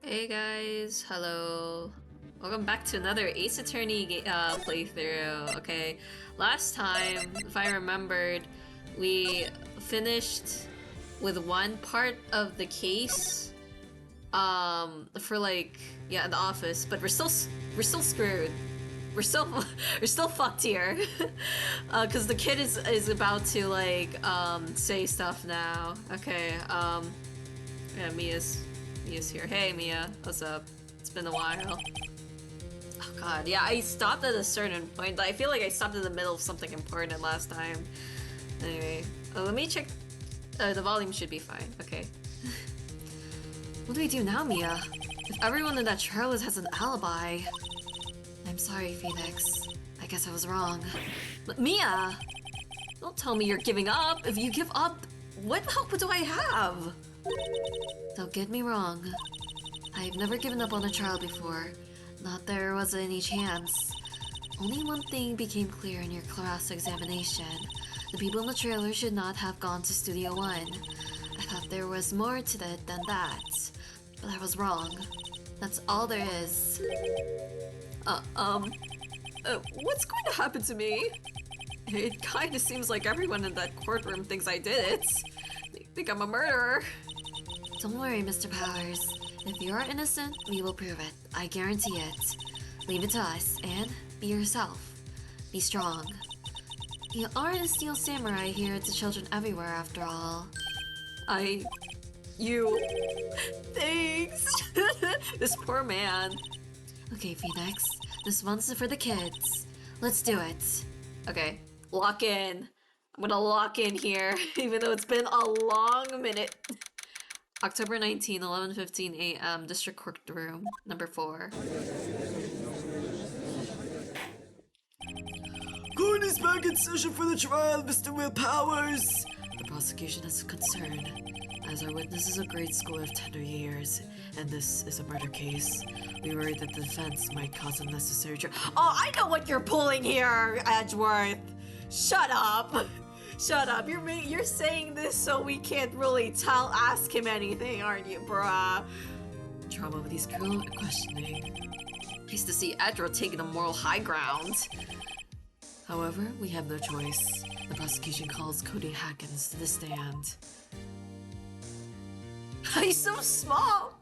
Hey guys, hello. Welcome back to another Ace Attorney playthrough. Okay, last time, if I remembered, we finished with one part of the case, for the office, but we're still screwed. We're still we're still fucked here, because the kid is about to say stuff now. Okay, yeah, Mia's here. Hey Mia, what's up? It's been a while. Oh god, yeah, I stopped at a certain point. I feel like I stopped in the middle of something important last time. Anyway, let me check. The volume should be fine. Okay. What do we do now, Mia? If everyone in that trailer has an alibi. I'm sorry, Phoenix. I guess I was wrong. But Mia! Don't tell me you're giving up. If you give up, what hope do I have? Don't get me wrong. I've never given up on a trial before. Not there was any chance. Only one thing became clear in your class examination. The people in the trailer should not have gone to Studio One. I thought there was more to it than that. But I was wrong. That's all there is. What's going to happen to me? It kinda seems like everyone in that courtroom thinks I did it. They think I'm a murderer. Don't worry, Mr. Powers. If you're innocent, we will prove it. I guarantee it. Leave it to us, and be yourself. Be strong. You aren't a steel samurai here to children everywhere, after all. Thanks! This poor man. Okay, Phoenix. This one's for the kids. Let's do it. Okay, lock in. I'm gonna lock in here, even though it's been a long minute. October 19, 11:15 a.m. District Courtroom, number 4. Court is back in session for the trial, Mr. Will Powers. The prosecution is concerned, as our witness is a grade school of tender years, and this is a murder case. We worry that the defense might cause unnecessary Oh, I know what you're pulling here, Edgeworth! Shut up! Shut up, you're saying this so we can't really ask him anything, aren't you, bruh? Trauma with these cruel questioning. Nice to see Edgeworth taking the moral high ground. However, we have no choice. The prosecution calls Cody Hackins to the stand. He's so small!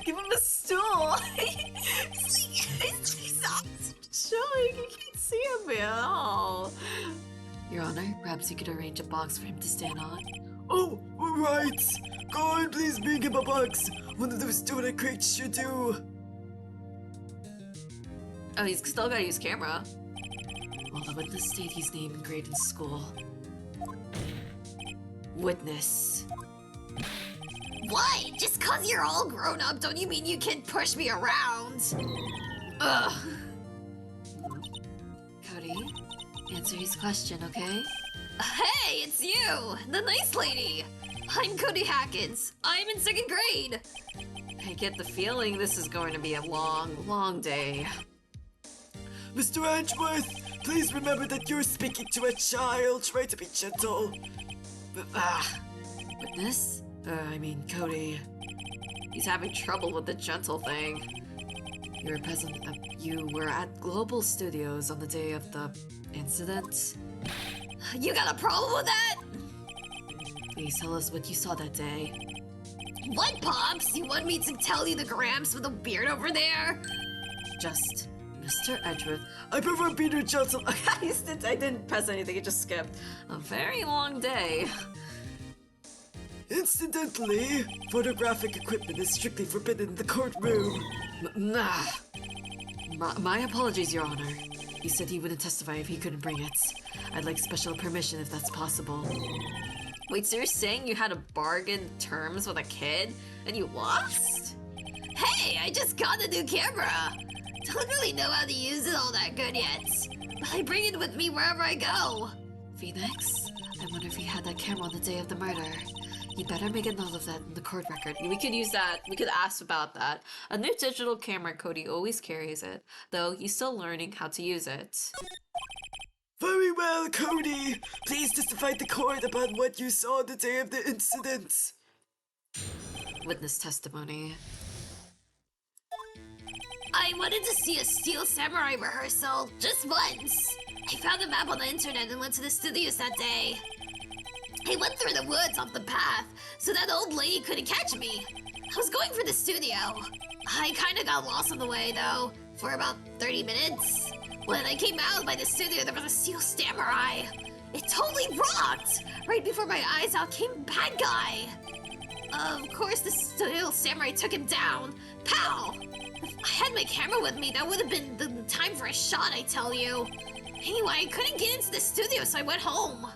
Give him a stool! He's not showing, you can't see him at all. Your Honor, perhaps you could arrange a box for him to stand on. Oh, right. Go on, please bring him a box. One of those donut crates should do. Oh, he's still gotta use camera. Well, the witness state his name and grade in school. Witness. What? Just cause you're all grown up, don't you mean you can push me around? Ugh. Cody, answer his question, okay? Hey, it's you! The nice lady! I'm Cody Hackins. I'm in 2nd grade! I get the feeling this is going to be a long, long day. Mr. Edgeworth, please remember that you're speaking to a child. Try to be gentle. Witness? Cody. He's having trouble with the gentle thing. You were at Global Studios on the day of the incident? You got a problem with that? Please tell us what you saw that day. What, Pops? You want me to tell you the Gramps with a beard over there? Just Mr. Edgeworth. I prefer Peter Johnson. I didn't press anything, it just skipped. A very long day. Incidentally, photographic equipment is strictly forbidden in the courtroom. My apologies, Your Honor. He said he wouldn't testify if he couldn't bring it. I'd like special permission if that's possible. Wait, so you're saying you had a bargain terms with a kid and you lost? Hey, I just got a new camera! Don't really know how to use it all that good yet. But I bring it with me wherever I go. Phoenix, I wonder if he had that camera on the day of the murder. You better make a note of that in the court record. We could use that. We could ask about that. A new digital camera, Cody always carries it, though he's still learning how to use it. Very well, Cody. Please testify to court about what you saw the day of the incident. Witness testimony. I wanted to see a Steel Samurai rehearsal, just once. I found a map on the internet and went to the studios that day. I went through the woods off the path, so that old lady couldn't catch me. I was going for the studio. I kinda got lost on the way, though, for about 30 minutes. When I came out by the studio, there was a Steel Samurai. It totally rocked! Right before my eyes out came bad guy. Of course, the Steel Samurai took him down. Pow! If I had my camera with me, that would have been the time for a shot, I tell you. Anyway, I couldn't get into the studio, so I went home.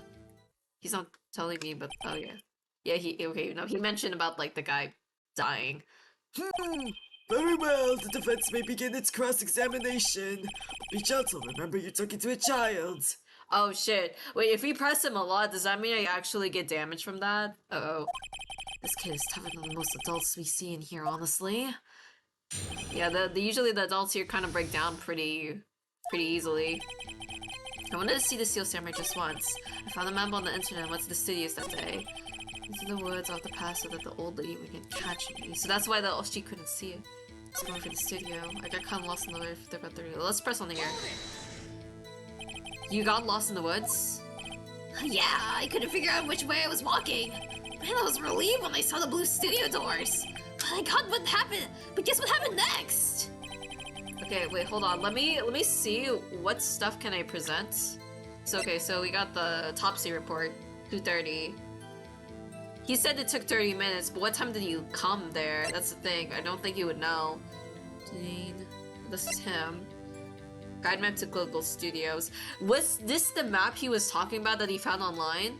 He's not telling me, but oh yeah. Yeah, he mentioned about like the guy dying. Very well, the defense may begin its cross-examination. Be gentle, remember you're talking to a child. Oh shit. Wait, if we press him a lot, does that mean I actually get damage from that? Uh-oh. This kid is tougher than most adults we see in here, honestly. Yeah, usually the adults here kind of break down pretty easily. I wanted to see the Steel Samurai just once. I found a map on the internet and went to the studios that day. Into the woods off the path so that the old lady would catch me. So that's why she couldn't see it. I was going for the studio. I got kind of lost in the woods for about 30. Let's press on the air. You got lost in the woods? Yeah, I couldn't figure out which way I was walking. Man, I was relieved when I saw the blue studio doors. But I got what happened. But guess what happened next? Okay, wait, hold on. Let me see what stuff can I present. So okay, so we got the autopsy report, 2:30. He said it took 30 minutes, but what time did you come there? That's the thing. I don't think you would know. Dean, this is him. Guide map to Global Studios. Was this the map he was talking about that he found online?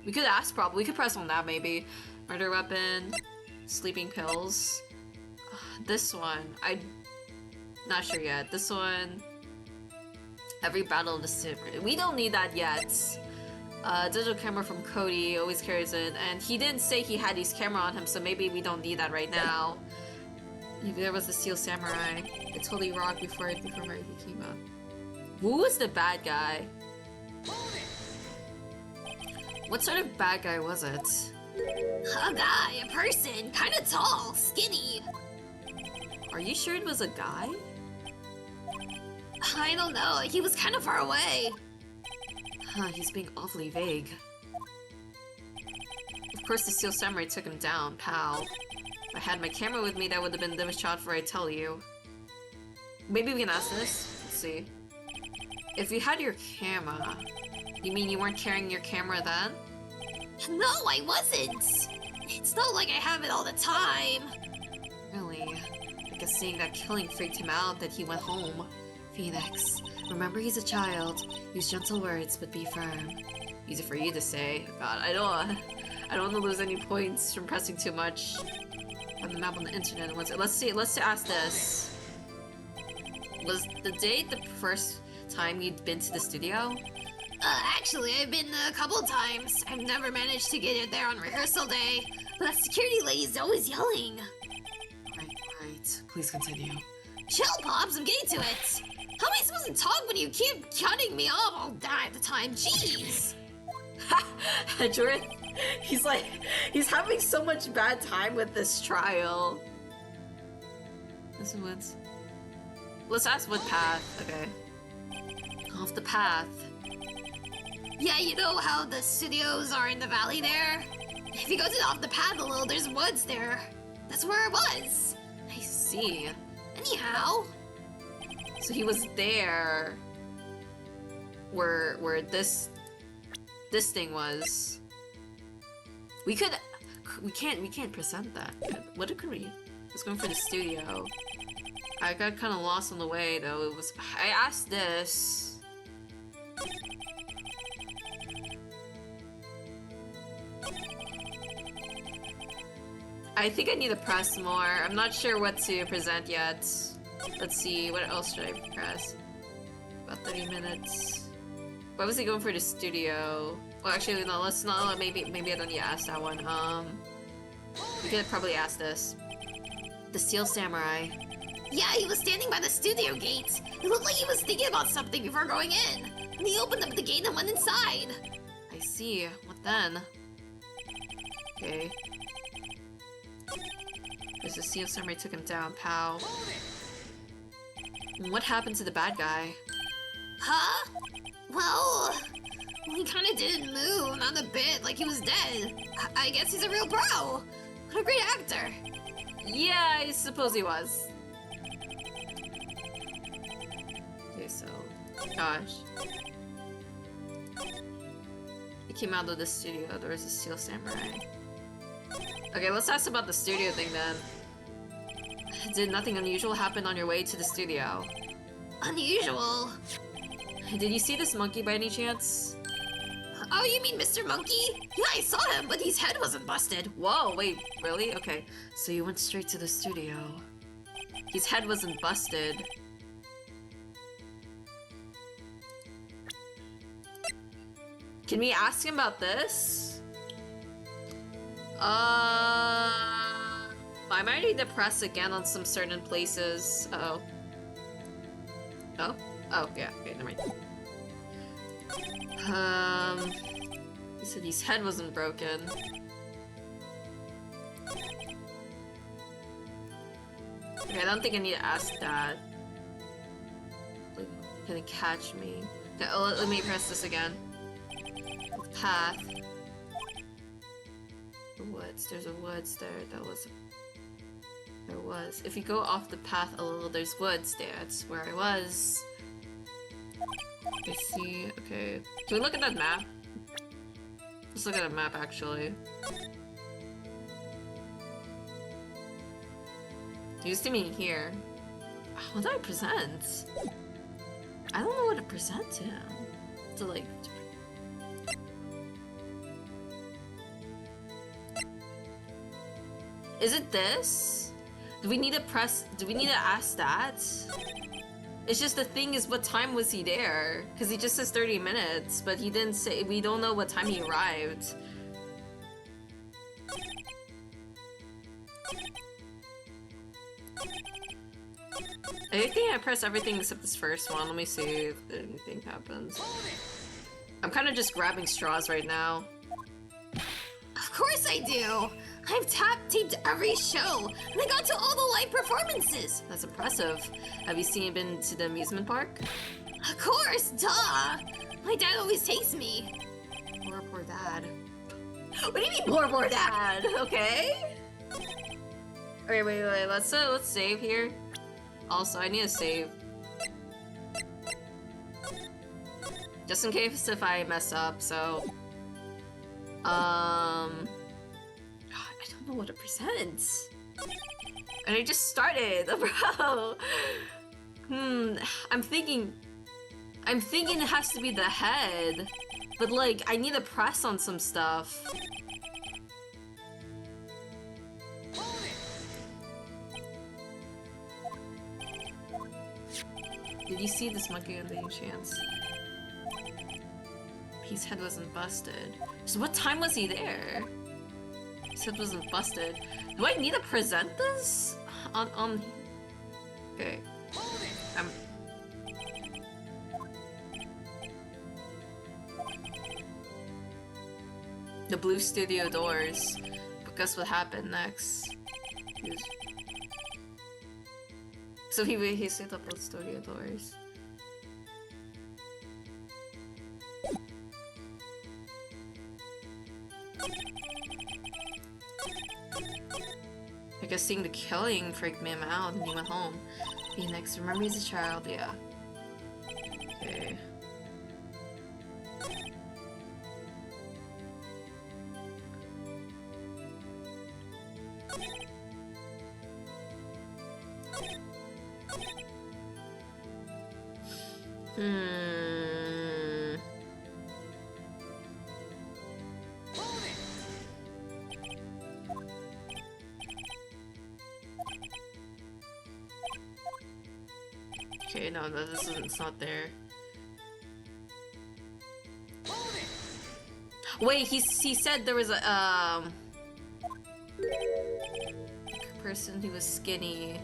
We could ask probably. We could press on that maybe. Murder weapon, sleeping pills. This one, I'm not sure yet. This one, every battle of the sim. We don't need that yet. Digital camera from Cody, always carries it, and he didn't say he had his camera on him, so maybe we don't need that right now. Maybe there was the Steel Samurai. It totally rocked before he came out. Who was the bad guy? What sort of bad guy was it? A guy, a person, kinda tall, skinny. Are you sure it was a guy? I don't know, he was kinda far away. Huh, he's being awfully vague. Of course the Steel Samurai took him down, pal. If I had my camera with me, that would have been the shot for I tell you. Maybe we can ask this? Let's see. If you had your camera, you mean you weren't carrying your camera then? No, I wasn't. It's not like I have it all the time. Really? I guess seeing that killing freaked him out that he went home. Phoenix, remember he's a child. Use gentle words, but be firm. Easy for you to say. God, I don't want to lose any points from pressing too much. On the map on the internet. Let's see. Let's ask this. Was the date the first time you'd been to the studio? Actually, I've been a couple times. I've never managed to get it there on rehearsal day. But that security lady's always yelling. Right. Please continue. Chill, Pops. I'm getting to it. How am I supposed to talk when you keep cutting me off all the time? Jeez. Jordan, he's having so much bad time with this trial. Listen, what's... Let's ask what path. Okay. Off the path. Yeah, you know how the studios are in the valley there? If you go off the path a little, there's woods there. That's where it was. I see. Anyhow. So he was there where this thing was. We can't present that. What could we? Let's go for the studio. I got kind of lost on the way though. I asked this. I think I need to press more. I'm not sure what to present yet. Let's see, what else should I press? About 30 minutes. Why was he going for the studio? Well, actually, no, let's not. Maybe I don't need to ask that one. We could probably ask this. The Steel Samurai. Yeah, he was standing by the studio gate. It looked like he was thinking about something before going in. And he opened up the gate and went inside. I see. What then? Okay. There's the Steel Samurai took him down, pal. What happened to the bad guy? Huh? Well, he kind of didn't move, not a bit, like he was dead. I guess he's a real pro. What a great actor. Yeah, I suppose he was. Okay, so... Gosh. He came out of the studio. There was a steel samurai. Okay, let's ask about the studio thing then. Did nothing unusual happen on your way to the studio? Unusual? Did you see this monkey by any chance? Oh, you mean Mr. Monkey? Yeah, I saw him, but his head wasn't busted. Whoa, wait, really? Okay, so you went straight to the studio. His head wasn't busted. Can we ask him about this? I'm already depressed again on some certain places. Uh-oh. Oh? Oh, yeah, okay, never mind. He said his head wasn't broken. Okay, I don't think I need to ask that. Like, can it catch me? Okay, oh, let me press this again. Path. The woods. There's a woods there. There was. If you go off the path a little, there's woods there. That's where I was. I see. Okay. Can we look at that map? Let's look at a map, actually. You used to mean here. What do I present? I don't know what to present to him. To like... Is it this? Do we need to ask that? It's just the thing is, what time was he there? Because he just says 30 minutes, but he didn't say, we don't know what time he arrived. I think I pressed everything except this first one. Let me see if anything happens. I'm kind of just grabbing straws right now. Of course I do! I've taped every show, and I got to all the live performances! That's impressive. Have you been to the amusement park? Of course, duh! My dad always takes me. Poor dad. What do you mean poor dad? Okay? Okay, wait, let's save here. Also, I need to save. Just in case if I mess up, so... I don't know what to present. And I just started, bro. I'm thinking it has to be the head. But like, I need to press on some stuff. Did you see this monkey on any chance? His head wasn't busted. So what time was he there? His head wasn't busted. Do I need to present this? On... Okay. The blue studio doors. But guess what happened next? So he set up the studio doors. I guess seeing the killing freaked him out and he went home. Phoenix, remember he's a child, yeah. Okay. Okay, no, it's not there. Wait, he said there was a person who was skinny.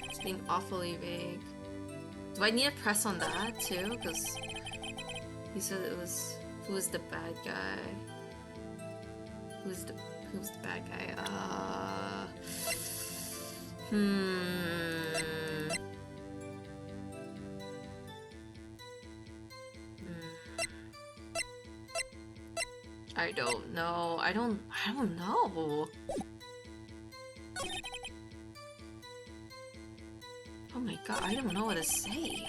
It's being awfully vague. Do I need to press on that too? Because he said it was Who's the bad guy? Who's the bad guy? I don't know. I don't know. Oh my god, I don't know what to say.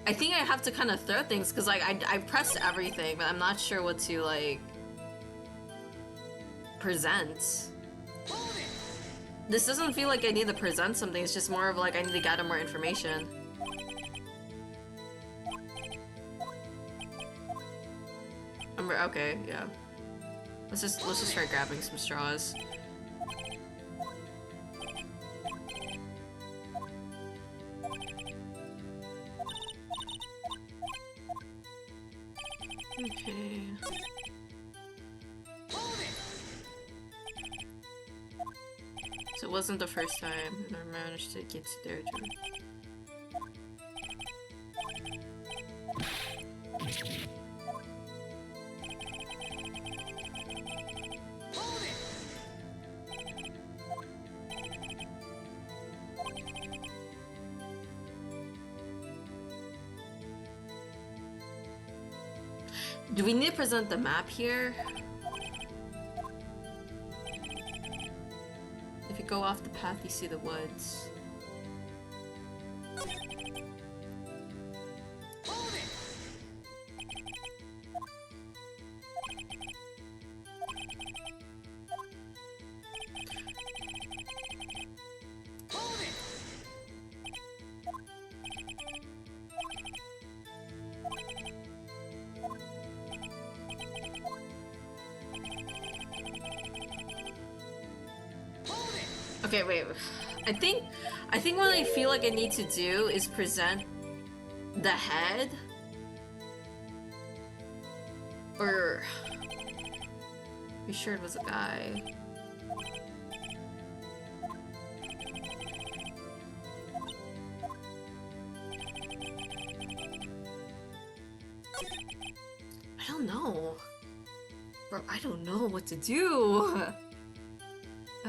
I think I have to kind of throw things because like I pressed everything, but I'm not sure what to like present. This doesn't feel like I need to present something. It's just more of like I need to gather more information. Okay, yeah. Let's just try grabbing some straws. Okay. So it wasn't the first time I managed to get to their turn. Do we need to present the map here? If you go off the path, you see the woods. Okay, wait. I think what I feel like I need to do is present the head. Or... Be sure it was a guy. I don't know. Bro, I don't know what to do.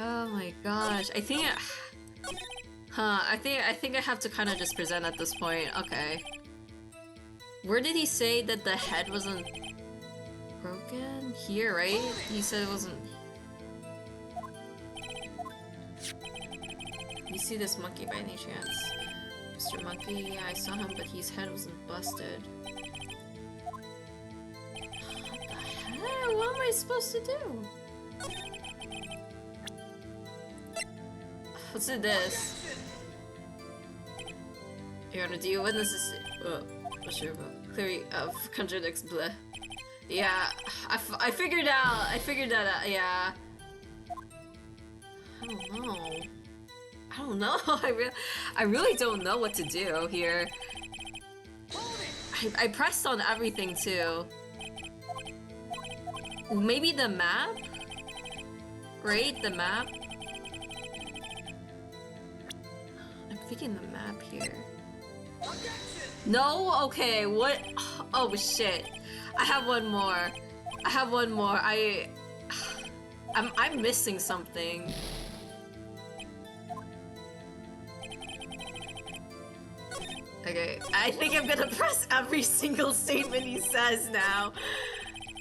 Oh my gosh, I think I think I have to kind of just present at this point. Okay. Where did he say that the head wasn't broken? Here, right? He said it wasn't. You see this monkey by any chance? Mr. Monkey? Yeah, I saw him, but his head wasn't busted. What the hell? What am I supposed to do? Let's do this. Here, do you witness this? What's your theory of contradicts bleh? Yeah, I figured that out, yeah. I don't know. I really don't know what to do here. I pressed on everything too. Maybe the map? Right? The map? Thinking the map here. No? Okay, what? Oh shit. I have one more. I'm missing something. Okay, I think I'm gonna press every single statement he says now.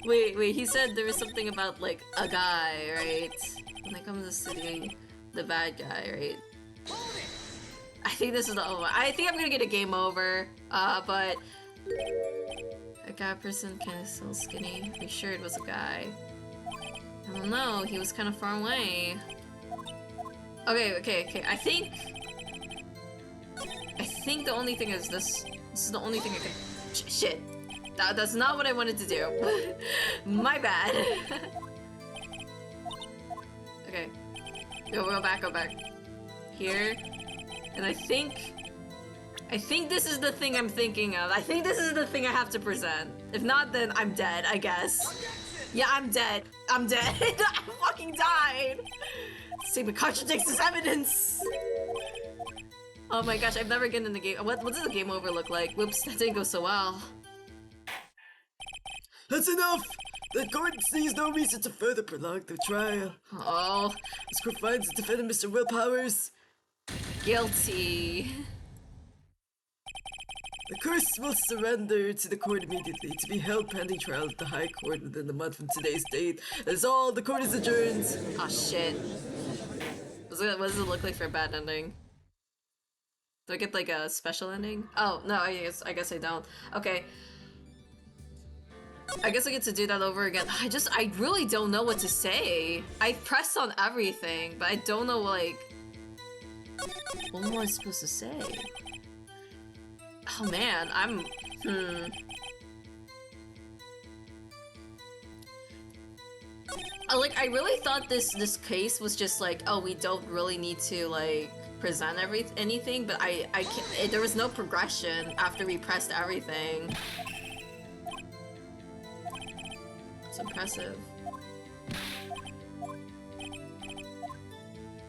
Wait, he said there was something about like a guy, right? When it comes to the bad guy, right? I think this is the only one. I think I'm gonna get a game over, but a guy person kind of still skinny. Be sure it was a guy. I don't know. He was kind of far away. Okay. I think the only thing is this. This is the only thing I can. Shit. That's not what I wanted to do. My bad. Okay. Go back. Here. And I think this is the thing I'm thinking of. I think this is the thing I have to present. If not, then I'm dead, I guess. Yeah, I'm dead. I fucking died. Statement contradicts this evidence. Oh my gosh, I've never gotten in the game. What does the game over look like? Whoops, that didn't go so well. That's enough! The court sees no reason to further prolong the trial. Oh, This court finds the defendant Mr. Willpowers guilty. The curse will surrender to the court immediately to be held pending trial at the High Court within a month from today's date. That is all. The court is adjourned. Oh shit. What does it look like for a bad ending? Do I get like a special ending? Oh no, I guess I don't. Okay. I guess I get to do that over again. I really don't know what to say. I pressed on everything, but I don't know like what am I supposed to say? Oh man, like I really thought this case was just like, oh, we don't really need to like present anything, but I can't, there was no progression after we pressed everything. It's impressive.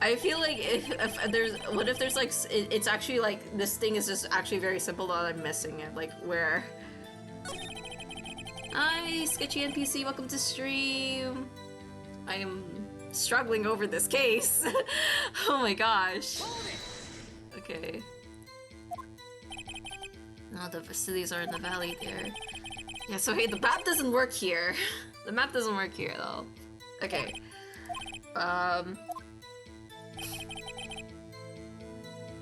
I feel like if there's, what if there's like, it's actually like, this thing is just actually very simple that I'm missing it, like where? Hi, Sketchy NPC, welcome to stream. I am struggling over this case. Oh my gosh. Okay. No, the cities are in the valley there. Yeah, so hey, the map doesn't work here. The map doesn't work here though. Okay.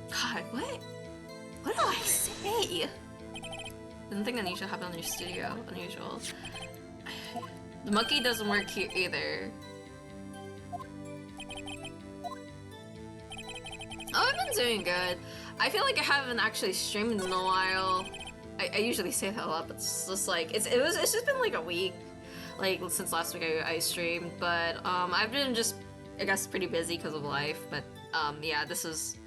God, what? What do I say? Didn't think unusual happened in your studio. Unusual. The monkey doesn't work here either. Oh, I've been doing good. I feel like I haven't actually streamed in a while. I usually say that a lot, but it's just like it's just been like a week, like since last week I streamed. But I've been just, I guess, pretty busy because of life. But yeah, this is.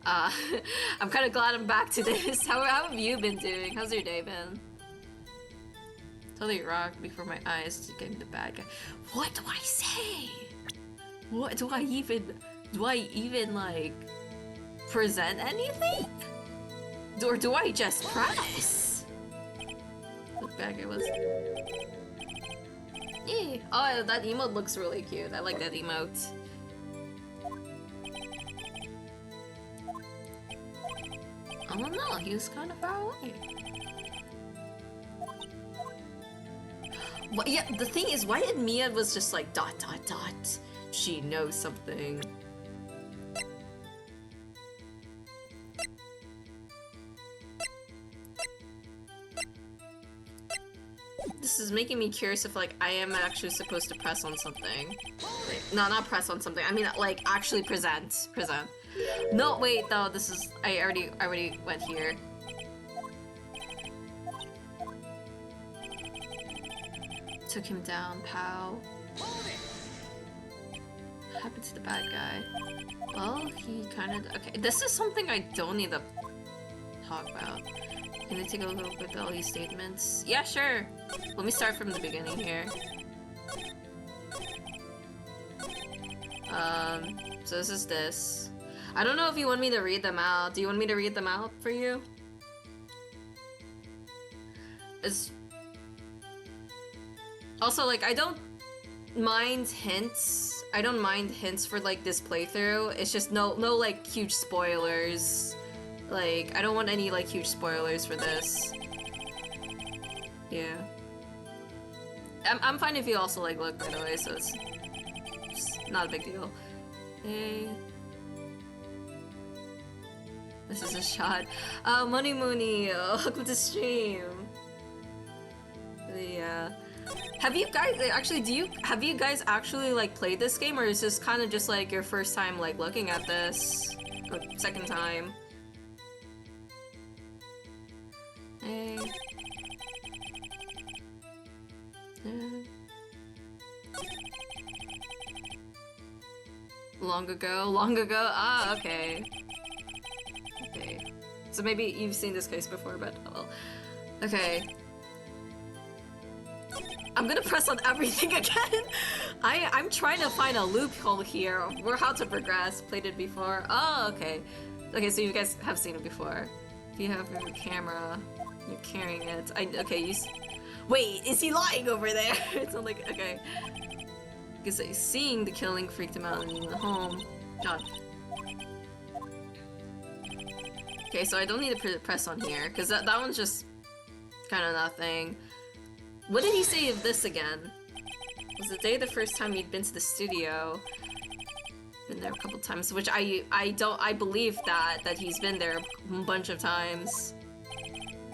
I'm kind of glad I'm back to this. How have you been doing? How's your day been? Totally rocked before my eyes to getting the bad guy. What do I say? What do I even like present anything? Or do I just press? The bad guy was. Yeah. Oh, that emote looks really cute. I like that emote. I don't know, he was kind of far away. What, yeah, the thing is, why did Mia was just like ... She knows something. This is making me curious if like I am actually supposed to press on something. Like, no, not press on something. I mean like actually present. No, wait, though. This is I already went here. Took him down, pow. What happened to the bad guy? Well, he kind of okay. This is something I don't need to talk about. Can I take a look at all these statements? Yeah, sure. Let me start from the beginning here. So this is this. I don't know if you want me to read them out. Do you want me to read them out for you? It's... Also, like, I don't mind hints. I don't mind hints for, like, this playthrough. It's just no, like, huge spoilers. Like, I don't want any, like, huge spoilers for this. Yeah. I'm fine if you also, like, look, by the way, so it's not a big deal. Hey. This is a shot. Money Mooney, welcome to stream. Yeah. Have you guys actually? Have you guys actually like played this game, or is this kind of just like your first time like looking at this, or second time? Hey. Long ago. Ah, okay. Okay. So maybe you've seen this case before, but oh well. Okay. I'm gonna press on everything again. I'm trying to find a loophole here. We're how to progress. Played it before. Oh, okay. Okay, so you guys have seen it before. If you have your camera, you're carrying it. Okay, you. Wait, is he lying over there? It's not like, okay. Because seeing the killing freaked him out in the home. God. Okay, so I don't need to press on here, because that one's just kind of nothing. What did he say of this again? Was the day the first time he'd been to the studio? Been there a couple times, which I believe that he's been there a bunch of times.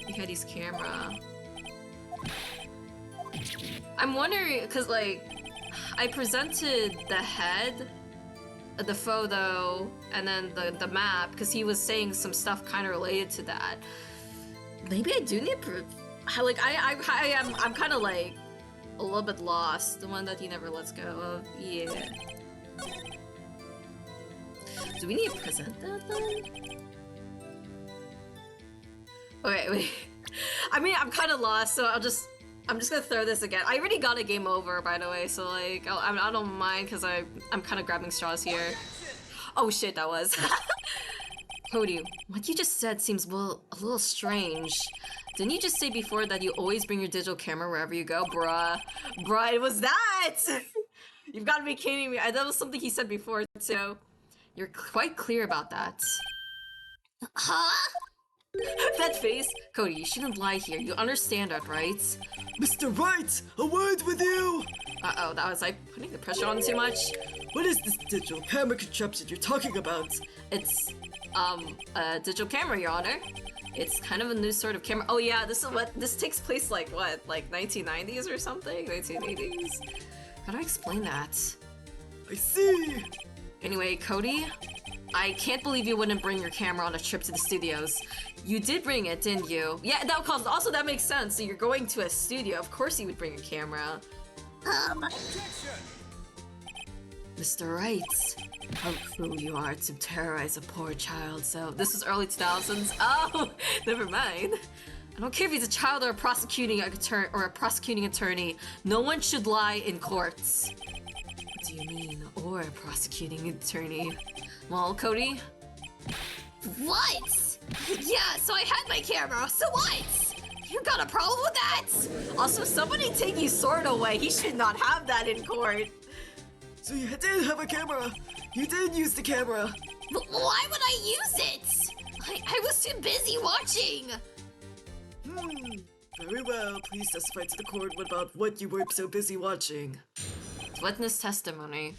He had his camera. I'm wondering, cause like, I presented the head, the photo, and then the map, because he was saying some stuff kind of related to that. Maybe I do need I'm kind of like a little bit lost. The one that he never lets go of. Yeah. Do we need to present that then? Okay, wait. I mean, I'm kind of lost, so I'm just gonna throw this again. I already got a game over, by the way, so like, I don't mind because I'm kind of grabbing straws here. Oh shit, that was. Cody, what you just said seems a little strange. Didn't you just say before that you always bring your digital camera wherever you go? Bruh, it was that! You've got to be kidding me. That was something he said before, too. You're quite clear about that. Huh? That face? Cody, you shouldn't lie here. You understand that, right? Mr. Wright, a word with you! Uh-oh, that was, putting the pressure on too much? What is this digital camera contraption you're talking about? It's, a digital camera, Your Honor. It's kind of a new sort of camera. Oh yeah, this takes place like, what, like 1990s or something? 1980s? How do I explain that? I see! Anyway, Cody, I can't believe you wouldn't bring your camera on a trip to the studios. You did bring it, didn't you? Yeah, also that makes sense. So you're going to a studio, of course you would bring your camera. Mr. Wright, how cruel you are to terrorize a poor child. So this is early 2000s. Oh, never mind. I don't care if he's a child or a prosecuting attorney. No one should lie in courts. What do you mean, or a prosecuting attorney? Well, Cody? What? Yeah, so I had my camera, so what? You got a problem with that? Also, somebody take his sword away. He should not have that in court. So you did have a camera. You did use the camera. But why would I use it? I was too busy watching. Very well. Please testify to the court about what you were so busy watching. Witness testimony.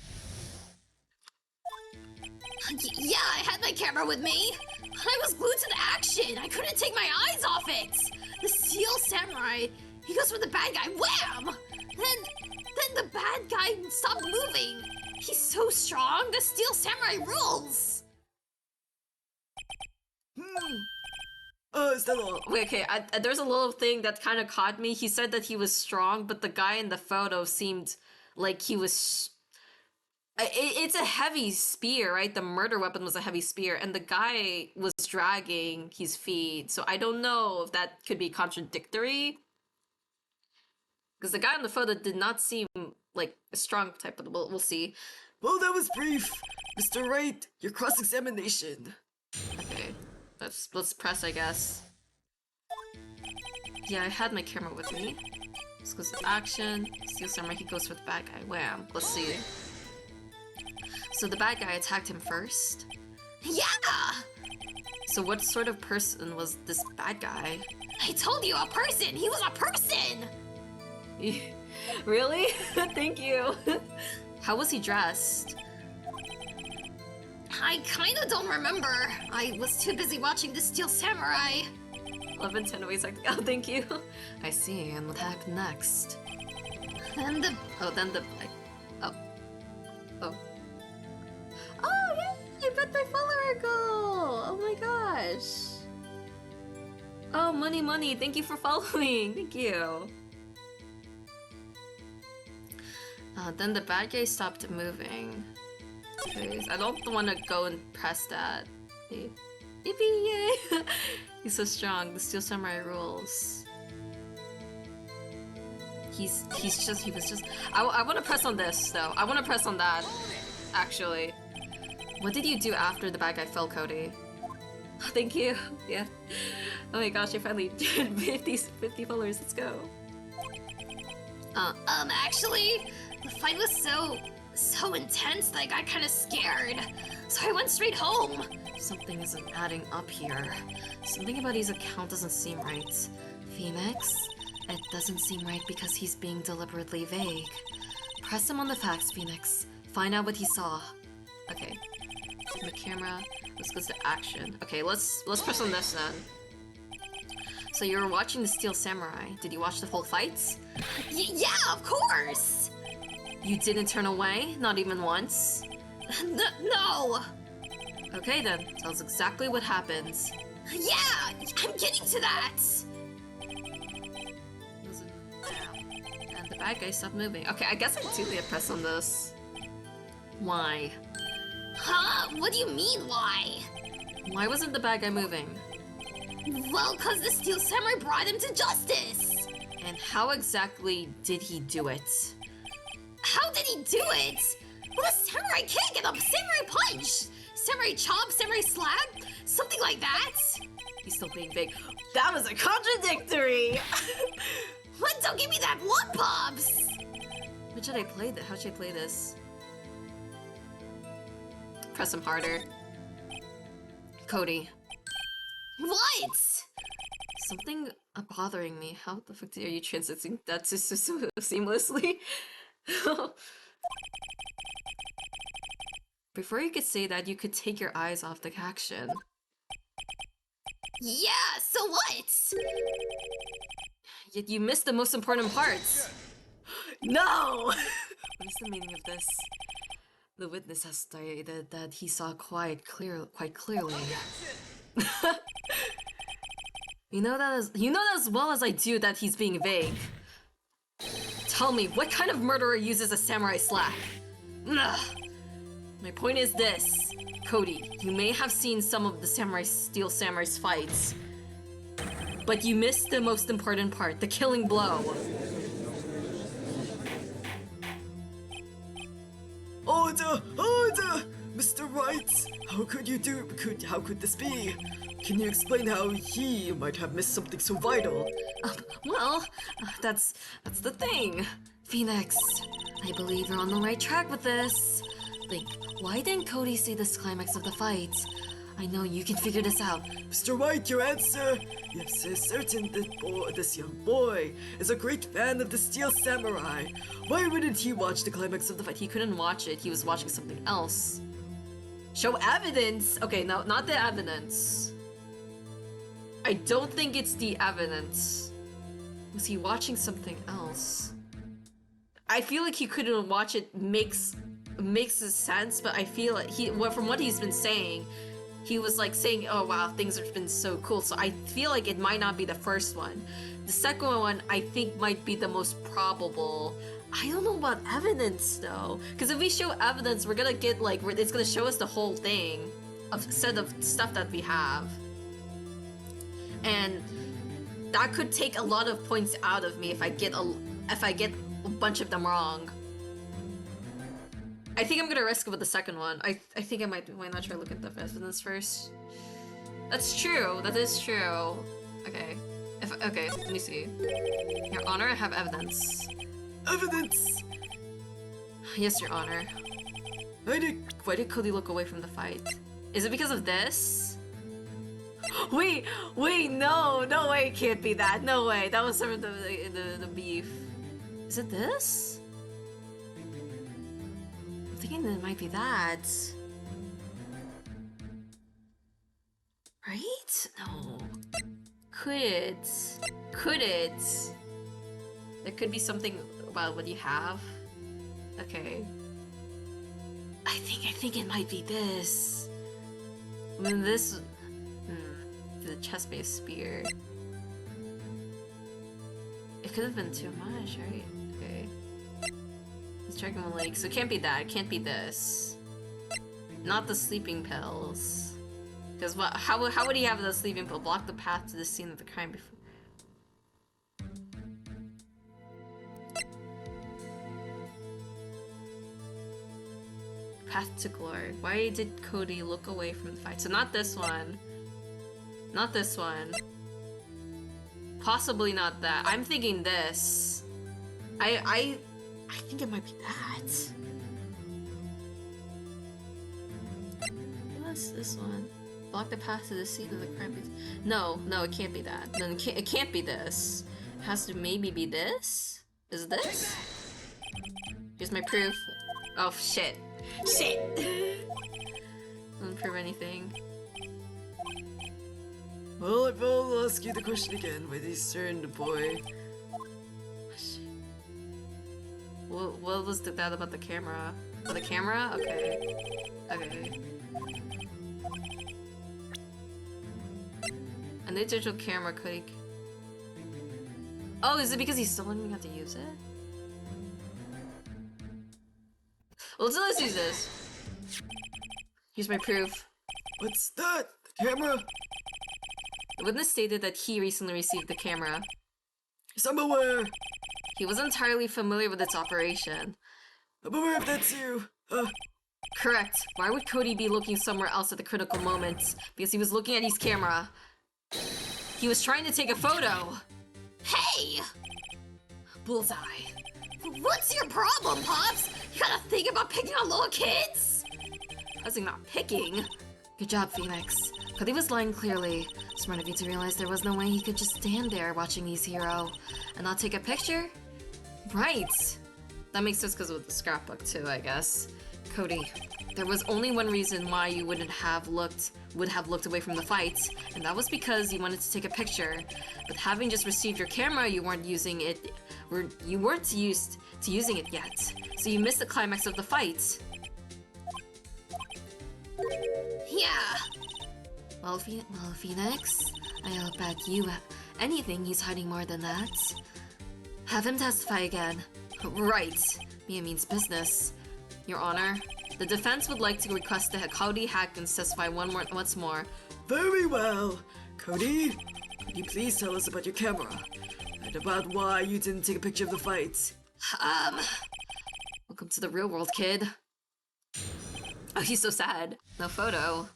Yeah, I had my camera with me. I was glued to the action. I couldn't take my eyes off it. The Steel Samurai, he goes for the bad guy. Wham! Then the bad guy stopped moving. He's so strong. The Steel Samurai rules. Is that all? Wait, okay, there's a little thing that kind of caught me. He said that he was strong, but the guy in the photo seemed like he was... It's a heavy spear, right? The murder weapon was a heavy spear, and the guy was dragging his feet, so I don't know if that could be contradictory. Because the guy in the photo did not seem like a strong type, but we'll see. Well, that was brief. Mr. Wright, your cross-examination. Okay, let's press, I guess. Yeah, I had my camera with me. This goes to action. Steel Samurai, he goes for the bad guy. Wham. Let's see. So the bad guy attacked him first? Yeah! So what sort of person was this bad guy? I told you, a person! He was a person! Really? Thank you. How was he dressed? I kinda don't remember. I was too busy watching the Steel Samurai. 11:10 ways like, oh, thank you. I see, and what happened next? Then the... Oh, Oh, yeah, I bet my follower goal! Oh my gosh. Oh, money, thank you for following. Thank you. Then the bad guy stopped moving. Okay, I don't want to go and press that. Yippee, yay! He's so strong. The Steel Samurai rules. He was just. I want to press on this though. I want to press on that. Actually, what did you do after the bad guy fell, Cody? Thank you. Yeah. Oh my gosh, I finally did 50 followers. Let's go. Actually, the fight was so intense that I got kind of scared. So I went straight home. Something isn't adding up here. Something about his account doesn't seem right. Phoenix? It doesn't seem right because he's being deliberately vague. Press him on the facts, Phoenix. Find out what he saw. Okay. From the camera, let's go to action. Okay, let's press on this then. So you were watching the Steel Samurai. Did you watch the full fights? Yeah, of course! You didn't turn away? Not even once? No! Okay then, tell us exactly what happens. Yeah, I'm getting to that! And the bad guy stopped moving. Okay, I guess I do need to press on this. Why? Huh? What do you mean, why? Why wasn't the bad guy moving? Well, cause the Steel Samurai brought him to justice! And how exactly did he do it? How did he do it? With a samurai kick and a samurai punch! Samurai chop, samurai slap? Something like that? He's still being vague. That was a contradictory! What? Don't give me that blood pops! How should I play this? How should I play this? Press him harder. Cody. What? Something bothering me. How the fuck are you transiting that so seamlessly? Before you could say that, you could take your eyes off the action. Yeah, so what? Yet you missed the most important parts. No! What is the meaning of this? The witness has stated that he saw quite clearly. You know that as well as I do that he's being vague. Tell me, what kind of murderer uses a samurai slap? Ugh. My point is this, Cody, you may have seen some of the Steel Samurai's fights, but you missed the most important part, the killing blow. Order! Order! Mr. Wright! How could this be? Can you explain how he might have missed something so vital? That's the thing. Phoenix, I believe you're on the right track with this. Like, why didn't Cody see this climax of the fight? I know you can figure this out. Mr. Wright, your answer? Yes, it's certain that this young boy is a great fan of the Steel Samurai. Why wouldn't he watch the climax of the fight? He couldn't watch it, he was watching something else. Show evidence! Okay, no, not the evidence. I don't think it's the evidence. Was he watching something else? I feel like he couldn't watch it makes sense, but I feel like from what he's been saying, he was like saying, oh wow, things have been so cool, so I feel like it might not be the first one. The second one I think might be the most probable. I don't know about evidence though, because if we show evidence, we're gonna get like, it's gonna show us the whole thing, set of stuff that we have. And that could take a lot of points out of me if I get a bunch of them wrong. I think I'm gonna risk it with the second one. I think I might. Why not try look at the evidence first? That's true. That is true. Okay. Okay. Let me see. Your Honor, I have evidence. Evidence! Yes, Your Honor. Why did Cody look away from the fight? Is it because of this? Wait, no way, it can't be that. No way. That was some of the beef. Is it this? I'm thinking that it might be that. Right? No. Could it? Could it? There could be something about what you have. Okay. I think it might be this. I mean, this. The chest made a spear. It could have been too much, right? Okay. He's checking my leg, so it can't be that. It can't be this. Not the sleeping pills. Because what? How would he have the sleeping pill? Block the path to the scene of the crime before. Path to glory. Why did Cody look away from the fight? So not this one. Not this one. Possibly not that. I'm thinking this. I think it might be that. What's this one? Block the path to the scene of the crime. No, it can't be that. Then it can't be this. It has to maybe be this? Is this? Here's my proof. Oh, shit. Shit! Doesn't prove anything. Well, I will ask you the question again with his turn, boy. What was that about the camera? Oh, the camera? Okay. Okay. And the digital camera could... Oh, is it because he's still learning how to use it? Well, let's use this. Here's my proof. What's that? The camera? The witness stated that he recently received the camera. Yes, I'm aware. He was entirely familiar with its operation. I'm aware if that's you. Correct. Why would Cody be looking somewhere else at the critical moment? Because he was looking at his camera. He was trying to take a photo. Hey! Bullseye. What's your problem, Pops? You gotta think about picking on little kids? How's he not picking? Good job, Phoenix. Cody was lying clearly. Smart of you to realize there was no way he could just stand there watching his hero and not take a picture? Right. That makes sense because of the scrapbook too, I guess. Cody, there was only one reason why you would have looked away from the fight, and that was because you wanted to take a picture. But having just received your camera, you weren't using it. You weren't used to using it yet, so you missed the climax of the fight. Yeah. Well, Phoenix, I hope that you have anything he's hiding more than that. Have him testify again. Right. Mia means business. Your Honor, the defense would like to request that Cody Hackins testify once more. Very well. Cody, could you please tell us about your camera? And about why you didn't take a picture of the fight? Welcome to the real world, kid. Oh, he's so sad. No photo.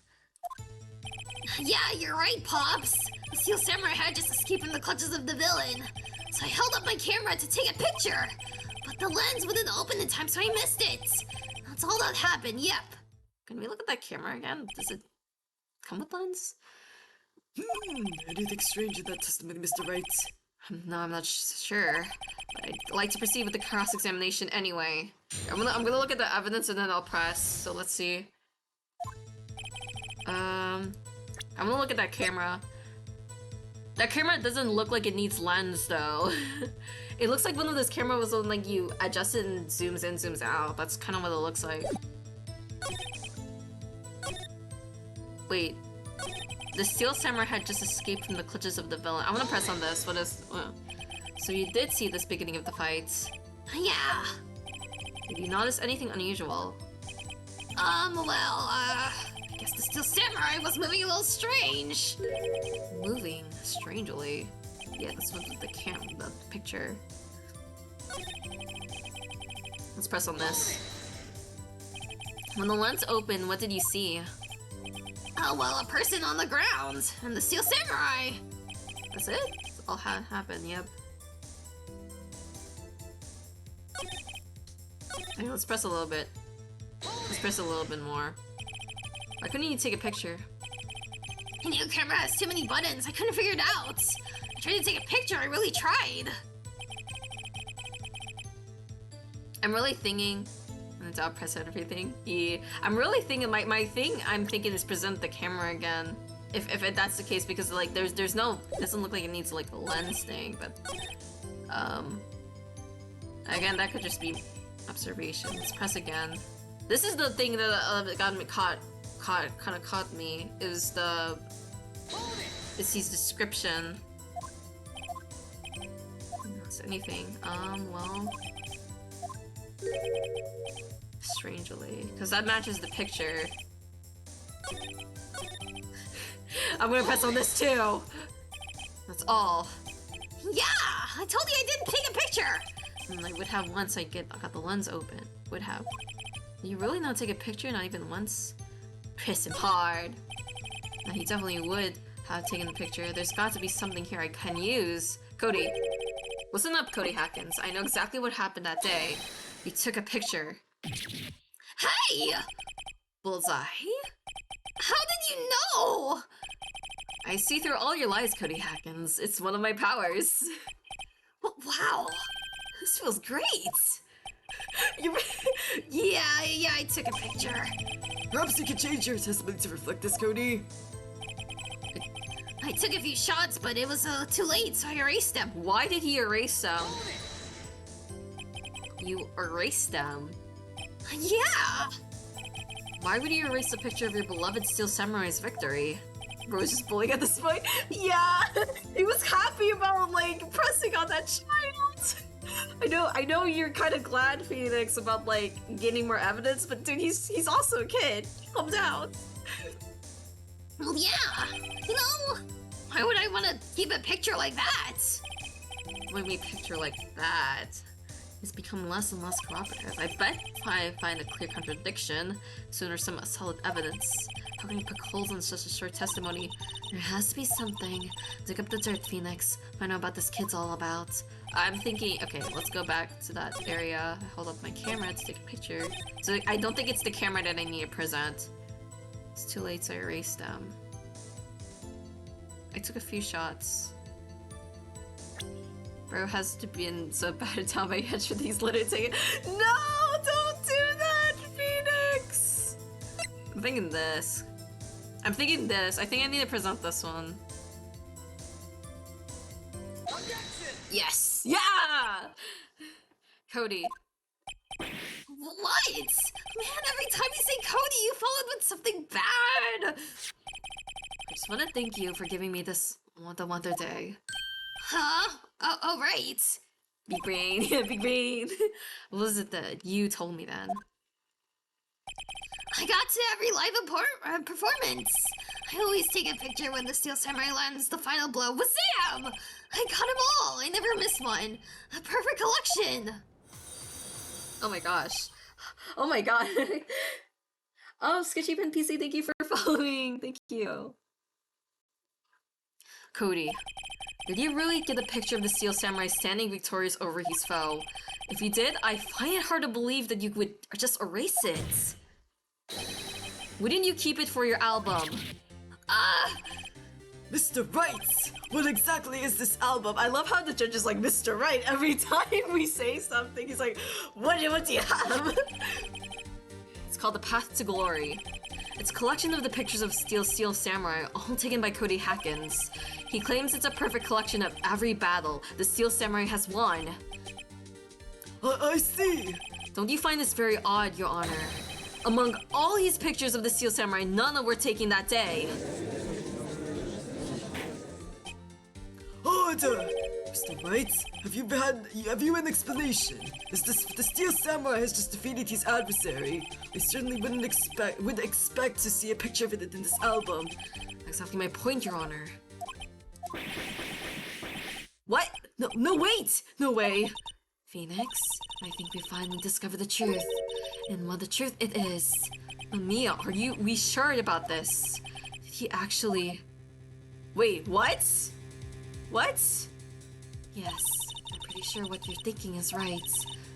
Yeah, you're right, Pops. The Steel Samurai had just escaped from the clutches of the villain. So I held up my camera to take a picture. But the lens wouldn't open in time, so I missed it. That's all that happened, yep. Can we look at that camera again? Does it come with lens? Anything strange in that testimony, Mr. Wright? No, I'm not sure. But I'd like to proceed with the cross-examination anyway. I'm gonna look at the evidence and then I'll press. So let's see. I'm gonna look at that camera. That camera doesn't look like it needs lens though. It looks like one of those cameras was on, like, you adjust it and zooms in, zooms out. That's kind of what it looks like. Wait. The Steel Samurai had just escaped from the clutches of the villain. I'm gonna press on this. What is... So you did see this beginning of the fight. Yeah. Did you notice anything unusual? I guess the Steel Samurai was moving a little strange. Moving strangely. Yeah, this was the picture. Let's press on this. When the lens opened, what did you see? Oh, well, a person on the ground and the Steel Samurai. That's it? That's all happened, yep. Okay, let's press a little bit. Let's press a little bit more. Why couldn't you take a picture? My new camera has too many buttons. I couldn't figure it out. I tried to take a picture. I really tried. I'm really thinking... And I'll press everything. Yeah. I'm really thinking... My thing I'm thinking is present the camera again. If that's the case, because like there's no... It doesn't look like it needs like a lens thing, but... Again, that could just be observation. Let's press again. This is the thing that got me kind of caught me, is his description. That's anything. Well, strangely, because that matches the picture. I'm gonna press on this too. That's all. Yeah, I told you I didn't take a picture. And I would have once I got the lens open. Would have. You really not take a picture? Not even once? Piss him hard. No, he definitely would have taken the picture. There's got to be something here I can use. Cody, Listen up, Cody Hackins. I know exactly what happened that day. We took a picture. Hey! Bullseye? How did you know? I see through all your lies, Cody Hackins. It's one of my powers. Wow. This feels great. Yeah, I took a picture. Perhaps you could change your testimony to reflect this, Cody. I took a few shots, but it was too late, so I erased them. Why did he erase them? You erased them? Yeah! Why would you erase a picture of your beloved Steel Samurai's victory? Bro was just bullying at this point. Yeah! He was happy about, like, pressing on that child! I know you're kind of glad, Phoenix, about, like, getting more evidence, but dude, he's also a kid. Calm down. Well, yeah. You know, why would I want to keep a picture like that? When we picture like that, it's become less and less cooperative. I bet if I find a clear contradiction, sooner some solid evidence. How can you poke holes in such a short testimony? There has to be something. Dig up the dirt, Phoenix. Find out what this kid's all about. I'm thinking, okay, let's go back to that area. Hold up my camera to take a picture. So I don't think it's the camera that I need to present. It's too late, so I erased them. I took a few shots. Bro has to be in so bad down my head for these litter taken. No! Don't do that, Phoenix! I'm thinking this. I think I need to present this one. Yes! Yeah! Cody. What? Man, every time you say Cody, you followed with something bad! I just want to thank you for giving me this the Wonder Day. Huh? Oh, right. Big brain, big brain. What was it that you told me then? I got to every live performance. I always take a picture when the Steel Samurai lands the final blow. Wazam! I got them all. I never missed one. A perfect collection. Oh my gosh. Oh my god. Oh, Sketchy Pen PC, thank you for following. Thank you. Cody, did you really get a picture of the Steel Samurai standing victorious over his foe? If you did, I find it hard to believe that you would just erase it. Wouldn't you keep it for your album? Mr. Wright! What exactly is this album? I love how the judge is like, Mr. Wright, every time we say something, he's like, what do you have? It's called The Path to Glory. It's a collection of the pictures of Steel Samurai, all taken by Cody Hackins. He claims it's a perfect collection of every battle the Steel Samurai has won. I see! Don't you find this very odd, Your Honor? Among all these pictures of the Steel Samurai, none were taken that day. Order! Mr. Wright, have you an explanation? The Steel Samurai has just defeated his adversary. I certainly wouldn't expect to see a picture of it in this album. Exactly my point, Your Honor. What? No, wait! No way! Phoenix, I think we finally discovered the truth. And what the truth it is. Mia, are we sure about this? Did he actually... Wait, what? What? Yes, I'm pretty sure what you're thinking is right.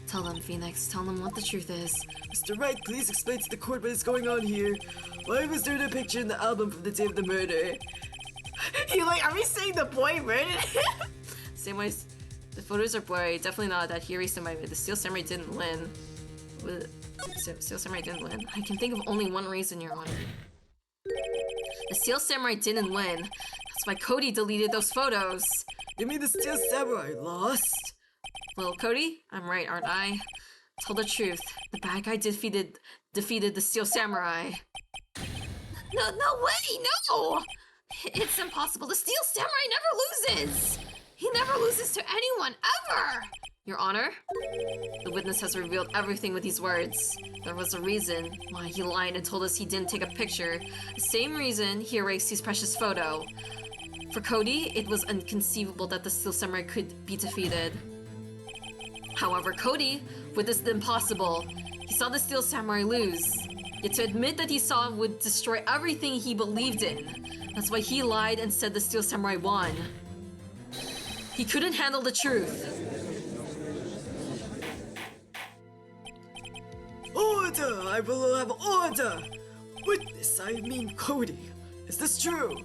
Tell them, Phoenix, tell them what the truth is. Mr. Wright, please explain to the court what is going on here. Why was there no picture in the album from the day of the murder? Are we saying the boy murdered him? Same way, the photos are blurry. Definitely not that he erased him. The Steel Samurai didn't win. Steel Samurai didn't win. I can think of only one reason, Your Honor. The Steel Samurai didn't win. That's why Cody deleted those photos. You mean the Steel Samurai lost? Well, Cody, I'm right, aren't I? Tell the truth. The bad guy defeated the Steel Samurai. No way, no! It's impossible. The Steel Samurai never loses! He never loses to anyone, ever! Your Honor, the witness has revealed everything with these words. There was a reason why he lied and told us he didn't take a picture. The same reason he erased his precious photo. For Cody, it was inconceivable that the Steel Samurai could be defeated. However, Cody witnessed the impossible. He saw the Steel Samurai lose. Yet to admit that he saw would destroy everything he believed in. That's why he lied and said the Steel Samurai won. He couldn't handle the truth. Order! I will have order! Witness, I mean Cody. Is this true?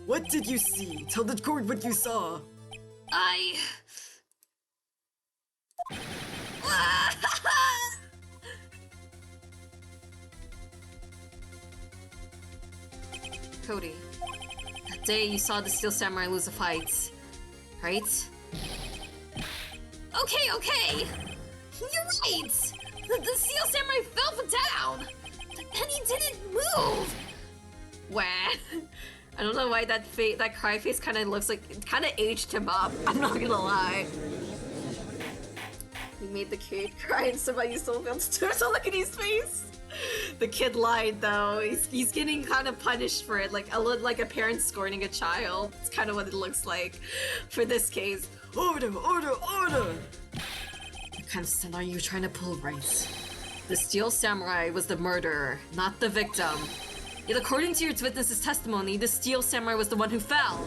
What did you see? Tell the court what you saw. Cody, that day you saw the Steel Samurai lose a fight, right? Okay. You're right. The Steel Samurai fell down. And he didn't move. Wah. I don't know why that cry face kind of looks like it kind of aged him up. I'm not gonna lie. He made the kid cry and somebody still feels too. So look at his face. The kid lied though. He's getting kind of punished for it, like a parent scorning a child. It's kind of what it looks like for this case. Order! What kind of stunt are you trying to pull, Wright? The Steel Samurai was the murderer, not the victim. Yet according to your witness's testimony, the Steel Samurai was the one who fell.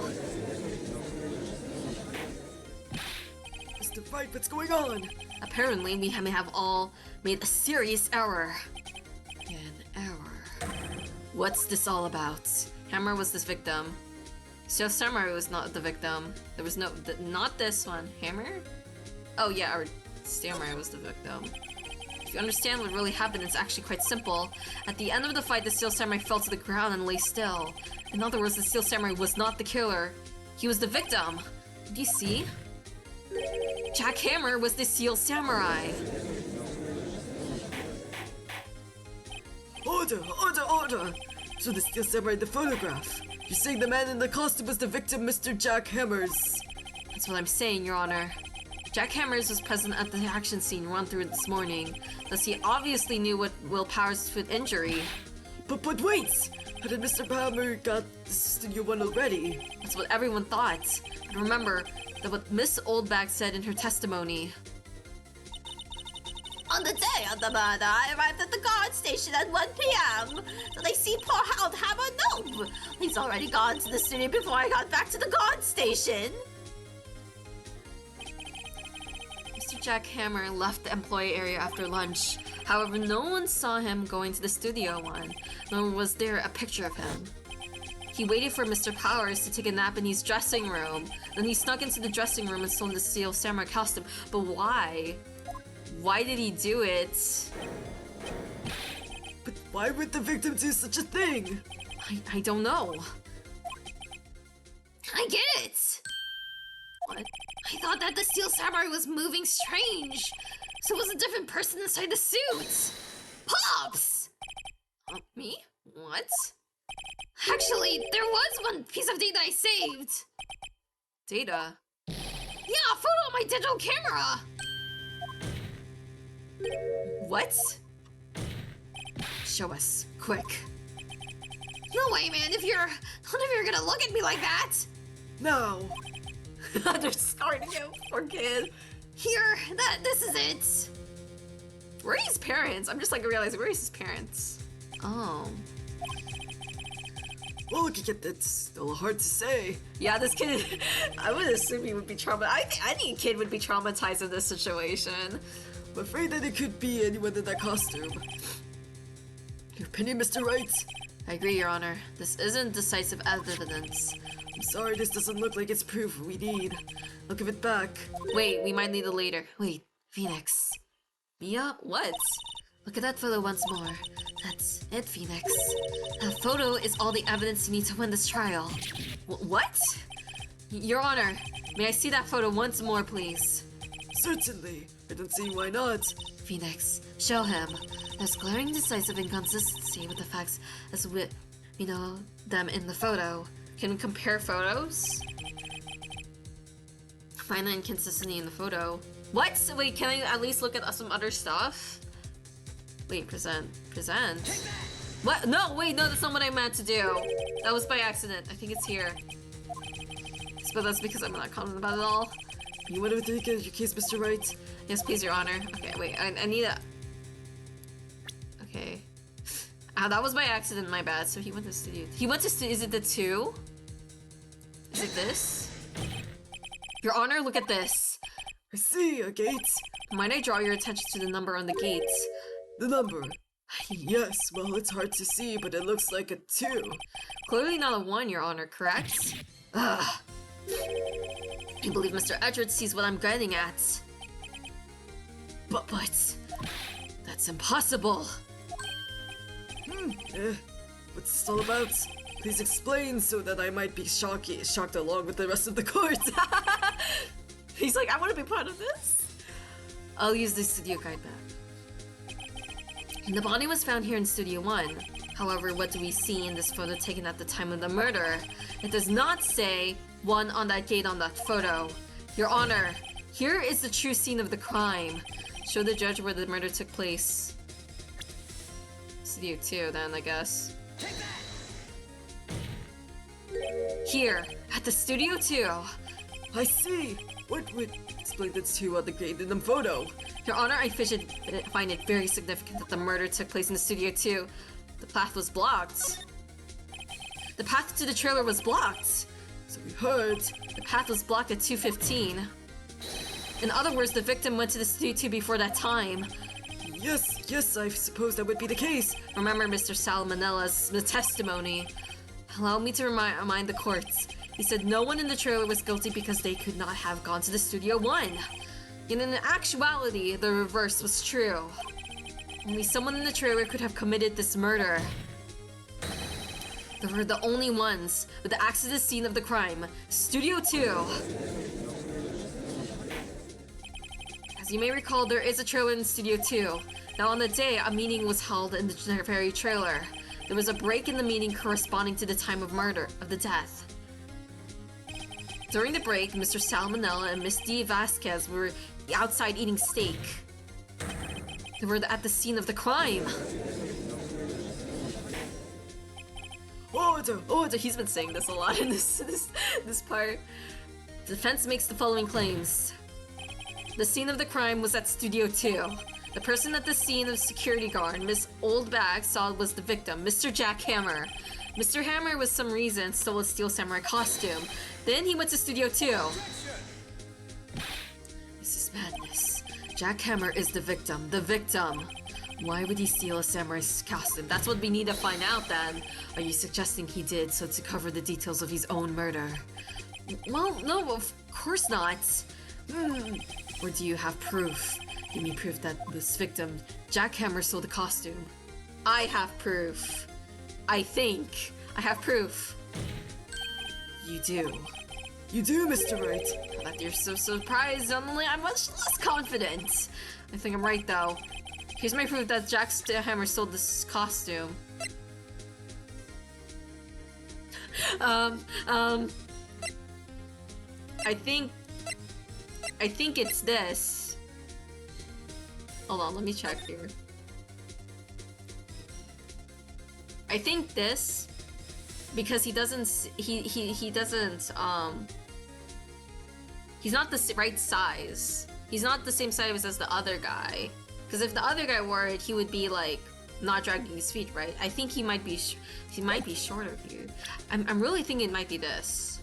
Mr. Wright, what's going on? Apparently, we may have all made a serious error. An error. What's this all about? Hammer was this victim. Steel Samurai was not the victim. There was not this one. Hammer? Oh yeah, or Samurai was the victim. If you understand what really happened, it's actually quite simple. At the end of the fight, the Steel Samurai fell to the ground and lay still. In other words, the Steel Samurai was not the killer. He was the victim. Do you see? Jack Hammer was the Steel Samurai. Order! So the Steel Samurai in the photograph. You're saying the man in the costume was the victim, Mr. Jack Hammers. That's what I'm saying, Your Honor. Jack Hammers was present at the action scene run through this morning, thus he obviously knew what Will Powers' foot injury. But wait! How did Mr. Hammer got the Studio 1 already? That's what everyone thought. But remember that what Miss Oldbag said in her testimony. On the day of the murder, I arrived at the guard station at 1 p.m. Then I see poor old Hammer. Nope. He's already gone to the studio before I got back to the guard station. Mr. Jack Hammer left the employee area after lunch. However, no one saw him going to the Studio 1, nor was there a picture of him. He waited for Mr. Powers to take a nap in his dressing room. Then he snuck into the dressing room and stole the Steel Samurai costume. But why? Why did he do it? But why would the victim do such a thing? I don't know. I get it. What? I thought that the Steel Samurai was moving strange. So it was a different person inside the suit. Pops! Me? What? Actually, there was one piece of data I saved. Data? Yeah, a photo on my digital camera. What? Show us, quick. No way, man. None of you are gonna look at me like that. No. They're scarring you, poor kid. Here, this is it. Where are his parents? I'm just like realizing, where are his parents? Oh. Well, looking at that, it's still hard to say. Yeah, this kid, I would assume he would be traumatized. I think any kid would be traumatized in this situation. I'm afraid that it could be anyone in that costume. Your opinion, Mr. Wright? I agree, Your Honor. This isn't decisive evidence. I'm sorry, this doesn't look like it's proof we need. I'll give it back. Wait, we might need it later. Wait, Phoenix. Mia, what? Look at that photo once more. That's it, Phoenix. That photo is all the evidence you need to win this trial. What? Your Honor, may I see that photo once more, please? Certainly. I don't see why not. Phoenix, show him. There's glaring decisive inconsistency with the facts as we know them in the photo. Can we compare photos? Find the inconsistency in the photo. What? Wait, can I at least look at some other stuff? Wait, present. What? No, wait, no, that's not what I meant to do. That was by accident. I think it's here. But that's because I'm not confident about it all. You want to take your case, Mr. Wright? Yes, please, Your Honor. Okay, wait, I need a... Okay. Ah, that was by accident, my bad. So he went to studio. He went to is it the 2? Is it this? Your Honor, look at this. I see, a gate. Might I draw your attention to the number on the gate? The number. Yes, well, it's hard to see, but it looks like a 2. Clearly not a 1, Your Honor, correct? Ugh. I believe Mr. Edwards sees what I'm getting at. But that's impossible. What's this all about? Please explain so that I might be shocked along with the rest of the court. He's like, I want to be part of this. I'll use the studio guide back. And the body was found here in Studio 1. However, what do we see in this photo taken at the time of the murder? It does not say 1 on that gate on that photo. Your Honor, here is the true scene of the crime. Show the judge where the murder took place. Studio 2 then, I guess. Here, at the Studio 2. I see. What would explain the 2 on the gate in the photo? Your Honor, I find it very significant that the murder took place in the Studio 2. The path was blocked. The path to the trailer was blocked. So we heard. The path was blocked at 2:15. In other words, the victim went to the Studio 2 before that time. Yes, I suppose that would be the case. Remember Mr. Salmonella's testimony. Allow me to remind the courts. He said no one in the trailer was guilty because they could not have gone to the Studio 1. Yet in actuality, the reverse was true. Only someone in the trailer could have committed this murder. They were the only ones with the access to the scene of the crime. Studio 2. As you may recall, there is a trailer in Studio 2. Now on the day, a meeting was held in the very trailer. There was a break in the meeting corresponding to the time of murder, of the death. During the break, Mr. Salmonella and Miss D. Vasquez were outside eating steak. They were at the scene of the crime. Order! He's been saying this a lot in this part. The defense makes the following claims. The scene of the crime was at Studio 2. The person at the scene of security guard, Miss Oldbag, saw was the victim, Mr. Jack Hammer. Mr. Hammer, with some reason, stole a Steel Samurai costume. Then he went to Studio 2. This is madness. Jack Hammer is the victim. The victim. Why would he steal a samurai's costume? That's what we need to find out then. Are you suggesting he did so to cover the details of his own murder? Well, no, of course not. Or do you have proof? Give me proof that this victim, Jack Hammer, stole the costume. I have proof. I think I have proof. You do. You do, Mr. Wright. But you're so surprised. I'm much less confident. I think I'm right though. Here's my proof that Jack Hammer stole this costume. I think it's this. Hold on, let me check here. I think this, because he doesn't, he's not the right size. He's not the same size as the other guy. Because if the other guy wore it, he would be like not dragging his feet, right? I think he might be shorter here. I'm really thinking it might be this.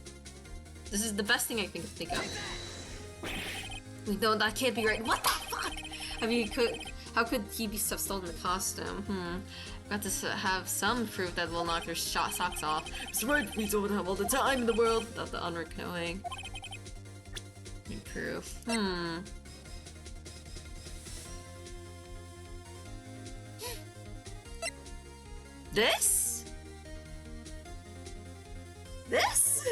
This is the best thing I can think of. No, that can't be right. What the fuck? I mean, how could he have stolen the costume? Got to have some proof that will knock your socks off. Mr. Wright, we don't have all the time in the world. Without the unrecurring proof. This? This?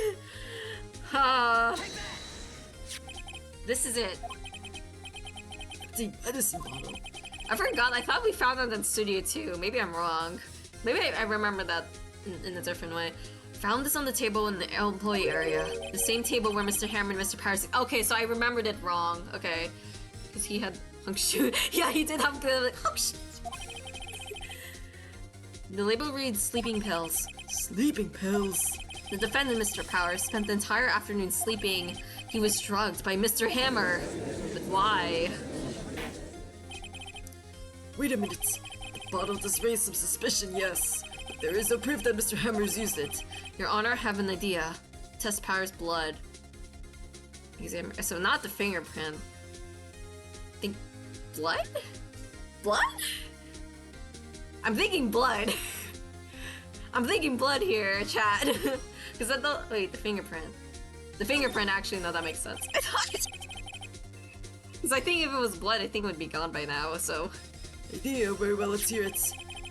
This is it. The medicine bottle. I forgot. I thought we found it in Studio 2. Maybe I'm wrong. Maybe I remember that in a different way. Found this on the table in the employee area. The same table where Mr. Hammer and Mr. Paris. Okay, so I remembered it wrong. Okay. Because he had hunk shoe. Yeah, he did have the hunk shoe. The label reads sleeping pills. Sleeping pills? The defendant, Mr. Powers, spent the entire afternoon sleeping. He was drugged by Mr. Hammer. But why? Wait a minute. The bottle does raise some suspicion, yes. But there is no proof that Mr. Hammer's used it. Your Honor, I have an idea. Test Powers' blood. So not the fingerprint. Think blood? Blood? I'm thinking blood. I'm thinking blood here, chat. Because I thought, wait, the fingerprint. The fingerprint, actually, no, that makes sense. Because I think if it was blood, I think it would be gone by now, so. Idea, very well, let's hear it.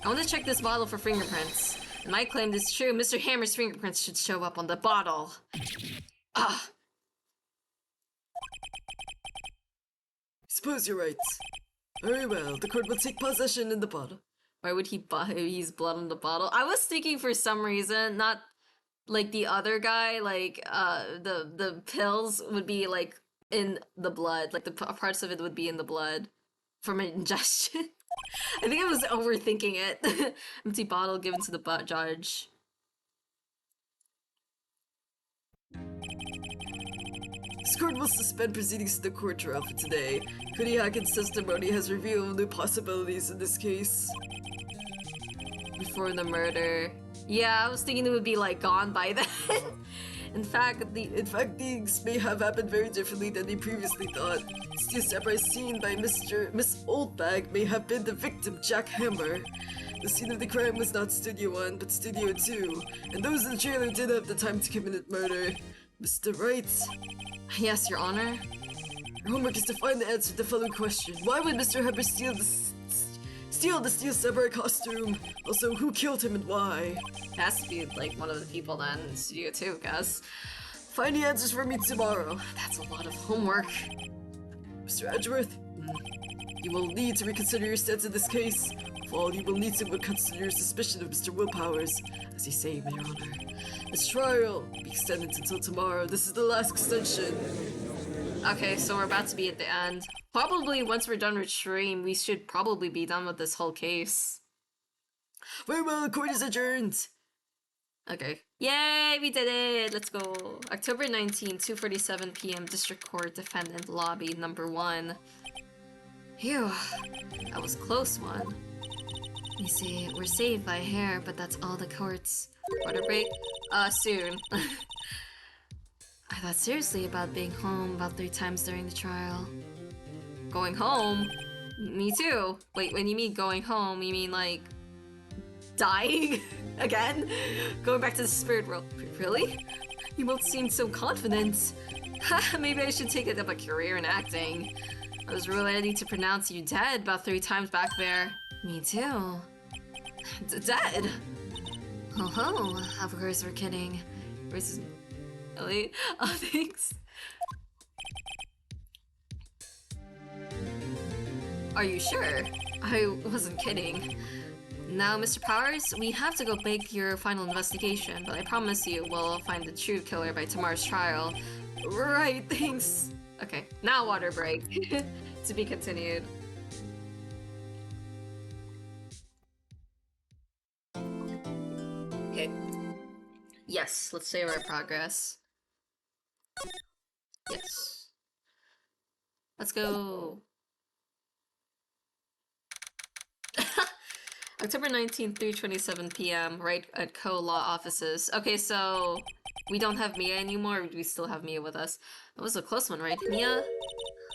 I want to check this bottle for fingerprints. And my claim is true, Mr. Hammer's fingerprints should show up on the bottle. Ah. Suppose you're right. Very well, the court will take possession in the bottle. Why would he use blood on the bottle? I was thinking for some reason, not like the other guy, like the pills would be like in the blood, like the parts of it would be in the blood from an ingestion. I think I was overthinking it. Empty bottle given to the judge. This court will suspend proceedings to the court trial for today. Cody Hackett's testimony has revealed new possibilities in this case. Before the murder. Yeah, I was thinking it would be like gone by then. In fact, things may have happened very differently than they previously thought. Steel Samurai seen by Miss Oldbag may have been the victim, Jack Hammer. The scene of the crime was not Studio 1, but Studio 2, and those in the trailer did have the time to commit murder. Mr. Wright? Yes, Your Honor. Your homework is to find the answer to the following question. Why would Mr. Hammer steal the Steel Samurai costume? Also, who killed him and why? It has to be like one of the people then in Studio 2, guess. Find the answers for me tomorrow. That's a lot of homework. Mr. Edgeworth, you will need to reconsider your stance in this case. For all, you will need to consider your suspicion of Mr. Willpowers. As you say, Your Honor. This trial will be extended until tomorrow. This is the last extension. Okay, so we're about to be at the end. Probably once we're done with stream, we should probably be done with this whole case. Very well, court is adjourned. Okay. Yay, we did it! Let's go. October 19, 2:47 p.m. District Court Defendant Lobby number 1. Phew. That was a close one. You see, we're saved by a hair, but that's all the courts. Water break? Soon. I thought seriously about being home about 3 times during the trial. Going home? Me too. Wait, when you mean going home, you mean like dying again? Going back to the spirit world. Really? You both seem so confident. Maybe I should take up a career in acting. I was really ready to pronounce you dead about 3 times back there. Me too. Dead? Oh, of course we're kidding. Really? Oh, thanks. Are you sure? I wasn't kidding. Now, Mr. Powers, we have to go make your final investigation, but I promise you we'll find the true killer by tomorrow's trial. Right, thanks. Okay, now water break. To be continued. Okay. Yes, let's save our progress. Yes. Let's go. October 19th, 3:27 p.m. right at Co-Law offices. Okay, so we don't have Mia anymore, or do we still have Mia with us? That was a close one, right? Mia?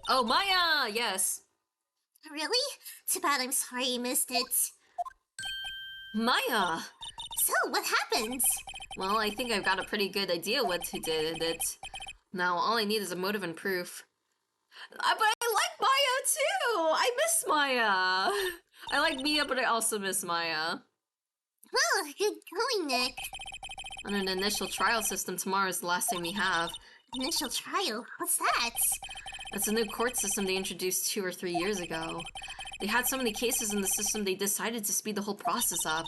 Oh, Maya! Yes! Really? Too bad, I'm sorry you missed it. Maya! So, what happened? Well, I think I've got a pretty good idea what who did it. Now, all I need is a motive and proof. But I like Maya too! I miss Maya! I like Mia, but I also miss Maya. Well, good going, Nick. On an initial trial system, tomorrow is the last thing we have. Initial trial? What's that? That's a new court system they introduced 2 or 3 years ago. They had so many cases in the system, they decided to speed the whole process up.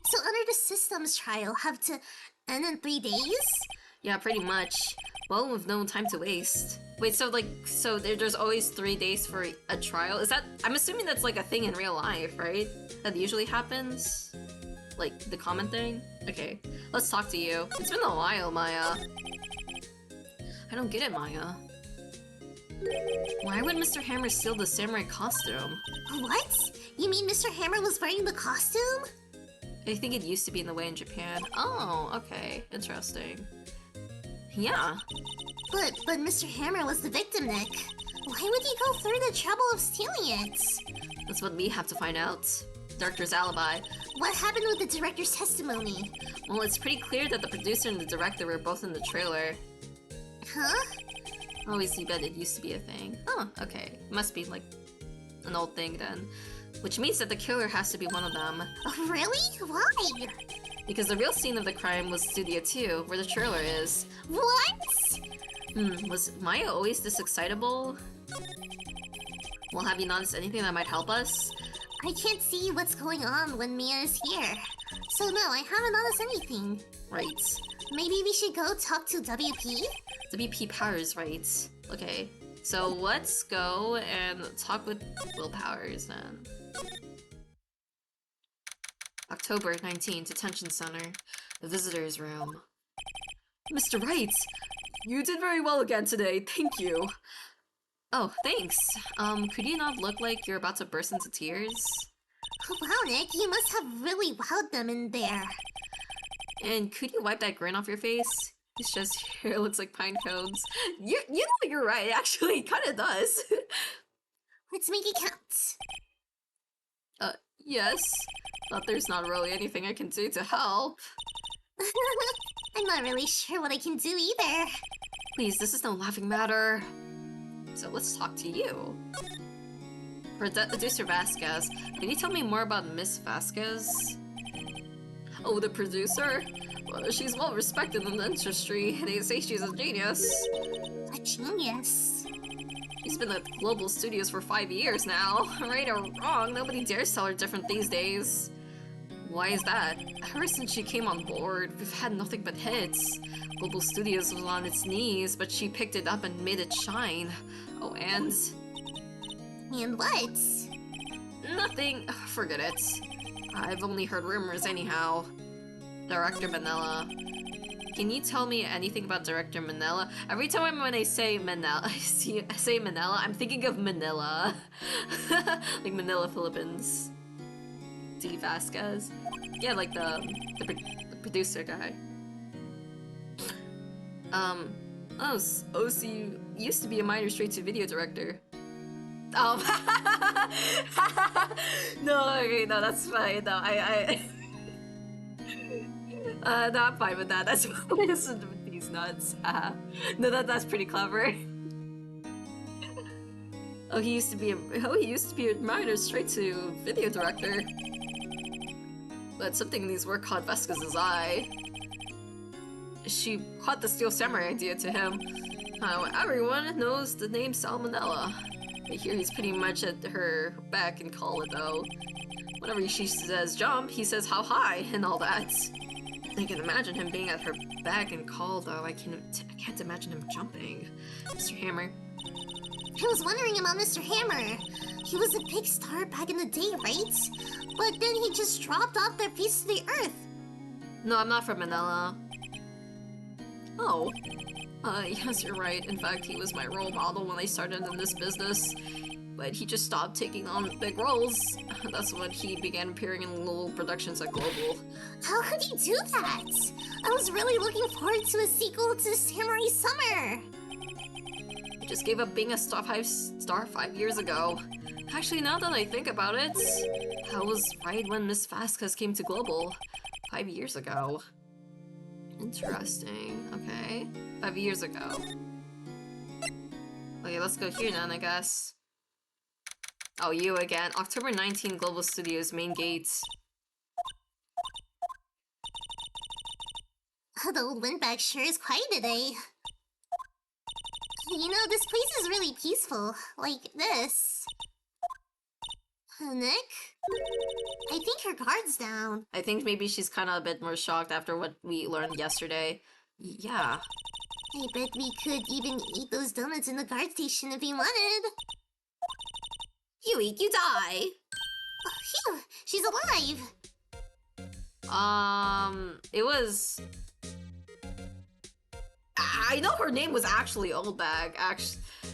So under the system's trial, have to end in 3 days? Yeah, pretty much. Well, with no time to waste. Wait, so there's always 3 days for a trial? Is that, I'm assuming that's like a thing in real life, right? That usually happens? Like, the common thing? Okay, let's talk to you. It's been a while, Maya. I don't get it, Maya. Why would Mr. Hammer steal the samurai costume? What? You mean Mr. Hammer was wearing the costume? I think it used to be in the way in Japan. Oh, okay. Interesting. Yeah. But Mr. Hammer was the victim, Nick. Why would he go through the trouble of stealing it? That's what we have to find out. Director's alibi. What happened with the director's testimony? Well, it's pretty clear that the producer and the director were both in the trailer. Huh? Oh, I see, but it used to be a thing. Oh, okay. Must be, like, an old thing then. Which means that the killer has to be one of them. Oh, really? Why? Because the real scene of the crime was Studio 2, where the trailer is. What? Was Maya always this excitable? Well, have you noticed anything that might help us? I can't see what's going on when Mia is here. So no, I haven't noticed anything. Right. Maybe we should go talk to WP? WP Powers, right. Okay, so let's go and talk with Will Powers then. October 19th, Detention Center. The visitor's room. Mr. Wright! You did very well again today, thank you! Oh, thanks. Could you not look like you're about to burst into tears? Oh, wow, Nick, you must have really wowed them in there. And could you wipe that grin off your face? It's just hair looks like pine cones. You know you're right, actually, it kinda does. Let's make it count. Yes. But there's not really anything I can do to help. I'm not really sure what I can do either. Please, this is no laughing matter. So let's talk to you. Producer Vasquez, can you tell me more about Miss Vasquez? Oh, the producer? Well, she's well respected in the industry. They say she's a genius. A genius? She's been at Global Studios for 5 years now. Right or wrong, nobody dares tell her different these days. Why is that? Ever since she came on board, we've had nothing but hits. Global Studios was on its knees, but she picked it up and made it shine. Oh, and... And what? Nothing. Forget it. I've only heard rumors anyhow. Director Manila. Can you tell me anything about Director Manila? Every time when I say Manila, I say Manila, I'm thinking of Manila. Like Manila, Philippines. D. Vasquez. Yeah, like the producer guy. Oh, so you used to be a minor straight-to-video director. Oh, no, okay, no, that's fine. No, no, I'm fine with that. That's fine. Listen to these nuts. No, that's pretty clever. Oh, he used to be a minor straight-to-video director. But something in these work caught Vasquez's eye. She caught the Steel Samurai idea to him. Everyone knows the name Salmonella. I hear he's pretty much at her beck and call it though. Whenever she says jump, he says how high and all that. I can imagine him being at her beck and call though. I can't imagine him jumping. Mr. Hammer. I was wondering about Mr. Hammer. He was a big star back in the day, right? But then he just dropped off the face of the earth. No, I'm not from Manila. Oh. Yes, you're right. In fact, he was my role model when I started in this business. But he just stopped taking on big roles. That's when he began appearing in little productions at Global. How could he do that? I was really looking forward to a sequel to Samurai Summer. He just gave up being a star 5 years ago. Actually, now that I think about it, I was right when Miss Vasquez came to Global. 5 years ago. Interesting. Okay. 5 years ago. Okay, let's go here then, I guess. Oh, you again. October 19, Global Studios, main gates. The old windbag sure is quiet today. You know, this place is really peaceful. Like this. Nick? I think her guard's down. I think maybe she's kind of a bit more shocked after what we learned yesterday. Yeah. I bet we could even eat those donuts in the guard station if we wanted. You eat, you die! Oh, phew! She's alive! It was... I know her name was actually Oldbag,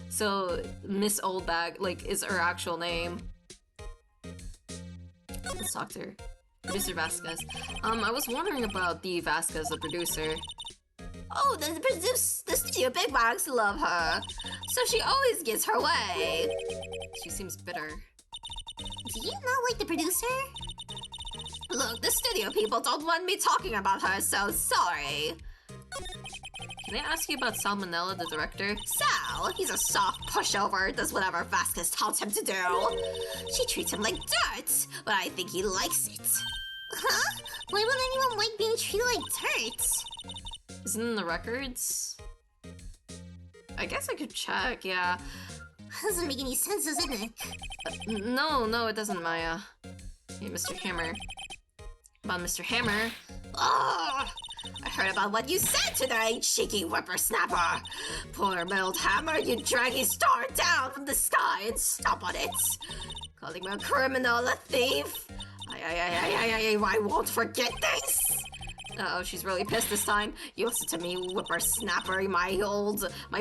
so Miss Oldbag, like, is her actual name. Let's talk to her. Producer Vasquez. I was wondering about the Vasquez, the producer. Oh, the studio bigwigs love her, so she always gets her way. She seems bitter. Do you not like the producer? Look, the studio people don't want me talking about her, so sorry. Can I ask you about Salmonella, the director? Sal, he's a soft pushover, does whatever Vasquez tells him to do. She treats him like dirt, but I think he likes it. Huh? Why would anyone like being treated like dirt? Isn't it in the records? I guess I could check, yeah. Doesn't make any sense, does it? No, it doesn't, Maya. Hey, Mr. Hammer. About Mr. Hammer. Ugh! I heard about what you said today, cheeky whippersnapper. Poor Mild Hammer, you drag his star down from the sky and stomp on it. Calling me a criminal, a thief. I won't forget this. Uh-oh, she's really pissed this time. You listen to me, whippersnapper. My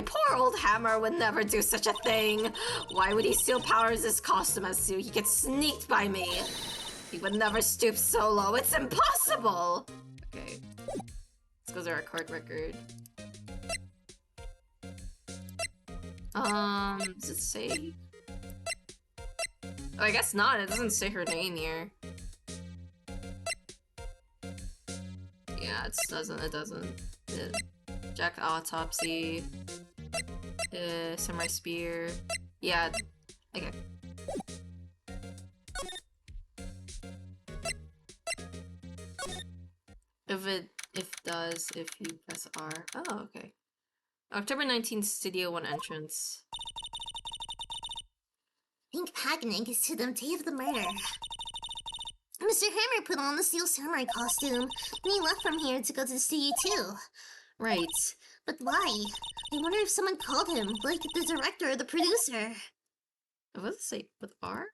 poor old Hammer would never do such a thing. Why would he steal powers as costume as so he gets sneaked by me? He would never stoop so low. It's impossible. Okay. Let's go to our court record. Does it say? Oh, I guess not. It doesn't say her name here. Yeah, it doesn't. Jack Autopsy. Samurai Spear. Yeah, okay. If you press R. Oh, okay. October 19th, Studio 1 entrance. Think packing is to them day of the murder. Mr. Hammer put on the Steel Samurai costume, and he left from here to go to the studio too. Right. But why? I wonder if someone called him, like the director or the producer. What does it say? With R?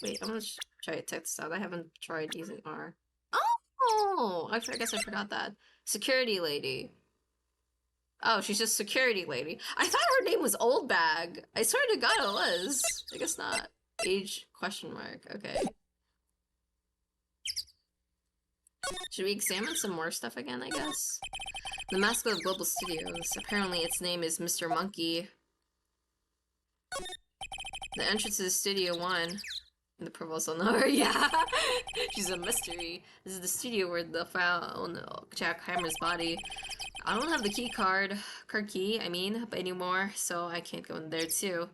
Wait, I'm gonna try to text out. I haven't tried using R. Oh! I guess I forgot that. Security lady. Oh, she's just security lady. I thought her name was Old Bag. I swear to God it was. I guess not. Age question mark. Okay. Should we examine some more stuff again, I guess? The mascot of Global Studios. Apparently its name is Mr. Monkey. The entrance is Studio 1. The provost will know her, yeah. She's a mystery. This is the studio where they found Jack Hammer's body. I don't have the card key, anymore, so I can't go in there too.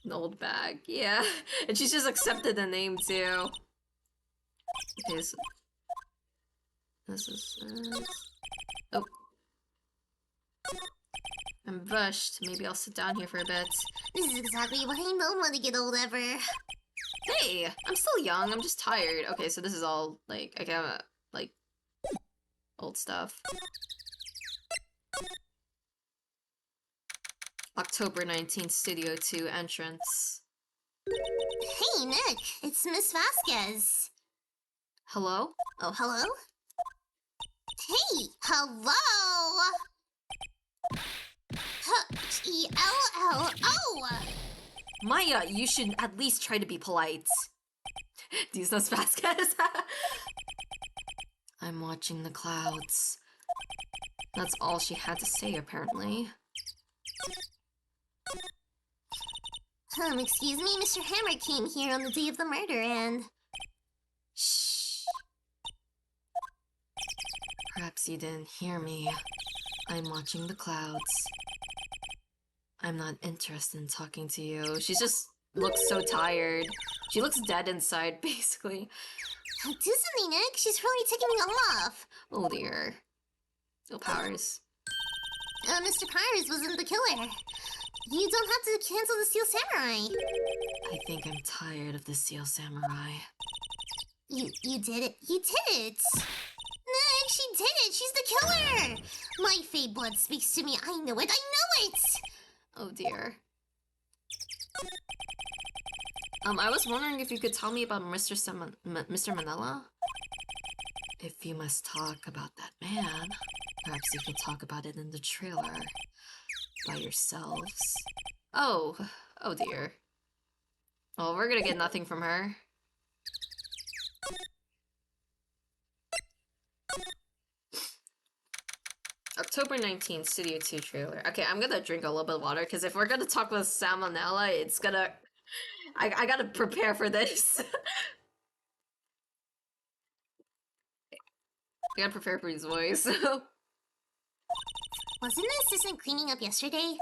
An old bag, yeah. And she's just accepted the name too. Okay, so this is oh. I'm rushed. Maybe I'll sit down here for a bit. This is exactly why I don't want to get old ever. Hey, I'm still young. I'm just tired. Okay, so this is all like I got like old stuff. October 19th, Studio 2 entrance. Hey, Nick, it's Miss Vasquez. Hello? Oh, hello? Hey, hello! H-E-L-L-O! Maya, you should at least try to be polite. Do you know Vasquez? I'm watching the clouds. That's all she had to say, apparently. Excuse me, Mr. Hammer came here on the day of the murder and... Shh. Perhaps you didn't hear me. I'm watching the clouds. I'm not interested in talking to you. She just looks so tired. She looks dead inside, basically. Do something, Nick. She's really taking me off. Oh dear. No powers. Mr. Powers wasn't the killer. You don't have to cancel the Steel Samurai. I think I'm tired of the Steel Samurai. You did it. You did it. Nick, she did it. She's the killer. My fey blood speaks to me. I know it. I know it. Oh dear. I was wondering if you could tell me about Mr. Manila? If you must talk about that man, perhaps you could talk about it in the trailer. By yourselves. Oh dear. Well, we're gonna get nothing from her. October 19th, Studio 2 trailer. Okay, I'm gonna drink a little bit of water because if we're gonna talk about salmonella, it's gonna. I gotta prepare for this. I gotta prepare for his voice. Wasn't the assistant cleaning up yesterday?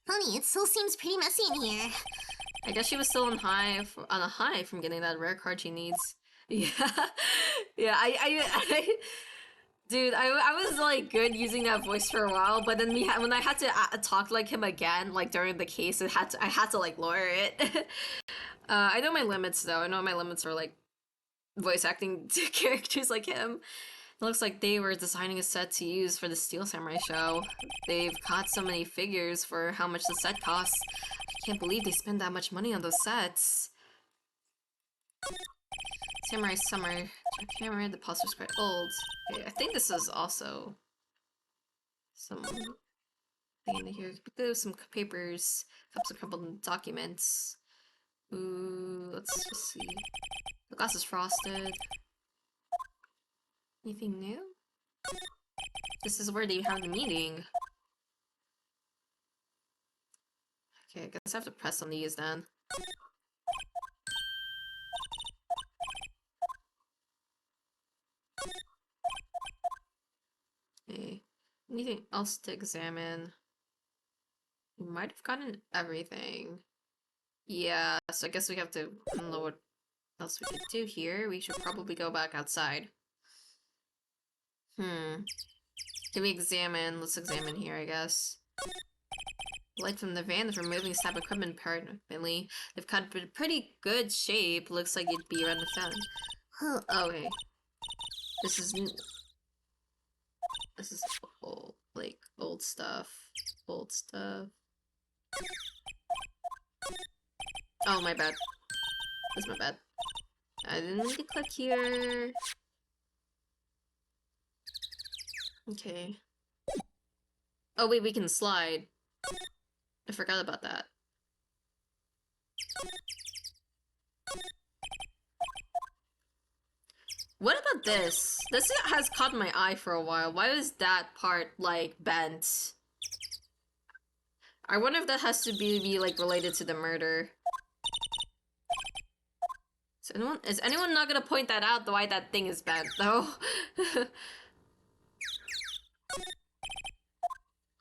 Honey, it still seems pretty messy in here. I guess she was still on a high from getting that rare card she needs. Yeah, yeah. Dude, I was like good using that voice for a while, but then when I had to talk like him again, like during the case, I had to like lower it. I know my limits though. I know my limits are like voice acting to characters like him. It looks like they were designing a set to use for the Steel Samurai show. They've caught so many figures for how much the set costs. I can't believe they spend that much money on those sets. Samurai Summer. Camera, the poster's quite old. Okay, I think this is also some thing in here. There's some papers, cups of crumpled documents. Ooh, let's just see. The glass is frosted. Anything new? This is where they have the meeting. Okay, I guess I have to press on these then. Okay, anything else to examine? We might have gotten everything. Yeah, so I guess we have to, I don't know what else we could do here. We should probably go back outside. Can we examine? Let's examine here, I guess. Light from the van is removing snap equipment permanently. They've cut a pretty good shape. Looks like it'd be around the phone. Oh, okay. This is old, like old stuff. Old stuff. Oh, my bad. That's my bad. I didn't mean to click here. Okay. Oh wait, we can slide. I forgot about that. What about this? This has caught my eye for a while. Why is that part, like, bent? I wonder if that has to be like, related to the murder. Is anyone not gonna point that out, why that thing is bent, though?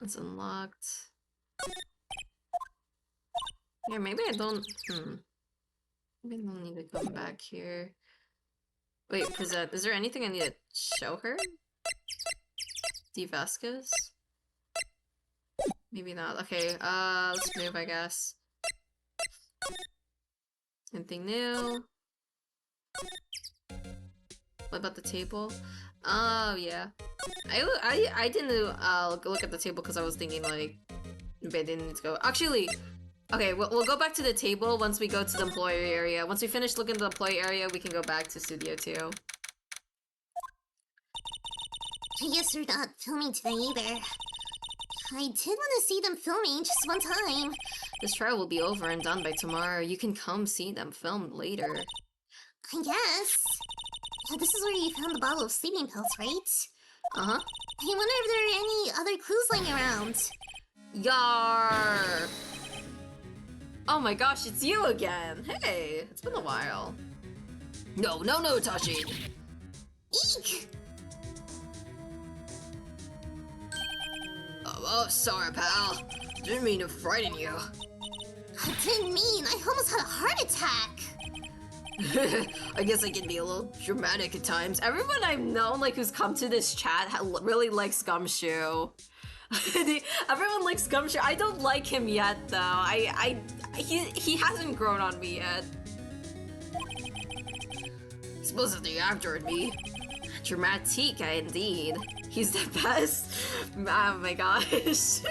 It's unlocked. Yeah, maybe I don't... Maybe I don't need to come back here. Wait, present. Is there anything I need to show her? D. Vasquez? Maybe not. Okay, let's move, I guess. Anything new? What about the table? Oh, yeah. I didn't look at the table because I was thinking, like, maybe I didn't need to go. Actually, okay, we'll go back to the table once we go to the employee area. Once we finish looking at the employee area, we can go back to Studio 2. I guess they're not filming today either. I did want to see them filming just one time. This trial will be over and done by tomorrow. You can come see them filmed later. I guess. Yeah, this is where you found the bottle of sleeping pills, right? Uh-huh. I wonder if there are any other clues lying around. Yar! Oh my gosh, it's you again! Hey, it's been a while. No, Tashi! Eek! Oh, sorry, pal. Didn't mean to frighten you. I didn't mean. I almost had a heart attack. I guess I can be a little dramatic at times. Everyone I've known, like, who's come to this chat really likes Gumshoe. Everyone likes Gumshoe. I don't like him yet, though. He hasn't grown on me yet. Suppose it's the actor in me. Dramatique, indeed. He's the best. Oh my gosh.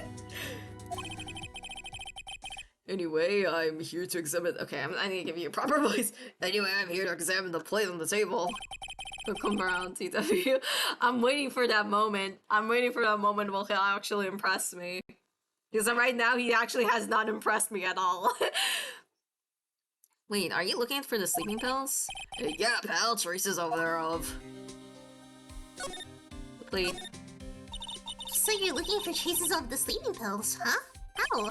Anyway, I'm here to examine. Okay, I need to give you a proper voice. Anyway, I'm here to examine the plate on the table. Come around, TW. I'm waiting for that moment. I'm waiting for that moment where he'll actually impress me. Because right now, he actually has not impressed me at all. Wait, are you looking for the sleeping pills? Yeah, pal, traces over there of. Wait. So you're looking for traces of the sleeping pills, huh? How?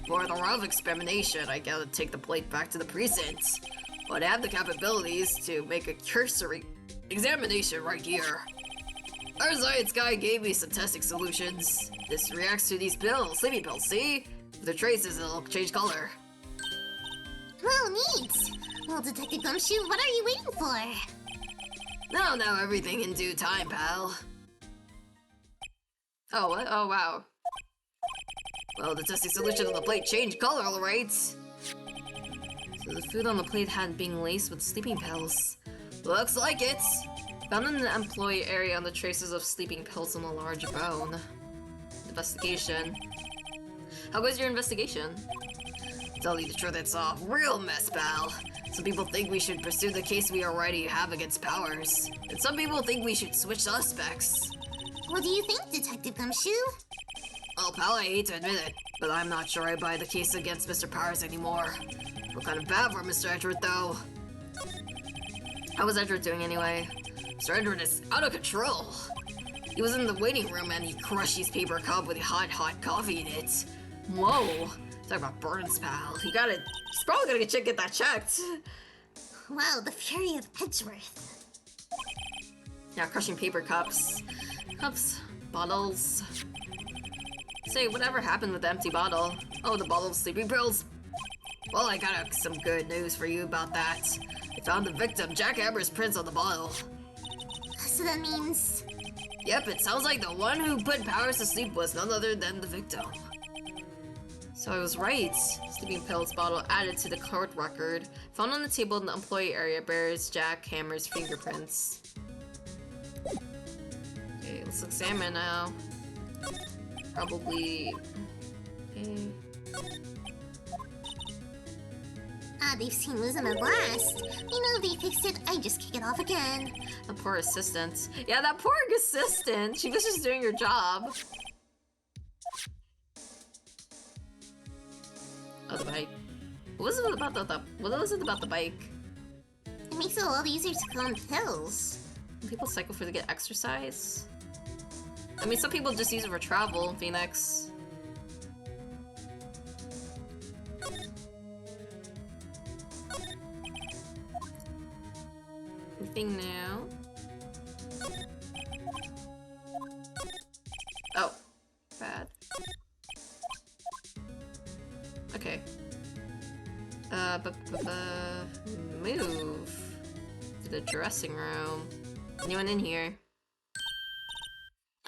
For the round of experimentation, I gotta take the plate back to the precinct. But I have the capabilities to make a cursory examination right here. Our science guy gave me some testing solutions. This reacts to these pills, sleeping pills, see? If the traces, it'll change color. Well, neat. Well, Detective Gumshoe, what are you waiting for? No, everything in due time, pal. Oh, what? Oh, wow. Well, the testing solution on the plate changed color, alright? So the food on the plate had been laced with sleeping pills. Looks like it. Found in the employee area on the traces of sleeping pills on a large bone. Investigation. How was your investigation? Tell you the truth, it's a real mess, pal. Some people think we should pursue the case we already have against Powers. And some people think we should switch suspects. What do you think, Detective Gumshoe? Well, pal, I hate to admit it, but I'm not sure I buy the case against Mr. Powers anymore. We're kind of bad for Mr. Edward, though. How was Edward doing anyway? Mr. Edward is out of control. He was in the waiting room and he crushed his paper cup with hot coffee in it. Whoa. Talk about burns, pal. He's probably gonna get that checked. Wow, the fury of Edgeworth. Yeah, crushing paper cups. Bottles. Say, whatever happened with the empty bottle? Oh, the bottle of sleeping pills? Well, I got some good news for you about that. I found the victim, Jack Amber's prints on the bottle. So that means... Yep, it sounds like the one who put Powers to sleep was none other than the victim. So I was right. Sleeping pills bottle added to the court record. Found on the table in the employee area bears Jack Hammer's fingerprints. Okay, let's examine now. Probably... Okay. they've seen losing at last. You know, they fixed it, I just kick it off again. The poor assistant. Yeah, that poor assistant! She was just doing her job. Oh, the bike. What was it about the bike? It makes it a lot easier to go on pills. People cycle for to get exercise? I mean, some people just use it for travel in Phoenix. Anything new? Oh. Bad. Okay. Move to the dressing room. Anyone in here?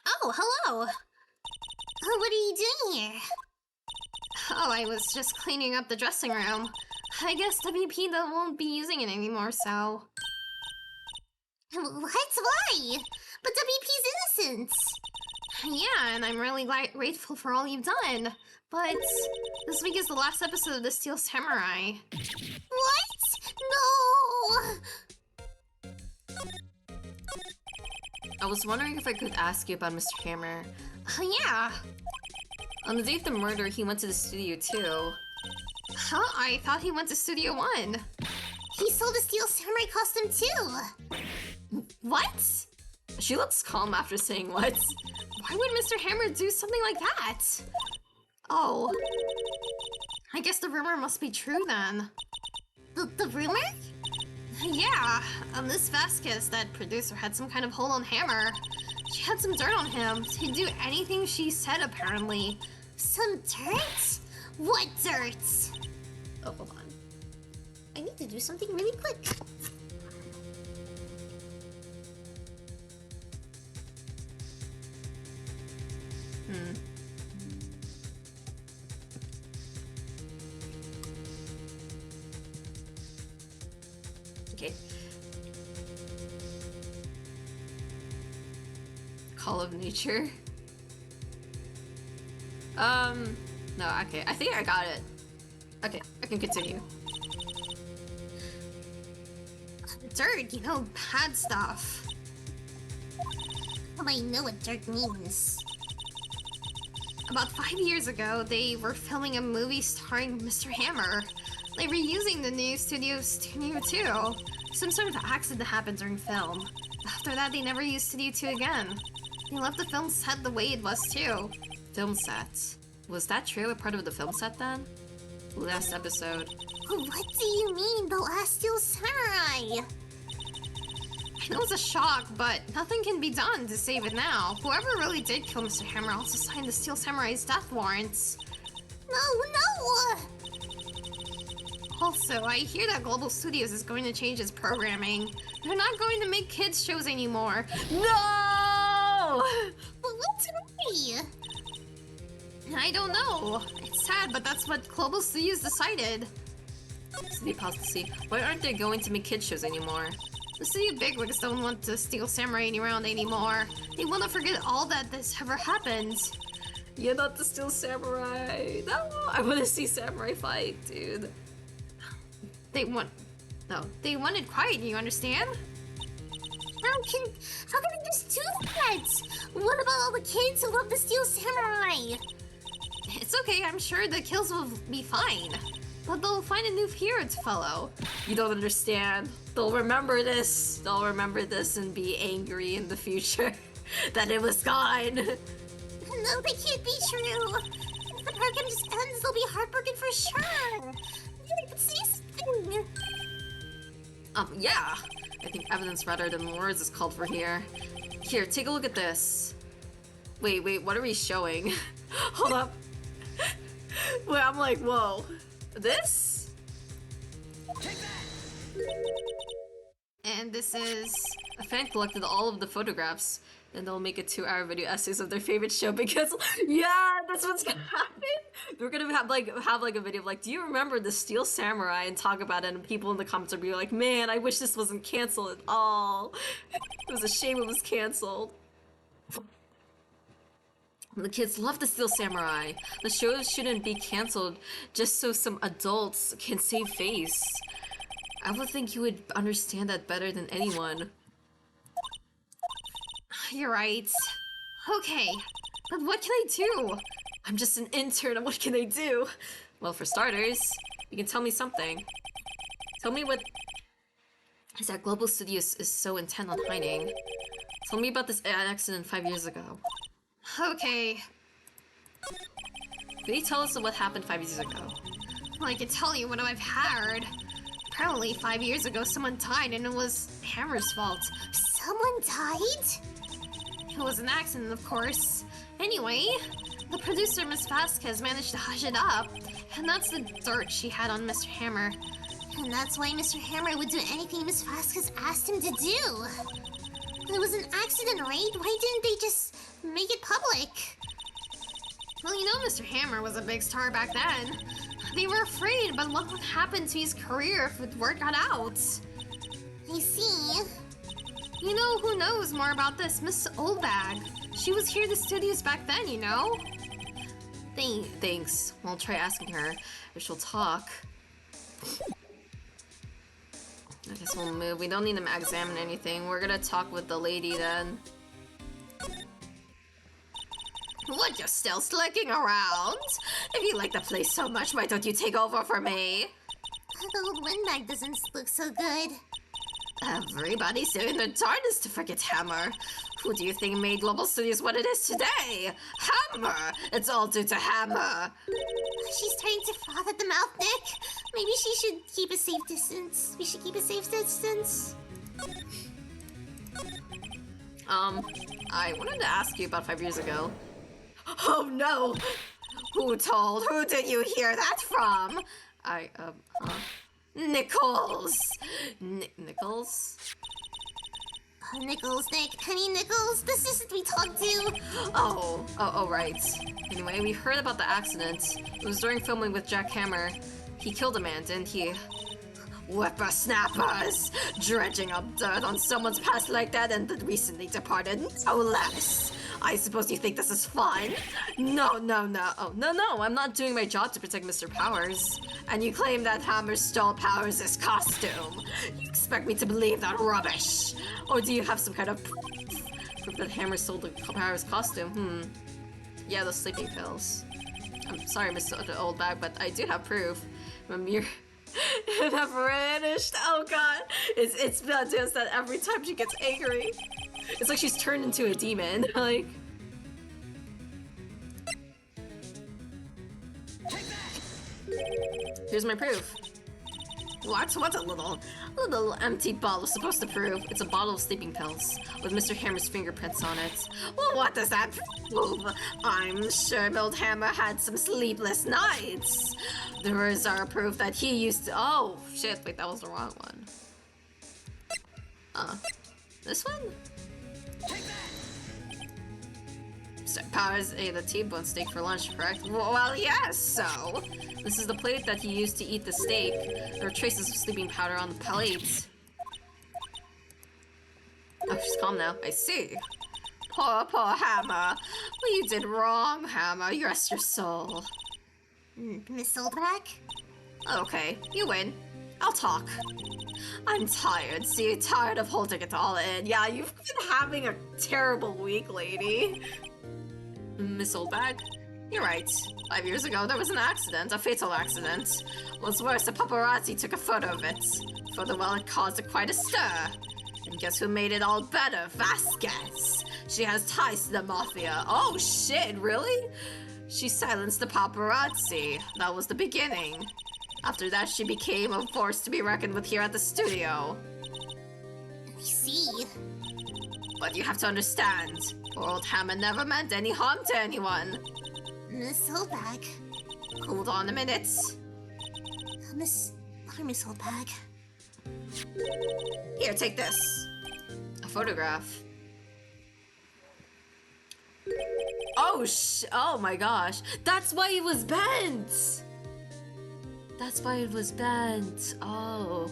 Oh, hello! What are you doing here? Oh, I was just cleaning up the dressing room. I guess WP won't be using it anymore, so... What? Why? But WP's innocent! Yeah, and I'm really grateful for all you've done. But this week is the last episode of The Steel Samurai. What? No! I was wondering if I could ask you about Mr. Hammer. Yeah. On the day of the murder, he went to the studio too. Huh? I thought he went to Studio 1. He sold a Steel Samurai costume too. What? She looks calm after saying what? Why would Mr. Hammer do something like that? Oh. I guess the rumor must be true then. The rumor? Yeah, Miss Vasquez, that producer, had some kind of hold on Hammer. She had some dirt on him. He'd do anything she said, apparently. Some dirt? What dirt? Oh, hold on. I need to do something really quick. Okay. Call of Nature. No, okay. I think I got it. Okay, I can continue. Dirt, you know, bad stuff. Well, I know what dirt means. About 5 years ago, they were filming a movie starring Mr. Hammer. They were using the new Studio 2. Some sort of accident happened during film. After that, they never used Studio 2 again. He left the film set the way it was too. Film set. Was that trailer part of the film set then? Last episode. What do you mean, the last Steel Samurai? I know it's a shock, but nothing can be done to save it now. Whoever really did kill Mr. Hammer also signed the Steel Samurai's death warrants. No! Also, I hear that Global Studios is going to change its programming. They're not going to make kids shows anymore. No! But what's wrong? I don't know. It's sad, but that's what Global Studios decided. City Policy. Why aren't they going to make kids shows anymore? The city bigwigs don't want to Steel Samurai around anymore. They want to forget all that this ever happened. Yeah, not the Steel Samurai. No, I want to see Samurai fight, dude. They wanted quiet, you understand? How can they just do that? What about all the kids who love the Steel Samurai? It's okay, I'm sure the kills will be fine. But they'll find a new hero to follow. You don't understand. They'll remember this. They'll remember this and be angry in the future that it was gone. No, that can't be true. If the program just ends, they'll be heartbroken for sure. You could say something. Yeah. I think evidence rather than words is called for here. Here, take a look at this. Wait, what are we showing? Hold up. Wait, I'm like, whoa. This? And this is... A fan collected all of the photographs, and they'll make a 2-hour video essays of their favorite show because, yeah, that's what's gonna happen. We're gonna have like a video of like, do you remember the Steel Samurai, and talk about it, and people in the comments will be like, man, I wish this wasn't canceled at all. It was a shame it was canceled. The kids love the Steel Samurai. The show shouldn't be canceled just so some adults can save face. I would think you would understand that better than anyone. You're right. Okay, but what can I do? I'm just an intern, and what can I do? Well, for starters, you can tell me something. Tell me what is that Global Studios is so intent on hiding. Tell me about this accident 5 years ago. Okay. Can you tell us what happened 5 years ago? Well, I can tell you what I've heard. Apparently, 5 years ago, someone died, and it was Hammer's fault. Someone died? It was an accident, of course. Anyway, the producer, Miss Vasquez, managed to hush it up, and that's the dirt she had on Mr. Hammer. And that's why Mr. Hammer would do anything Miss Vasquez asked him to do. It was an accident, right? Why didn't they just make it public? Well, you know Mr. Hammer was a big star back then. They were afraid, but what would happen to his career if the word got out? I see. You know who knows more about this? Miss Oldbag. She was here at the studios back then, you know? Thanks. I'll try asking her if she'll talk. I guess we'll move. We don't need to examine anything. We're gonna talk with the lady then. What, you're still slicking around? If you like the place so much, why don't you take over for me? The old windbag doesn't look so good. Everybody's doing their darndest to forget Hammer. Who do you think made Global Studios what it is today? Hammer! It's all due to Hammer! She's trying to froth at the mouth, Nick. Maybe she should keep a safe distance. We should keep a safe distance. I wanted to ask you about 5 years ago. Oh no! Who told? Who did you hear that from? Nichols! Nichols? Nichols, Nick. Penny Nichols? The assistant we talked to. Oh, right. Anyway, we heard about the accident. It was during filming with Jack Hammer. He killed a man, didn't he? Whippersnappers! Dredging up dirt on someone's past like that and the recently departed, no less! I suppose you think this is fun? No. Oh, no, I'm not doing my job to protect Mr. Powers. And you claim that Hammer stole Powers' costume. You expect me to believe that rubbish? Or do you have some kind of proof that Hammer stole the Powers' costume? Yeah, the sleeping pills. I'm sorry, Mr. Oldbag, but I do have proof. You're never vanished. Oh god. It's just that every time she gets angry, It's like she's turned into a demon. Like. Here's my proof. What's a little empty bottle supposed to prove? It's a bottle of sleeping pills with Mr. Hammer's fingerprints on it. Well, what does that prove? I'm sure Old Hammer had some sleepless nights. The words are proof that he used to— oh, shit, wait, that was the wrong one. This one? Star Powers ate a T-bone steak for lunch, correct? Well, yes, so. This is the plate that he used to eat the steak. There are traces of sleeping powder on the plate. Oh, she's calm now. I see. Poor Hammer. Well, you did wrong, Hammer. You rest your soul. Miss Oldback? Okay, you win. I'll talk. I'm tired. See, tired of holding it all in. Yeah, you've been having a terrible week, lady. Miss Oldbag? You're right. 5 years ago, there was an accident, a fatal accident. What's worse, the paparazzi took a photo of it. Photo, well, it caused quite a stir. And guess who made it all better? Vasquez. She has ties to the mafia. Oh shit, really? She silenced the paparazzi. That was the beginning. After that, she became a force to be reckoned with here at the studio. I see. But you have to understand, poor old Hammer never meant any harm to anyone. Miss Oldback. Hold on a minute. Miss Oldback. Here, take this. A photograph. Oh my gosh. That's why it was bent! That's why it was bent. Oh.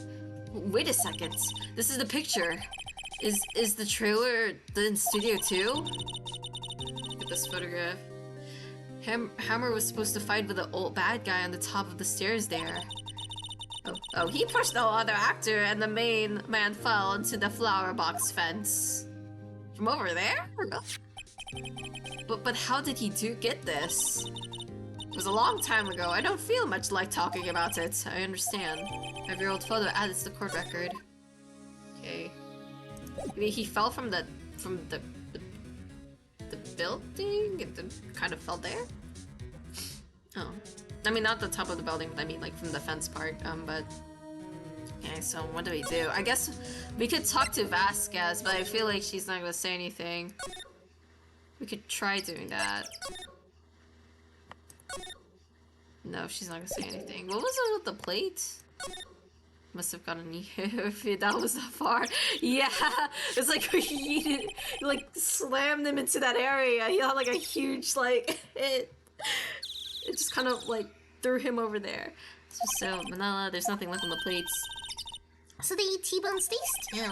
Wait a second. This is the picture. Is the trailer in studio too? Look at this photograph. Hammer was supposed to fight with the old bad guy on the top of the stairs there. Oh, he pushed the other actor and the main man fell into the flower box fence. From over there? But how did he get this? It was a long time ago. I don't feel much like talking about it. I understand. Have your old photo added to the court record. Okay. Maybe he fell from the building? It kind of fell there? Oh. I mean, not the top of the building, but I mean, like, from the fence part, but... Okay, so what do we do? I guess we could talk to Vasquez, but I feel like she's not gonna say anything. We could try doing that. No, she's not gonna say anything. What was it with the plate? Must have gotten you if that was that far. Yeah, it's like he like slammed him into that area. He had like a huge like it just kind of like threw him over there. So Manila, there's nothing left on the plates. So they eat T-bone steaks too.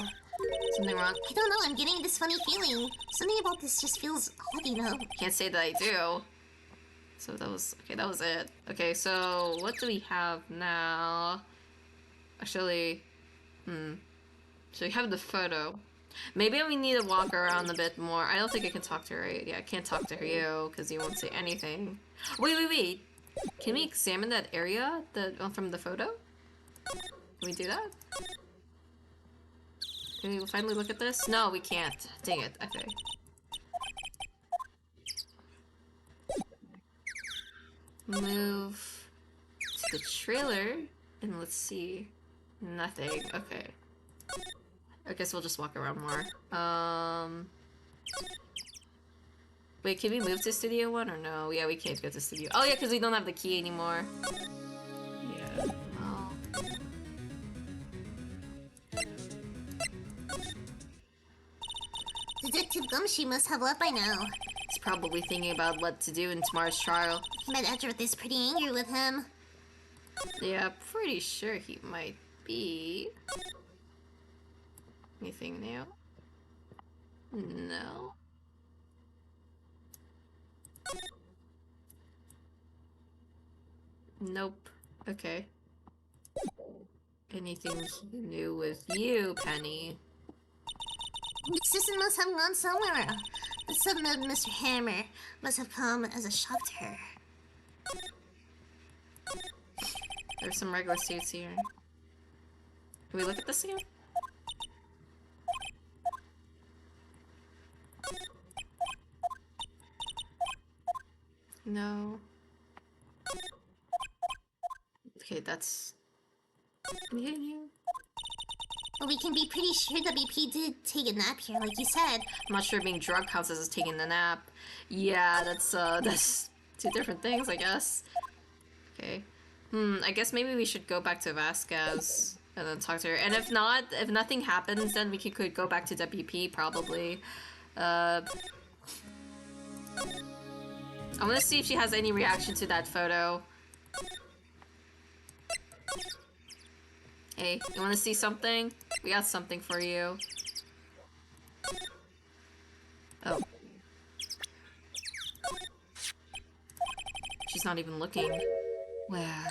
Something wrong? I don't know, I'm getting this funny feeling. Something about this just feels odd, you know? Can't say that I do. So that was okay, that was it. Okay, so what do we have now? Actually, so we have the photo. Maybe we need to walk around a bit more. I don't think I can talk to her, right? Yeah, I can't talk to her, you, because you won't say anything. Wait. Can we examine that area from the photo? Can we do that? Can we finally look at this? No, we can't. Dang it. Okay. Move to the trailer, and let's see. Nothing. Okay. I guess we'll just walk around more. Wait, can we move to Studio 1 or no? Yeah, we can't go to Studio. Oh yeah, because we don't have the key anymore. Yeah. Oh. Detective Gumshoe must have left by now. He's probably thinking about what to do in tomorrow's trial. I bet Edgeworth is pretty angry with him. Yeah, pretty sure he might be. Anything new? No. Nope. Okay. Anything new with you, Penny? The assistant must have gone somewhere. The sudden of Mr. Hammer must have come as a shock to her. There's some regular suits here. Can we look at this again? No. Okay, that's... Continue. Well, we can be pretty sure WP did take a nap here, like you said. I'm not sure being drunk counts as taking a nap. Yeah, that's two different things, I guess. Okay. I guess maybe we should go back to Vasquez and then talk to her. And if not, if nothing happens, then we could go back to WP, probably. I want to see if she has any reaction to that photo. Hey, you want to see something? We got something for you. Oh. She's not even looking. Where?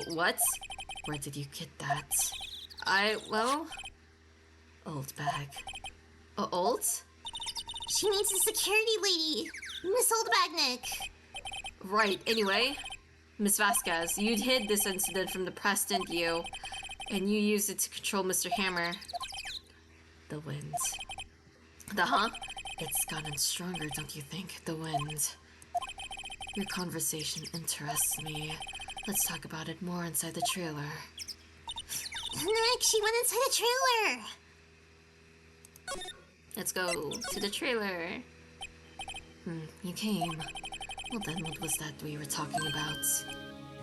What? Where did you get that? Well... Old bag. Old? She means the security lady, Miss Oldbagnick. Right, anyway. Miss Vasquez, you hid this incident from the press, didn't you? And you used it to control Mr. Hammer. The wind. The huh? It's gotten stronger, don't you think? The wind. Your conversation interests me. Let's talk about it more inside the trailer. Nick, she went inside the trailer. Let's go to the trailer. You came. Well then, what was that we were talking about?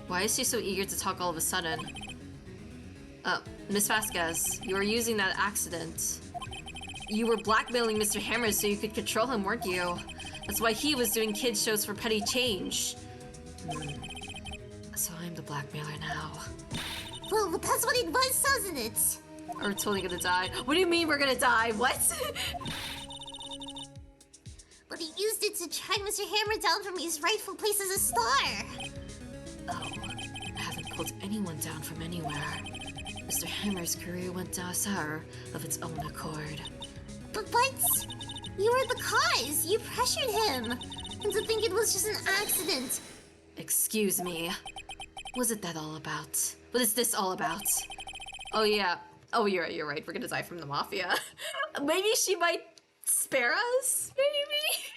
Why is she so eager to talk all of a sudden? Miss Vasquez, you were using that accident. You were blackmailing Mr. Hammer so you could control him, weren't you? That's why he was doing kids shows for petty change. So I'm the blackmailer now. Well, that's what it was, doesn't it? We're totally gonna die. What do you mean we're gonna die? What? But he used it to track Mr. Hammer down from his rightful place as a star. Oh, I haven't pulled anyone down from anywhere. Mr. Hammer's career went down sour of its own accord. But you were the cause. You pressured him. And to think it was just an accident. Excuse me. Was it that all about? What is this all about? Oh yeah. Oh, you're right. We're gonna die from the Mafia. Maybe she might spare us? Maybe?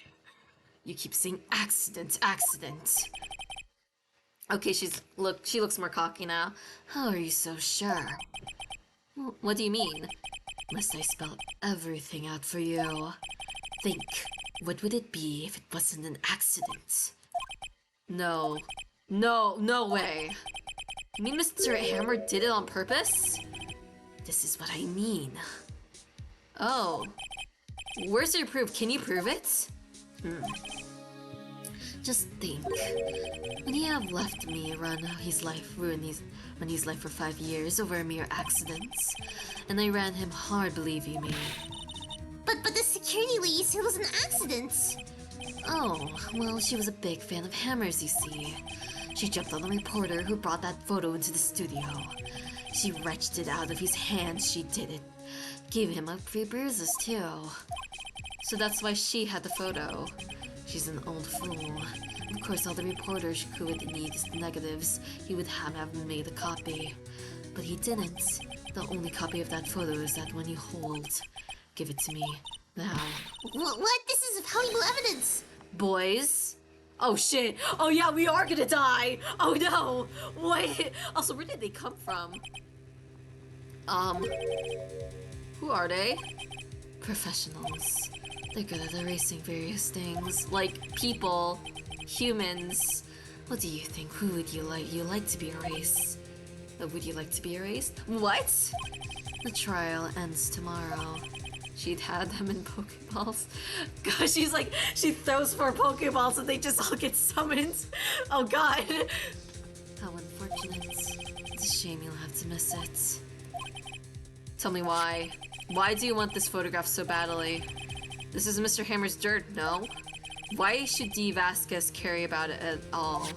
You keep saying accident. Okay, she looks more cocky now. How are you so sure? What do you mean? Must I spell everything out for you? Think, what would it be if it wasn't an accident? No way. You mean Mr. Hammer did it on purpose? This is what I mean. Oh. Where's your proof? Can you prove it? Just think. When he have left me run his life, ruin his life for 5 years over a mere accident. And I ran him hard, believe you me. But the security lady said it was an accident. Oh, well, she was a big fan of Hammer's, you see. She jumped on the reporter who brought that photo into the studio. She wrenched it out of his hands, she did it. Gave him up 3 bruises, too. So that's why she had the photo. She's an old fool. Of course, all the reporters who would need negatives, he would have made a copy. But he didn't. The only copy of that photo is that one you hold. Give it to me. Now. What? This is valuable evidence. Boys? Oh shit! Oh yeah, we are gonna die! Oh no! Wait! Also, where did they come from? Who are they? Professionals. They're good at erasing various things, like people, humans. What do you think? Who would you like to be erased? Would you like to be erased? What? The trial ends tomorrow. She'd had them in Pokeballs. Gosh, she throws 4 Pokeballs and they just all get summoned. Oh god. How unfortunate. It's a shame you'll have to miss it. Tell me why. Why do you want this photograph so badly? This is Mr. Hammer's dirt, no? Why should D. Vasquez care about it at all?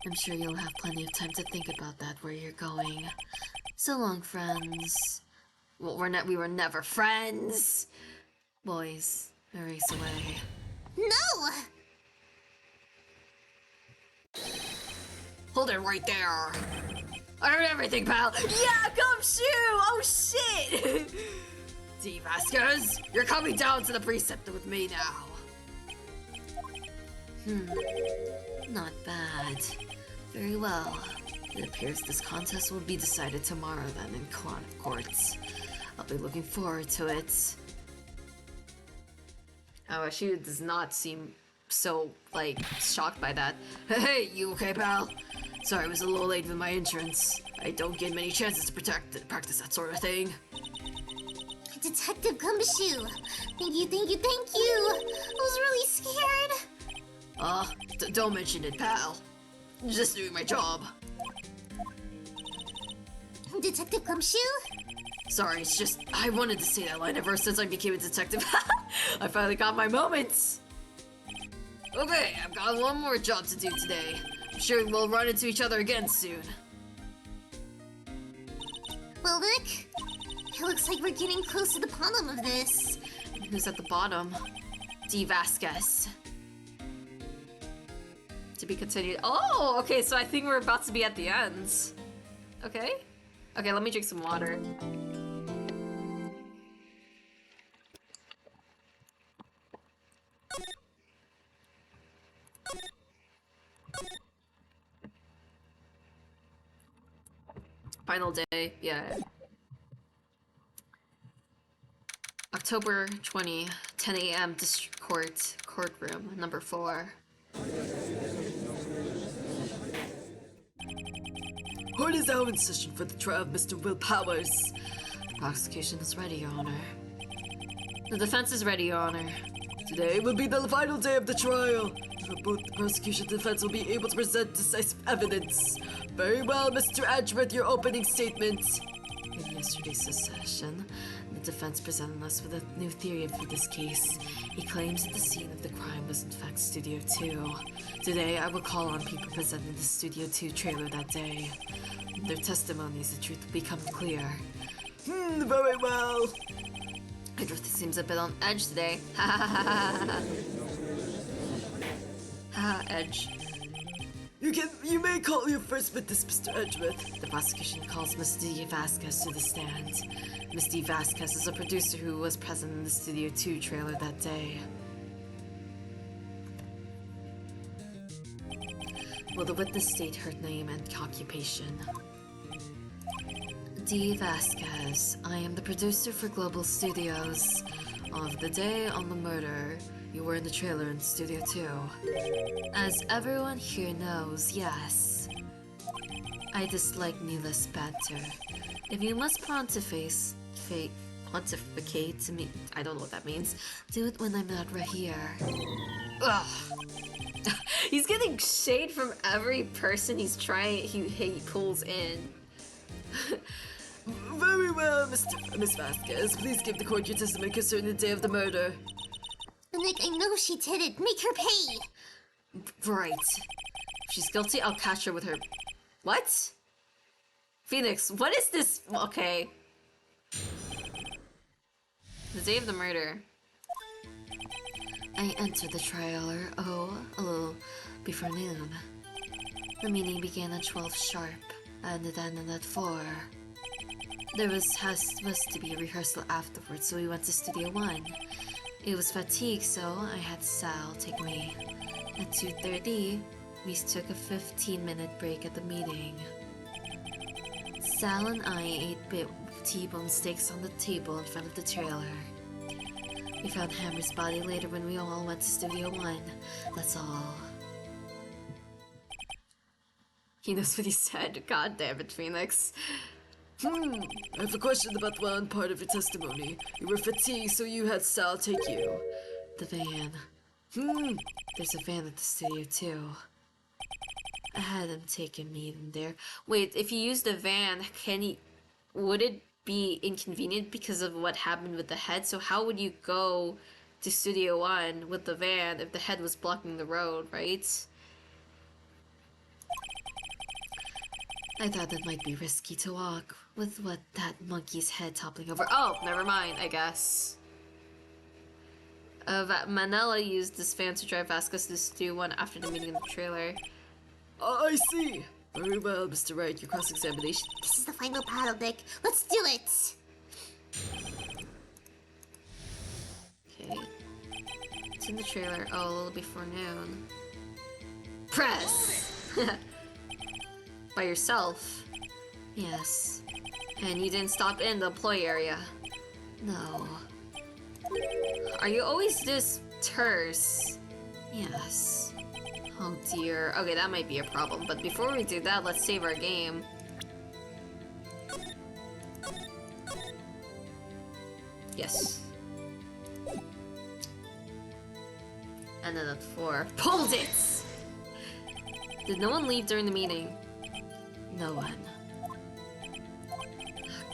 I'm sure you'll have plenty of time to think about that where you're going. So long, friends. Well, we were never friends! Boys, erase away. No! Hold it right there! I heard everything, pal! Yeah, come shoot! Oh shit! D. Vasquez, you're coming down to the preceptor with me now. Not bad. Very well. It appears this contest will be decided tomorrow then in courts. I'll be looking forward to it. Oh, she does not seem so, like, shocked by that. Hey, you okay, pal? Sorry, I was a little late with my entrance. I don't get many chances to practice that sort of thing. Detective Gumshoe! Thank you, thank you, thank you! I was really scared! Don't mention it, pal. Just doing my job. Detective Gumshoe? Sorry, it's just, I wanted to say that line ever since I became a detective. I finally got my moments. Okay, I've got one more job to do today. I'm sure we'll run into each other again soon. Well, Nick, it looks like we're getting close to the bottom of this. Who's at the bottom? D. Vasquez. To be continued. Oh, okay, so I think we're about to be at the end. Okay. Okay, let me drink some water. Final day, yeah. October 20, 10 a.m. District Court, courtroom, number 4. Court is now in session for the trial of Mr. Will Powers. The prosecution is ready, Your Honor. The defense is ready, Your Honor. Today will be the final day of the trial. Both the prosecution and defense will be able to present decisive evidence. Very well, Mr. Edgeworth, your opening statement. In yesterday's session, the defense presented us with a new theory for this case. He claims that the scene of the crime was in fact Studio 2. Today, I will call on people present in the Studio 2 trailer that day. In their testimonies, the truth will become clear. Very well. Edgeworth seems a bit on edge today. Ha ha ha ha ha. Ha, Edge. You may call your first witness, Mr. Edgeworth. The prosecution calls Miss D. Vasquez to the stand. Miss D. Vasquez is a producer who was present in the Studio 2 trailer that day. Will the witness state her name and occupation? D. Vasquez. I am the producer for Global Studios. Of the day on the murder, you were in the trailer in Studio 2. As everyone here knows, yes. I dislike needless banter. If you must pontificate to me, I don't know what that means. Do it when I'm not right here. Ugh. He's getting shade from every person he pulls in. Very well, Miss Vasquez. Please give the court your testimony concerning the day of the murder. Nick, I know she did it. Make her pay. Right. If she's guilty, I'll catch her with her... What? Phoenix, what is this? Okay. The day of the murder. I entered the trailer, a little before noon. The meeting began at 12 sharp, and it ended at 4. There was to be a rehearsal afterwards, so we went to Studio 1. It was fatigue, so I had Sal take me. At 2:30, we took a 15-minute break at the meeting. Sal and I ate T-bone steaks on the table in front of the trailer. We found Hammer's body later when we all went to Studio 1. That's all. He knows what he said. God damn it, Phoenix. I have a question about one part of your testimony. You were fatigued, so you had Sal take you. The van. There's a van at the studio too. I had him taking me in there. Wait, if you use the van, would it be inconvenient because of what happened with the head? So how would you go to Studio 1 with the van if the head was blocking the road, right? I thought that might be risky to walk with that monkey's head toppling over. Oh, never mind, I guess. Manila used this van to drive Vasquez to Studio 1 after the meeting in the trailer. I see. Very well, Mr. Wright, your cross-examination. This is the final battle, Nick. Let's do it! Okay. It's in the trailer. Oh, a little before noon. Press! By yourself? Yes. And you didn't stop in the employee area? No. Are you always this terse? Yes. Oh dear. Okay, that might be a problem, but before we do that, let's save our game. Yes. And then at 4. Pulled it! Did no one leave during the meeting? No one.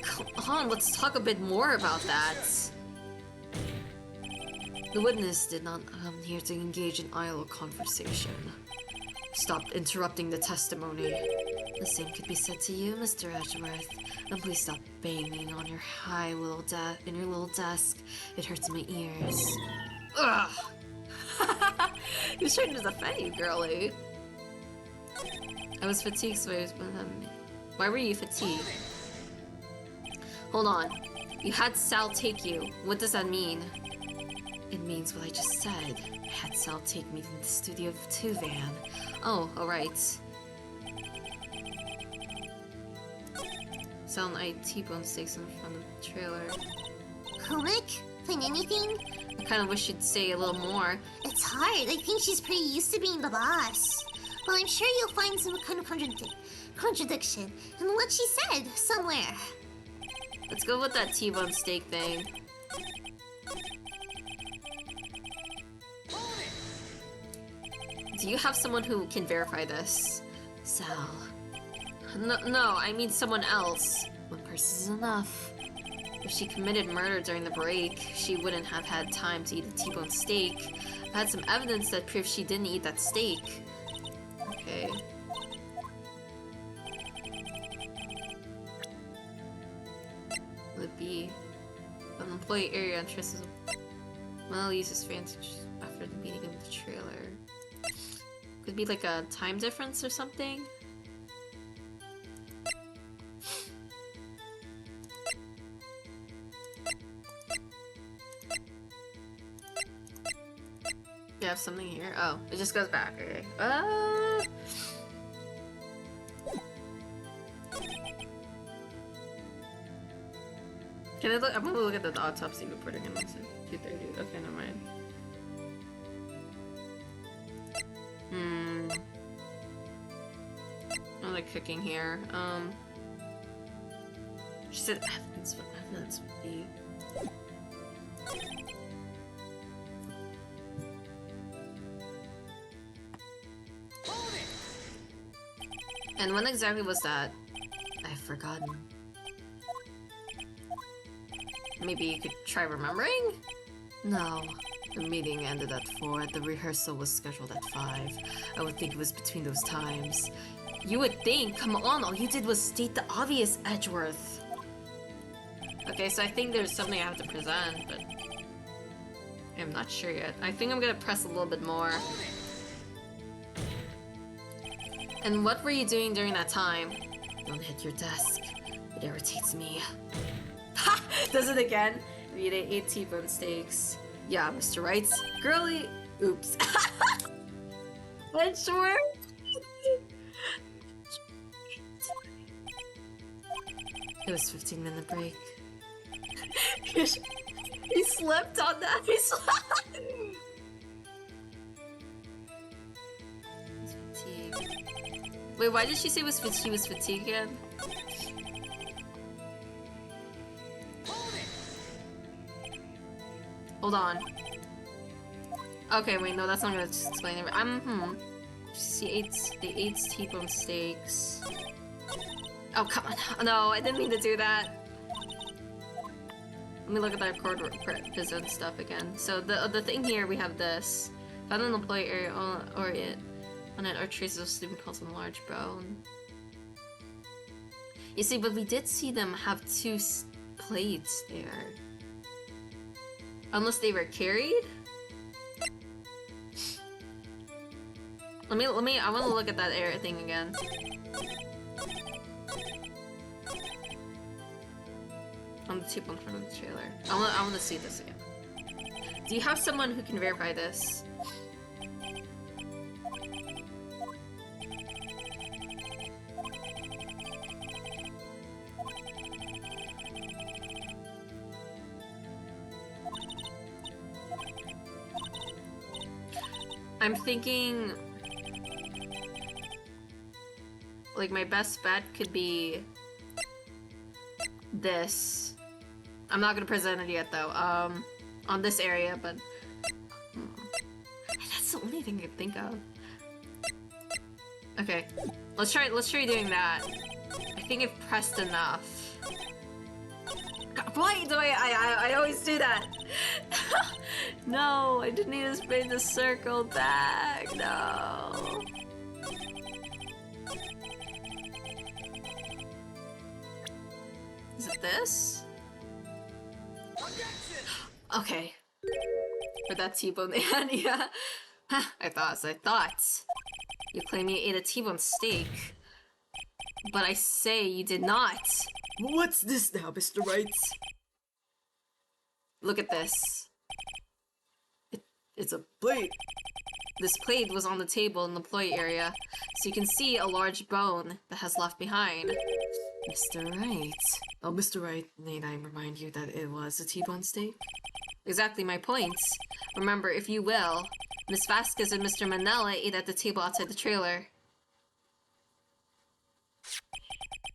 Come on, let's talk a bit more about that. The witness did not come here to engage in idle conversation. Stop interrupting the testimony. The same could be said to you, Mr. Edgeworth. And please stop banging on your in your little desk. It hurts my ears. Ugh! He was trying to defend you, girlie. I was fatigued, so I was... Why were you fatigued? Hold on. You had Sal take you. What does that mean? It means what I just said. I had Sal take me to the Studio 2 van. Oh, alright. Sal and I T-bone steaks in front of the trailer. Rick? Find anything? I kind of wish you'd say a little more. It's hard. I think she's pretty used to being the boss. Well, I'm sure you'll find some kind of contradiction in what she said somewhere. Let's go with that T-bone steak thing. Do you have someone who can verify this? Sal. No, I mean someone else. One person is enough. If she committed murder during the break, she wouldn't have had time to eat a T-bone steak. I had some evidence that proves she didn't eat that steak. Okay. Would be an employee area interests. Well, uses advantage after the meeting of the trailer. Could be like a time difference or something. You have something here? Oh, it just goes back. Okay. Can I look? I'm gonna look at the autopsy report again. Looks like 2:30. Okay, never mind. I'm like cooking here. She said evidence, but evidence would be. And when exactly was that? I've forgotten. Maybe you could try remembering? No. The meeting ended at 4. The rehearsal was scheduled at 5. I would think it was between those times. You would think? Come on, all you did was state the obvious, Edgeworth. Okay, so I think there's something I have to present, but I'm not sure yet. I think I'm gonna press a little bit more. And what were you doing during that time? Don't hit your desk. It irritates me. Ha! Does it again? We ate T-bone steaks. Yeah, Mr. Wright. Girly. Oops. Edgeworth. It was 15-minute break. He slept on that. He slept. Wait, why did she say she was fatigued again? Hold on. Okay, wait, no, that's not gonna explain it. They ate T-bone steaks. Oh, come on. No, I didn't mean to do that. Let me look at the record present stuff again. So the thing here, we have this. Found an employee area or it. On it are traces of sleeping pills and large bone. You see, but we did see them have 2 plates there. Unless they were carried? I want to look at that air thing again. On the tip in front of the trailer. I want to see this again. Do you have someone who can verify this? I'm thinking... like, my best bet could be... this. I'm not gonna present it yet, though. On this area, but... that's the only thing I can think of. Okay. Let's try doing that. I think I've pressed enough. God, why do I always do that? No, I didn't need to spin the circle back. No. Is it this? Okay. For that T-bone, yeah. I thought. You claim you ate a T-bone steak. But I say you did not. What's this now, Mr. Wright? Look at this. It's a Plate. This plate was on the table in the employee area, so you can see a large bone that has left behind. Mr. Wright. Oh, Mr. Wright, Need I remind you that it was a T-bone steak? Exactly my point. Remember, if you will, Miss Vasquez and Mr. Manella ate at the table outside the trailer.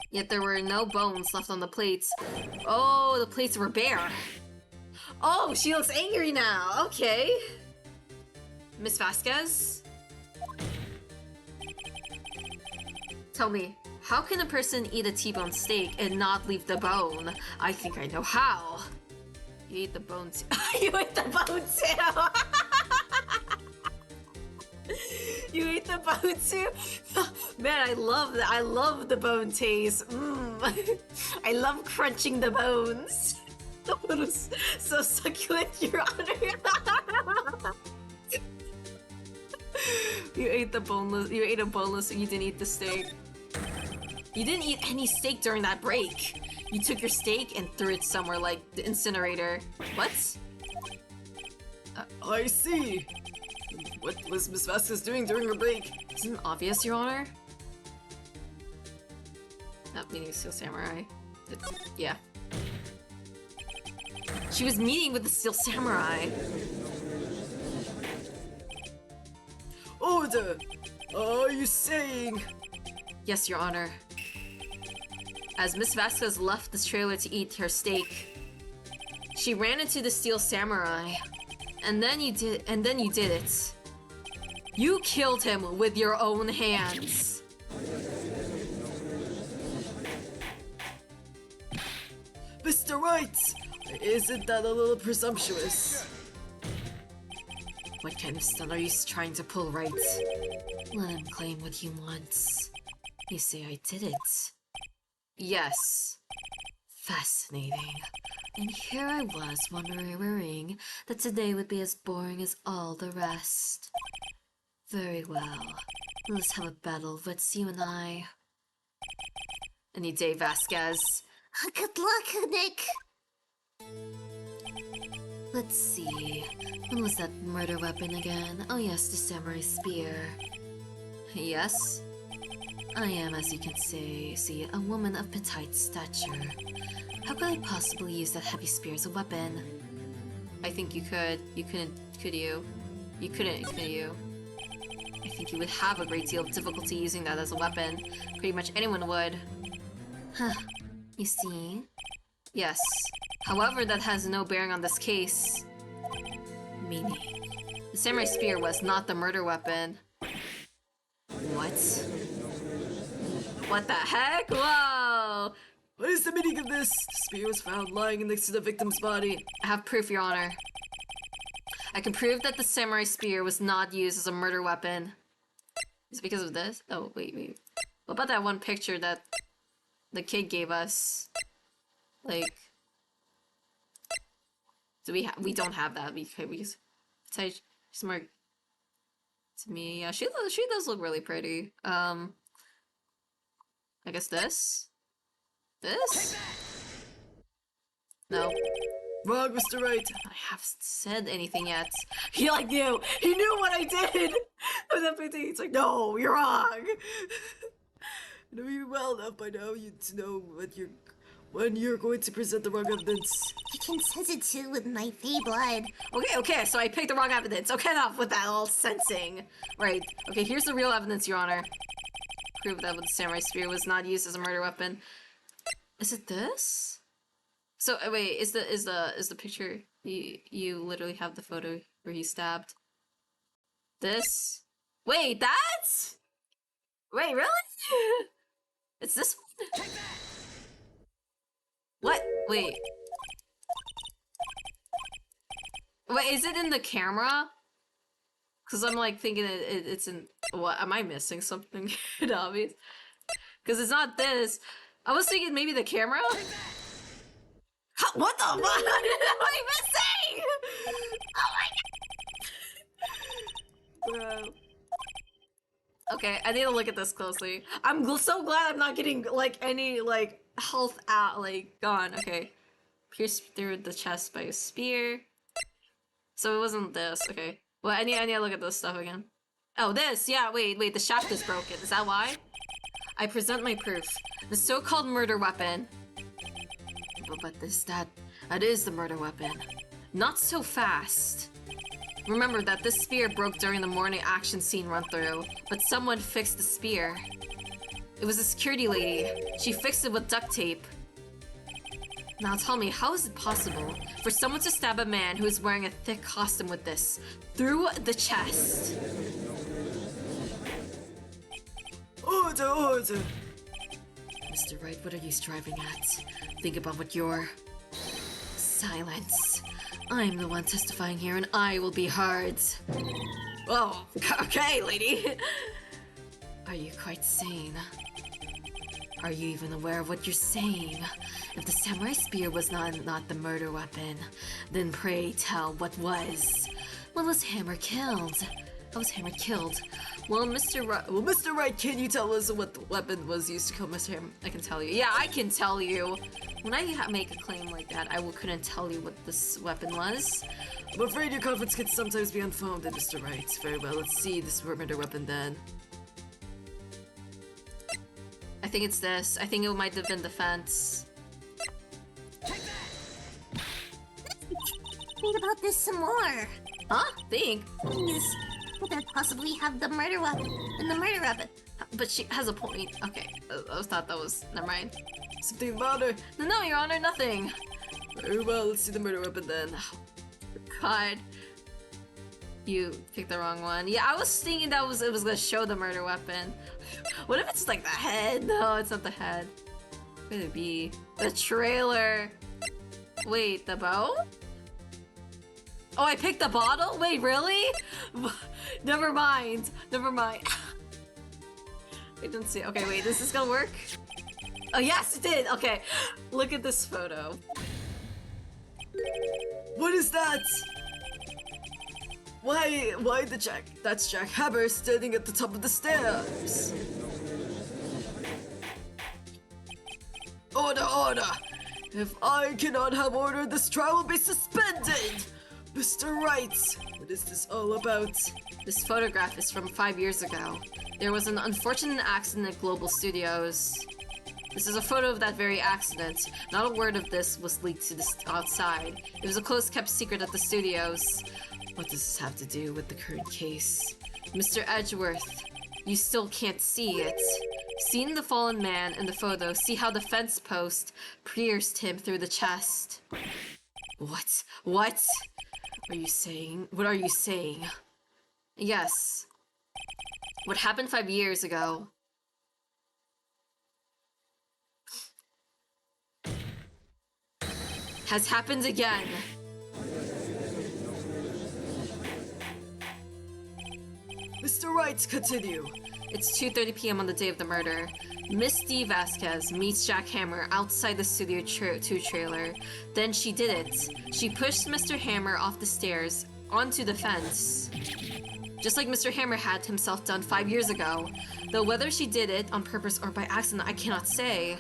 Yet there were no bones left on the plates. Oh, the plates were bare. Oh, she looks angry now. Okay. Miss Vasquez? Tell me, how can a person eat a T-bone steak and not leave the bone? I think I know how. You ate the bone too. You ate the bone too! You ate the bone too? Man, I love that. I love the bone taste. I love crunching the bones. That was so succulent, Your Honor. You ate the boneless. You ate a boneless and you didn't eat the steak. You didn't eat any steak during that break. You took your steak and threw it somewhere like the incinerator. What? I see. What was Miss Vasquez doing during her break? Isn't it obvious, Your Honor? Not meeting Steel Samurai. Yeah. She was meeting with the Steel Samurai. Order! Are you saying? Yes, Your Honor. As Miss Vasquez left the trailer to eat her steak, she ran into the Steel Samurai, and then you did it. You killed him with your own hands. Mr. Wright! Isn't that a little presumptuous? What kind of stunt are you trying to pull, Wright? Let him claim what he wants. You say I did it. Yes. Fascinating. And here I was wondering that today would be as boring as all the rest. Very well. Let's have a battle of wits, you and I. Any day, Vasquez. Good luck, Nick. Let's see. When was that murder weapon again? Oh yes, the samurai spear. Yes? I am, as you can see, a woman of petite stature. How could I possibly use that heavy spear as a weapon? I think you could. You couldn't, could you? You couldn't, could you? I think you would have a great deal of difficulty using that as a weapon. Pretty much anyone would. Huh. You see? Yes. However, that has no bearing on this case. Meaning, the samurai spear was not the murder weapon. What? What the heck? Whoa! What is the meaning of this? The spear was found lying next to the victim's body. I have proof, Your Honor. I can prove that the samurai spear was not used as a murder weapon. Is it because of this? Oh, wait. What about that one picture that the kid gave us? Like, do we don't have that. We she's more to me. Yeah, she does look really pretty. I guess this? This? No. Wrong, Mr. Wright. I haven't said anything yet. He like knew. He knew what I did. With that painting, it's like, no, you're wrong. I know you well enough by now to know when you're going to present the wrong evidence. You can sense it too with my fey blood. Okay, so I picked the wrong evidence. Okay, enough with that all sensing. Right, okay, here's the real evidence, Your Honor. Prove that the samurai spear was not used as a murder weapon. Is it this? So, wait, is the picture, you literally have the photo where he stabbed? This? Wait, that's? Wait, really? It's this one? What? Wait. Wait, is it in the camera? Because I'm like thinking it's in... What? Am I missing something obvious? Because it's not this. I was thinking maybe the camera? What the fuck? What am I missing? Oh my god. Bro. Okay, I need to look at this closely. I'm so glad I'm not getting, like, any, like, health out, like, gone. Okay. Pierced through the chest by a spear. So it wasn't this. Okay. Well, I need to look at this stuff again. Oh, this! Yeah, wait, the shaft is broken. Is that why? I present my proof. The so-called murder weapon. But that is the murder weapon. Not so fast. Remember that this spear broke during the morning action scene run-through, but someone fixed the spear. It was a security lady. She fixed it with duct tape. Now tell me, how is it possible for someone to stab a man who is wearing a thick costume with this through the chest? Order! Mr. Wright, what are you striving at? Think about what you're... Silence. I'm the one testifying here and I will be heard. Oh, okay, lady. Are you quite sane? Are you even aware of what you're saying? If the samurai spear was not the murder weapon, then pray tell what was. When was Hammer killed? How was Hammer killed? Well, Mr. Wright, can you tell us what the weapon was used to kill Mr. Hammer? I can tell you. Yeah, I can tell you. When I make a claim like that, I couldn't tell you what this weapon was. I'm afraid your confidence can sometimes be unfounded, Mr. Wright. Very well, let's see this murder weapon then. I think it's this. I think it might have been the fence. Read about this some more. Huh? Think? Could that possibly have the murder weapon? But she has a point. Okay, I thought that was... Never mind. Something the matter? No, Your Honor, nothing. Very well, let's see the murder weapon then. God. You picked the wrong one. Yeah, I was thinking that it was gonna show the murder weapon. What if it's like the head? No, it's not the head. What could it be? The trailer. Wait, the bow? Oh, I picked the bottle? Wait, really? Never mind. I didn't see. Okay, wait, is this gonna work? Oh, yes, it did. Okay, look at this photo. What is that? Why the Jack? That's Jack Hammer standing at the top of the stairs. Order! If I cannot have order, this trial will be suspended! Mr. Wright, what is this all about? This photograph is from 5 years ago. There was an unfortunate accident at Global Studios. This is a photo of that very accident. Not a word of this was leaked to the outside. It was a close-kept secret at the studios. What does this have to do with the current case? Mr. Edgeworth, you still can't see it. Seeing the fallen man in the photo, see how the fence post pierced him through the chest. What? Are you saying? What are you saying? Yes. What happened 5 years ago has happened again. Mr. Wright, continue. It's 2:30 p.m. on the day of the murder. Miss D. Vasquez meets Jack Hammer outside the Studio 2 trailer. Then she did it. She pushed Mr. Hammer off the stairs onto the fence. Just like Mr. Hammer had himself done 5 years ago. Though whether she did it on purpose or by accident, I cannot say.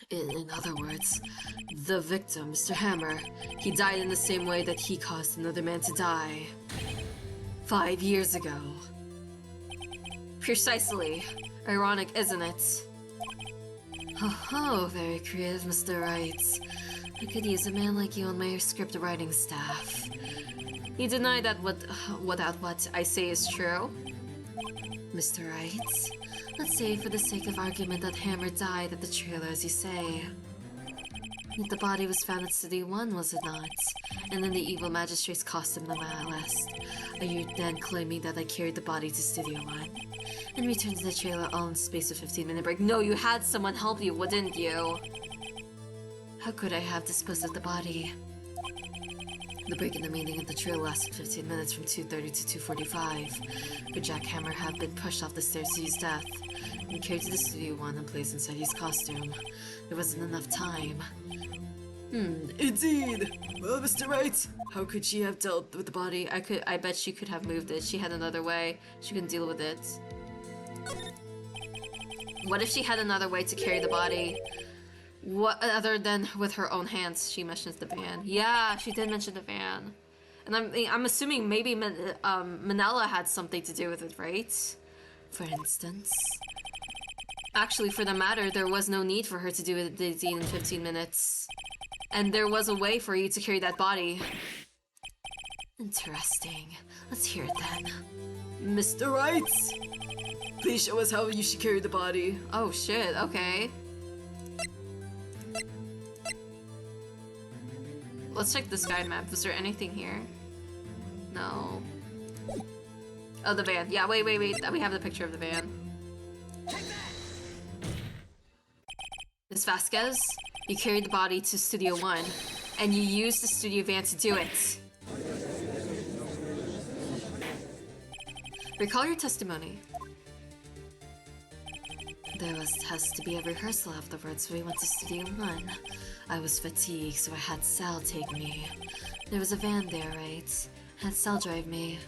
In other words, the victim, Mr. Hammer, he died in the same way that he caused another man to die. 5 years ago. Precisely. Ironic, isn't it? Oh, very creative, Mr. Wright. I could use a man like you on my script writing staff. You deny that what I say is true? Mr. Wright, let's say for the sake of argument that Hammer died at the trailer as you say. Yet the body was found at City 1, was it not? And in the evil magistrate's costume no less. Are you then claiming that I carried the body to Studio 1? And returned to the trailer all in space of 15-minute break? No, you had someone help you, wouldn't you? How could I have disposed of the body? The break in the meeting at the trailer lasted 15 minutes from 2:30 to 2:45. Could Jack Hammer have been pushed off the stairs to his death and carried to the Studio 1 and placed inside his costume? There wasn't enough time. Indeed! Well, Mr. Wright, how could she have dealt with the body? I bet she could have moved it. She had another way. She couldn't deal with it. What if she had another way to carry the body? What other than with her own hands? She mentions the van. Yeah, she did mention the van. And I'm assuming maybe Manila had something to do with it, right? For instance. Actually, for the matter, there was no need for her to do it in 15 minutes. And there was a way for you to carry that body. Interesting. Let's hear it then. Mr. Wright! Please show us how you should carry the body. Oh shit, okay. Let's check this guide map. Was there anything here? No. Oh, the van. Yeah, wait. We have the picture of the van. Miss Vasquez, you carried the body to Studio 1, and you used the studio van to do it. Recall your testimony. There has to be a rehearsal afterwards, so we went to Studio 1. I was fatigued, so I had Sal take me. There was a van there, right? Had Sal drive me.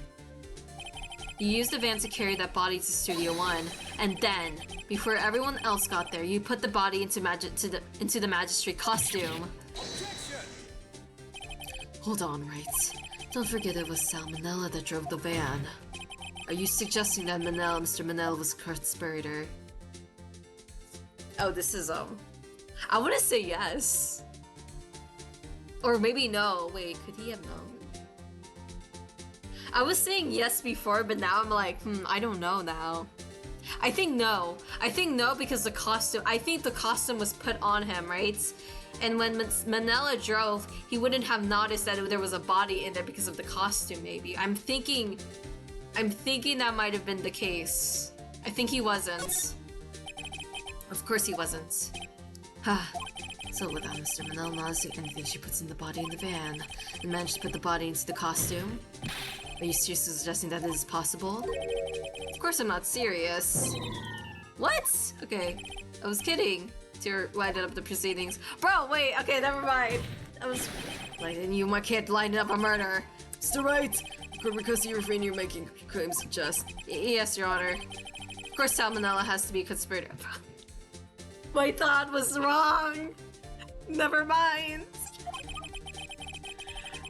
You used the van to carry that body to Studio 1, and then, before everyone else got there, you put the body into the magistrate costume. Hold on, Wright. Don't forget it was Sal Manella that drove the van. Are you suggesting that Mr. Manella was a conspirator? Oh, this is, I want to say yes. Or maybe no. Wait, could he have known? I was saying yes before, but now I'm like, I don't know now. I think no. I think no because the costume, I think the costume was put on him, right? And when Manila drove, he wouldn't have noticed that there was a body in there because of the costume, maybe. I'm thinking that might have been the case. I think he wasn't. Of course he wasn't. So without Mr. Manila noticing anything, she puts in the body in the van and managed to put the body into the costume. Are you seriously suggesting that this is possible? Of course I'm not serious. What? Okay, I was kidding. To light up the proceedings. Bro, wait, okay, never mind. I was like, you can't line up a murder. Mr. Wright, because you refrain you're making claims suggest. Yes, Your Honor. Of course Salmonella has to be a conspirator. My thought was wrong. Never mind.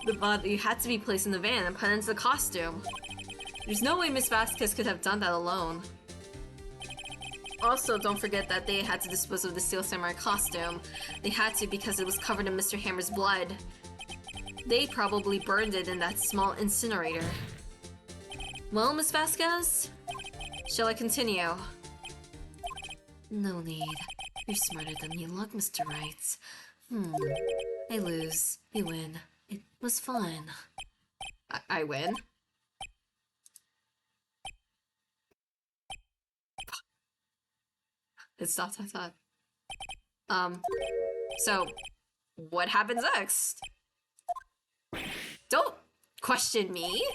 The body had to be placed in the van and put into the costume. There's no way Miss Vasquez could have done that alone. Also, don't forget that they had to dispose of the Steel Samurai costume. They had to because it was covered in Mr. Hammer's blood. They probably burned it in that small incinerator. Well, Miss Vasquez? Shall I continue? No need. You're smarter than you look, Mr. Wright. I lose. You win. It was fun. I win? It stopped, I thought. So, what happens next? Don't question me.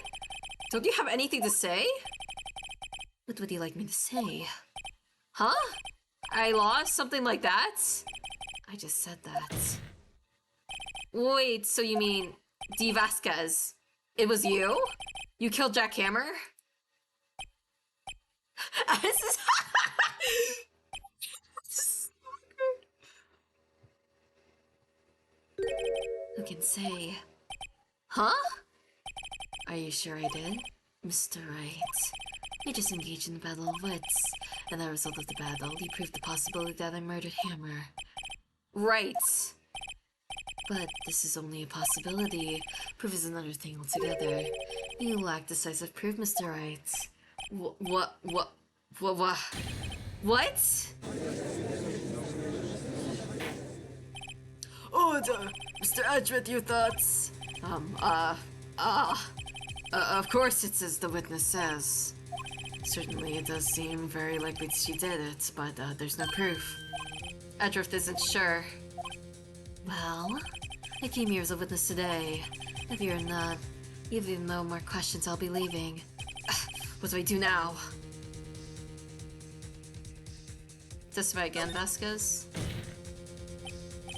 Don't you have anything to say? What would you like me to say? Huh? I lost? Something like that? I just said that. Wait, so you mean D. Vasquez? It was you? You killed Jack Hammer? This is who can say? Huh? Are you sure I did? Mr. Wright. I just engaged in a battle of wits, and as a result of the battle, you proved the possibility that I murdered Hammer. Right. But this is only a possibility. Proof is another thing altogether. You lack decisive proof, Mr. Wright. What? Order! Mr. Edgeworth, your thoughts? Of course it's as the witness says. Certainly it does seem very likely that she did it, but there's no proof. Edgeworth isn't sure. Well, I came here as a witness today. If you're not, if you have no more questions, I'll be leaving. What do I do now? Testify again, Vasquez?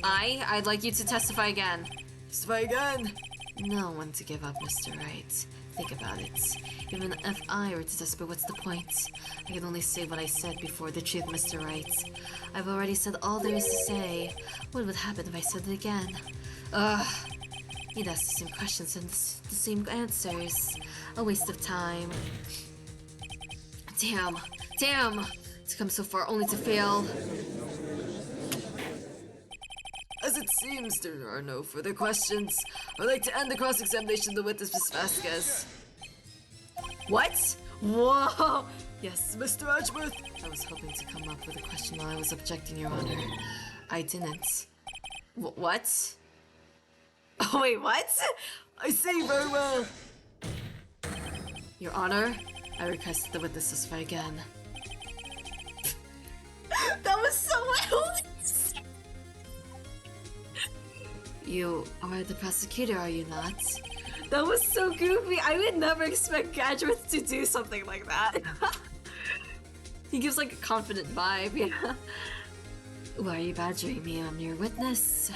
I'd like you to testify again. Testify again! No one to give up, Mr. Wright. Think about it. Even if I were to testify, what's the point? I can only say what I said before, the truth, Mr. Wright. I've already said all there is to say. What would happen if I said it again? Ugh. You'd ask the same questions and the same answers. A waste of time. Damn. To come so far only to fail. As it seems there are no further questions, I'd like to end the cross-examination of the witness, Miss Vasquez. What? Whoa! Yes, Mr. Edgeworth? I was hoping to come up with a question while I was objecting, Your Honor. I didn't. What? Oh, wait, what? I see very well. Your Honor, I request that the witness testify again. That was so wild! You are the prosecutor, are you not? That was so goofy. I would never expect Edgeworth to do something like that. He gives like a confident vibe, yeah. Why are you badgering me? I'm your witness.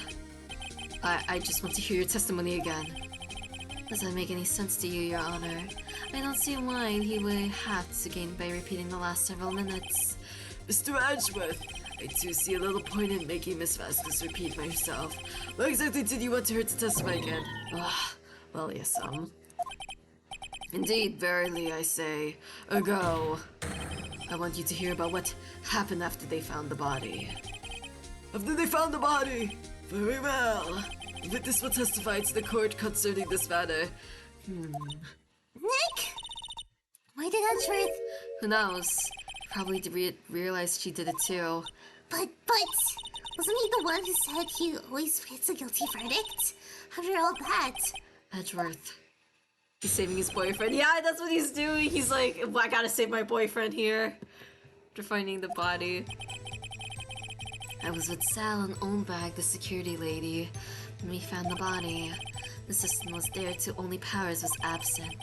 I just want to hear your testimony again. Does that make any sense to you, Your Honor? I don't see why he would have to gain by repeating the last several minutes. Mr. Edgeworth, I too see a little point in making Miss Vasquez repeat myself. What exactly did you want her to testify again? Well, yes, Indeed, verily, I say, ago. I want you to hear about what happened after they found the body. After they found the body? Very well. The witness will testify to the court concerning this matter. Nick? Why did Edgeworth? Who knows? Probably realized she did it too. But, wasn't he the one who said he always gets a guilty verdict? After all that. Edgeworth. He's saving his boyfriend. Yeah, that's what he's doing. He's like, well, I gotta save my boyfriend here. After finding the body. I was with Sal and Oldbag, the security lady, when we found the body. The assistant was there too, only Powers was absent.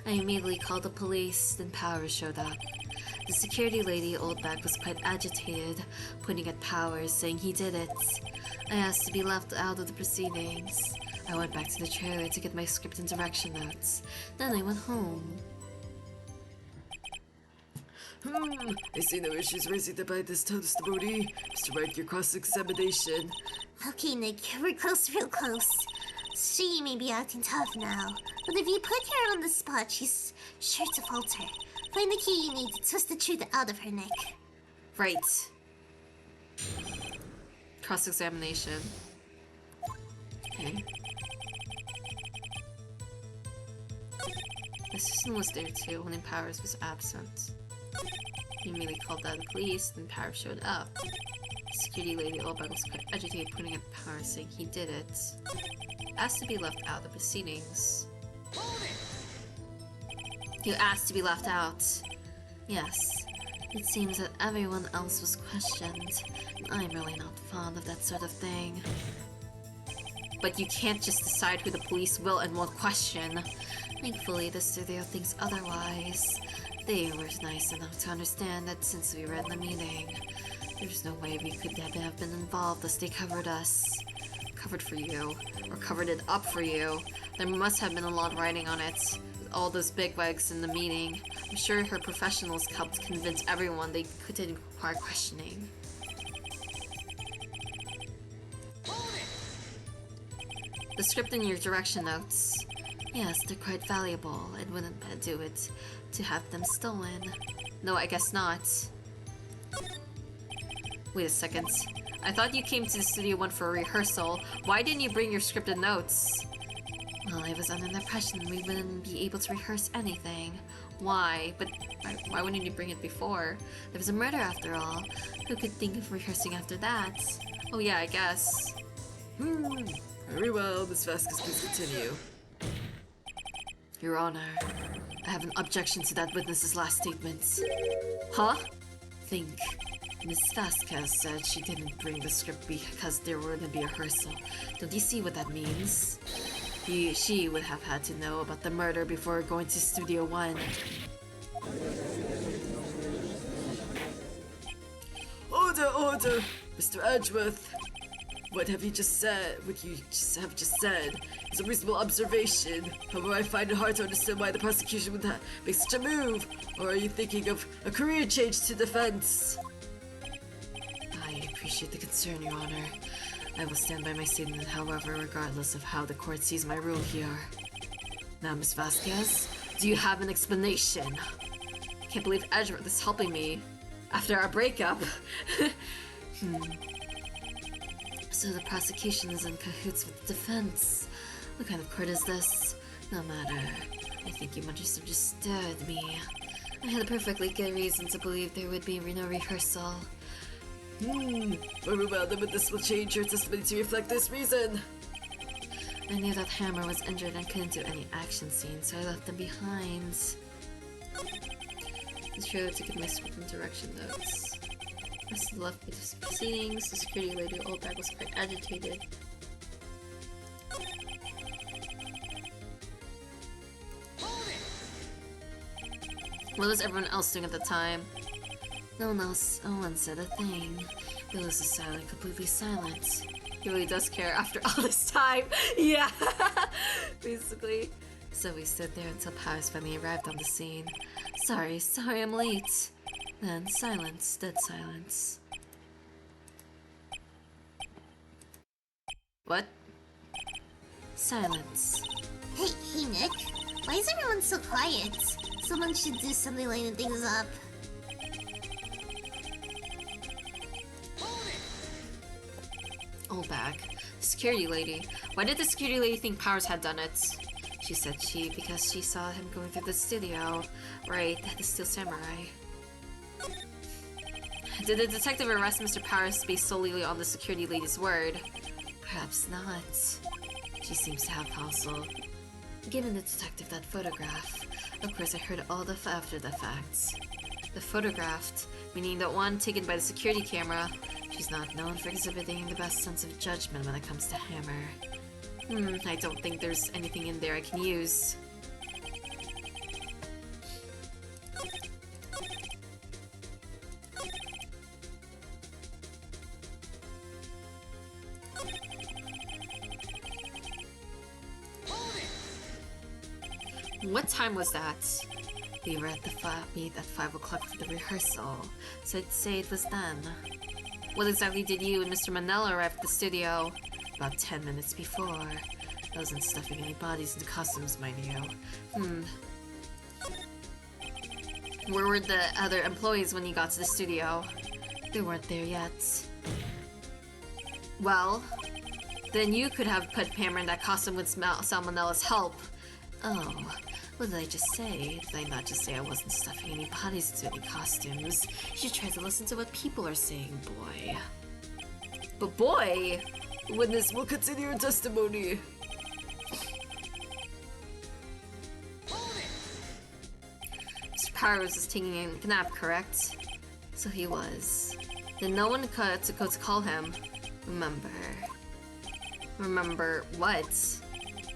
I immediately called the police, then Powers showed up. The security lady, Oldbag, was quite agitated, pointing at Powers, saying he did it. I asked to be left out of the proceedings. I went back to the trailer to get my script and direction notes. Then I went home. I see no issues raising by this testimony. Mr. Wright, your cross-examination. Okay, Nick, we're close, real close. She may be acting tough now, but if you put her on the spot, she's sure to falter. Find the key you need to twist the truth out of her, Nick. Right. Cross-examination. Okay. The assistant was there too when Powers was absent. He immediately called out the police, then Powers showed up. The security lady Oldbag was quite agitated, pointing at Powers, saying he did it. Asked to be left out of the proceedings. You asked to be left out. Yes. It seems that everyone else was questioned, and I'm really not fond of that sort of thing. But you can't just decide who the police will and won't question. Thankfully, the studio thinks otherwise. They were nice enough to understand that since we were in the meeting, there's no way we could have been involved as they covered us. Covered for you, or covered it up for you. There must have been a lot writing on it, with all those bigwigs in the meeting. I'm sure her professionals helped convince everyone they couldn't require questioning. The script and your direction notes. Yes, they're quite valuable. It wouldn't do it to have them stolen. No, I guess not. Wait a second. I thought you came to the Studio 1 for a rehearsal. Why didn't you bring your scripted notes? Well, I was under the impression we wouldn't be able to rehearse anything. Why? But why wouldn't you bring it before? There was a murder after all. Who could think of rehearsing after that? Oh yeah, I guess. Very well, Miss Vasquez, please continue. Your Honor, I have an objection to that witness's last statements. Huh? Think. Miss Vasquez said she didn't bring the script because there wouldn't be a rehearsal. Don't you see what that means? She would have had to know about the murder before going to Studio 1. Order! Mr. Edgeworth! What have you just said? What you have just said is a reasonable observation. However, I find it hard to understand why the prosecution would make such a move. Or are you thinking of a career change to defense? I appreciate the concern, Your Honor. I will stand by my statement, however, regardless of how the court sees my rule here. Now, Miss Vasquez, do you have an explanation? Can't believe Edgeworth is helping me after our breakup. So the prosecution is in cahoots with the defense. What kind of court is this? No matter. I think you misunderstood me. I had a perfectly good reason to believe there would be no rehearsal. Very well, then this will change your testimony to reflect this reason. I knew that Hammer was injured and couldn't do any action scenes, so I left them behind. It's true to give my script and direction notes. I still left with the proceedings. The security lady Oldback was quite agitated. What was everyone else doing at the time? No one said a thing. Willis is silent, completely silent. He really does care after all this time. Yeah, basically. So we stood there until Powers finally arrived on the scene. Sorry, I'm late. Then silence, dead silence. What? Silence. Hey Nick, why is everyone so quiet? Someone should do something to lighten things up. Oldback. Security lady. Why did the security lady think Powers had done it? She said because she saw him going through the studio. Right, the Steel Samurai. Did the detective arrest Mr. Powers based solely on the security lady's word? Perhaps not. She seems to have counsel. Given the detective that photograph. Of course, I heard all after the facts. The photographed, meaning the one taken by the security camera. She's not known for exhibiting the best sense of judgment when it comes to Hammer. I don't think there's anything in there I can use. What time was that? We were at the meet at 5 o'clock for the rehearsal, so I'd say it was then. What exactly did you and Mr. Manella arrive at the studio? About 10 minutes before. I wasn't stuffing any bodies into costumes, mind you. Where were the other employees when you got to the studio? They weren't there yet. Well, then you could have put Hammer in that costume with Salmonella's help. Oh, what did I just say? Did I not just say I wasn't stuffing any bodies into any costumes? You should try to listen to what people are saying, boy. But boy! Witness will continue your testimony. Mr. Powers was taking a nap, correct? So he was. Then no one could go to call him. Remember what?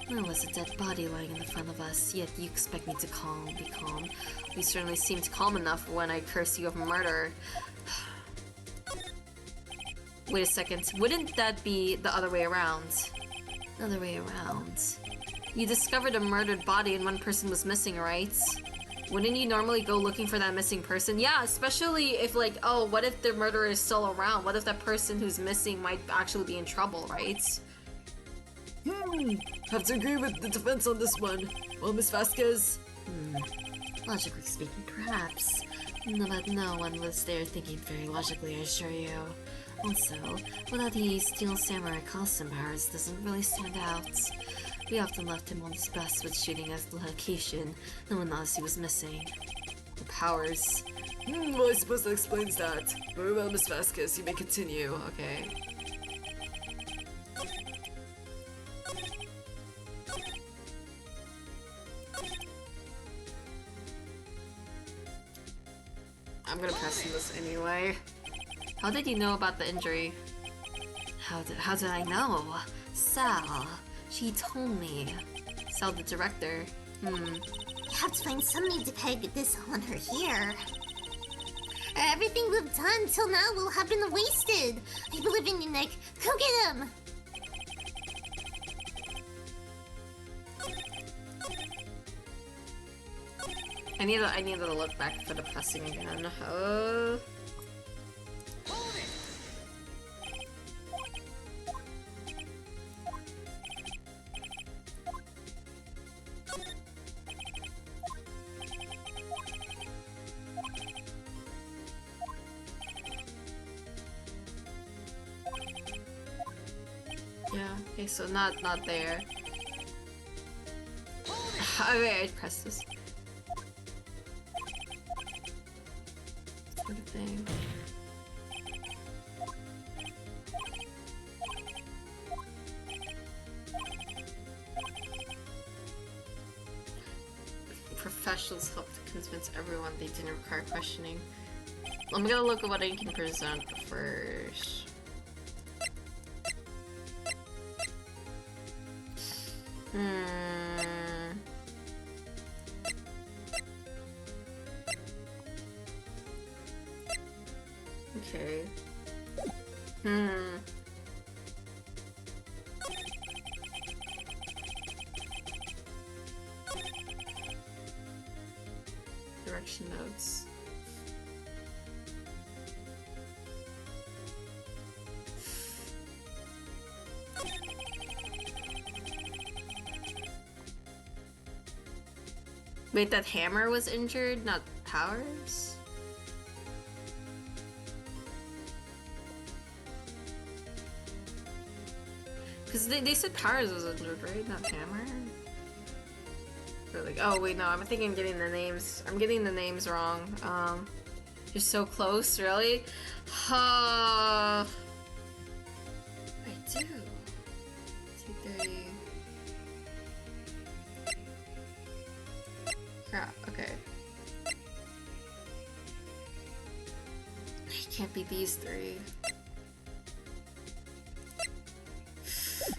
There was a dead body lying in the front of us, yet you expect me to be calm. You certainly seemed calm enough when I cursed you of murder. Wait a second, wouldn't that be the other way around? Other way around. You discovered a murdered body and one person was missing, right? Wouldn't you normally go looking for that missing person? Yeah, especially if like, oh, what if the murderer is still around? What if that person who's missing might actually be in trouble, right? Have to agree with the defense on this one. Well, Miss Vasquez? Logically speaking, perhaps. No, but no one was there thinking very logically, I assure you. Also, without the steel samurai costume powers doesn't really stand out. We often left him on his best with shooting at the location, no one noticed he was missing. The powers. Well, I suppose that explains that. Very well, Miss Vasquez, you may continue. Okay. I'm gonna press this anyway. How did you know about the injury? How did I know? Sal. She told me. Sal, the director. You have to find somebody to peg this on her here. Everything we've done till now will have been wasted. I believe in you, Nick. Go get him. I need to look back for the pressing again. Yeah, okay, so not there. Okay, I pressed this. Sort of thing. Professionals help to convince everyone they didn't require questioning. I'm gonna look at what I can present first. Okay. Direction notes. Wait, that Hammer was injured, not Powers? Because they said Powers was injured, right? Not Hammer? Or like, oh wait, no, I'm thinking I'm getting the names. I'm getting the names wrong. You're so close, really? I do. 2:30. Crap, okay. It can't be these three.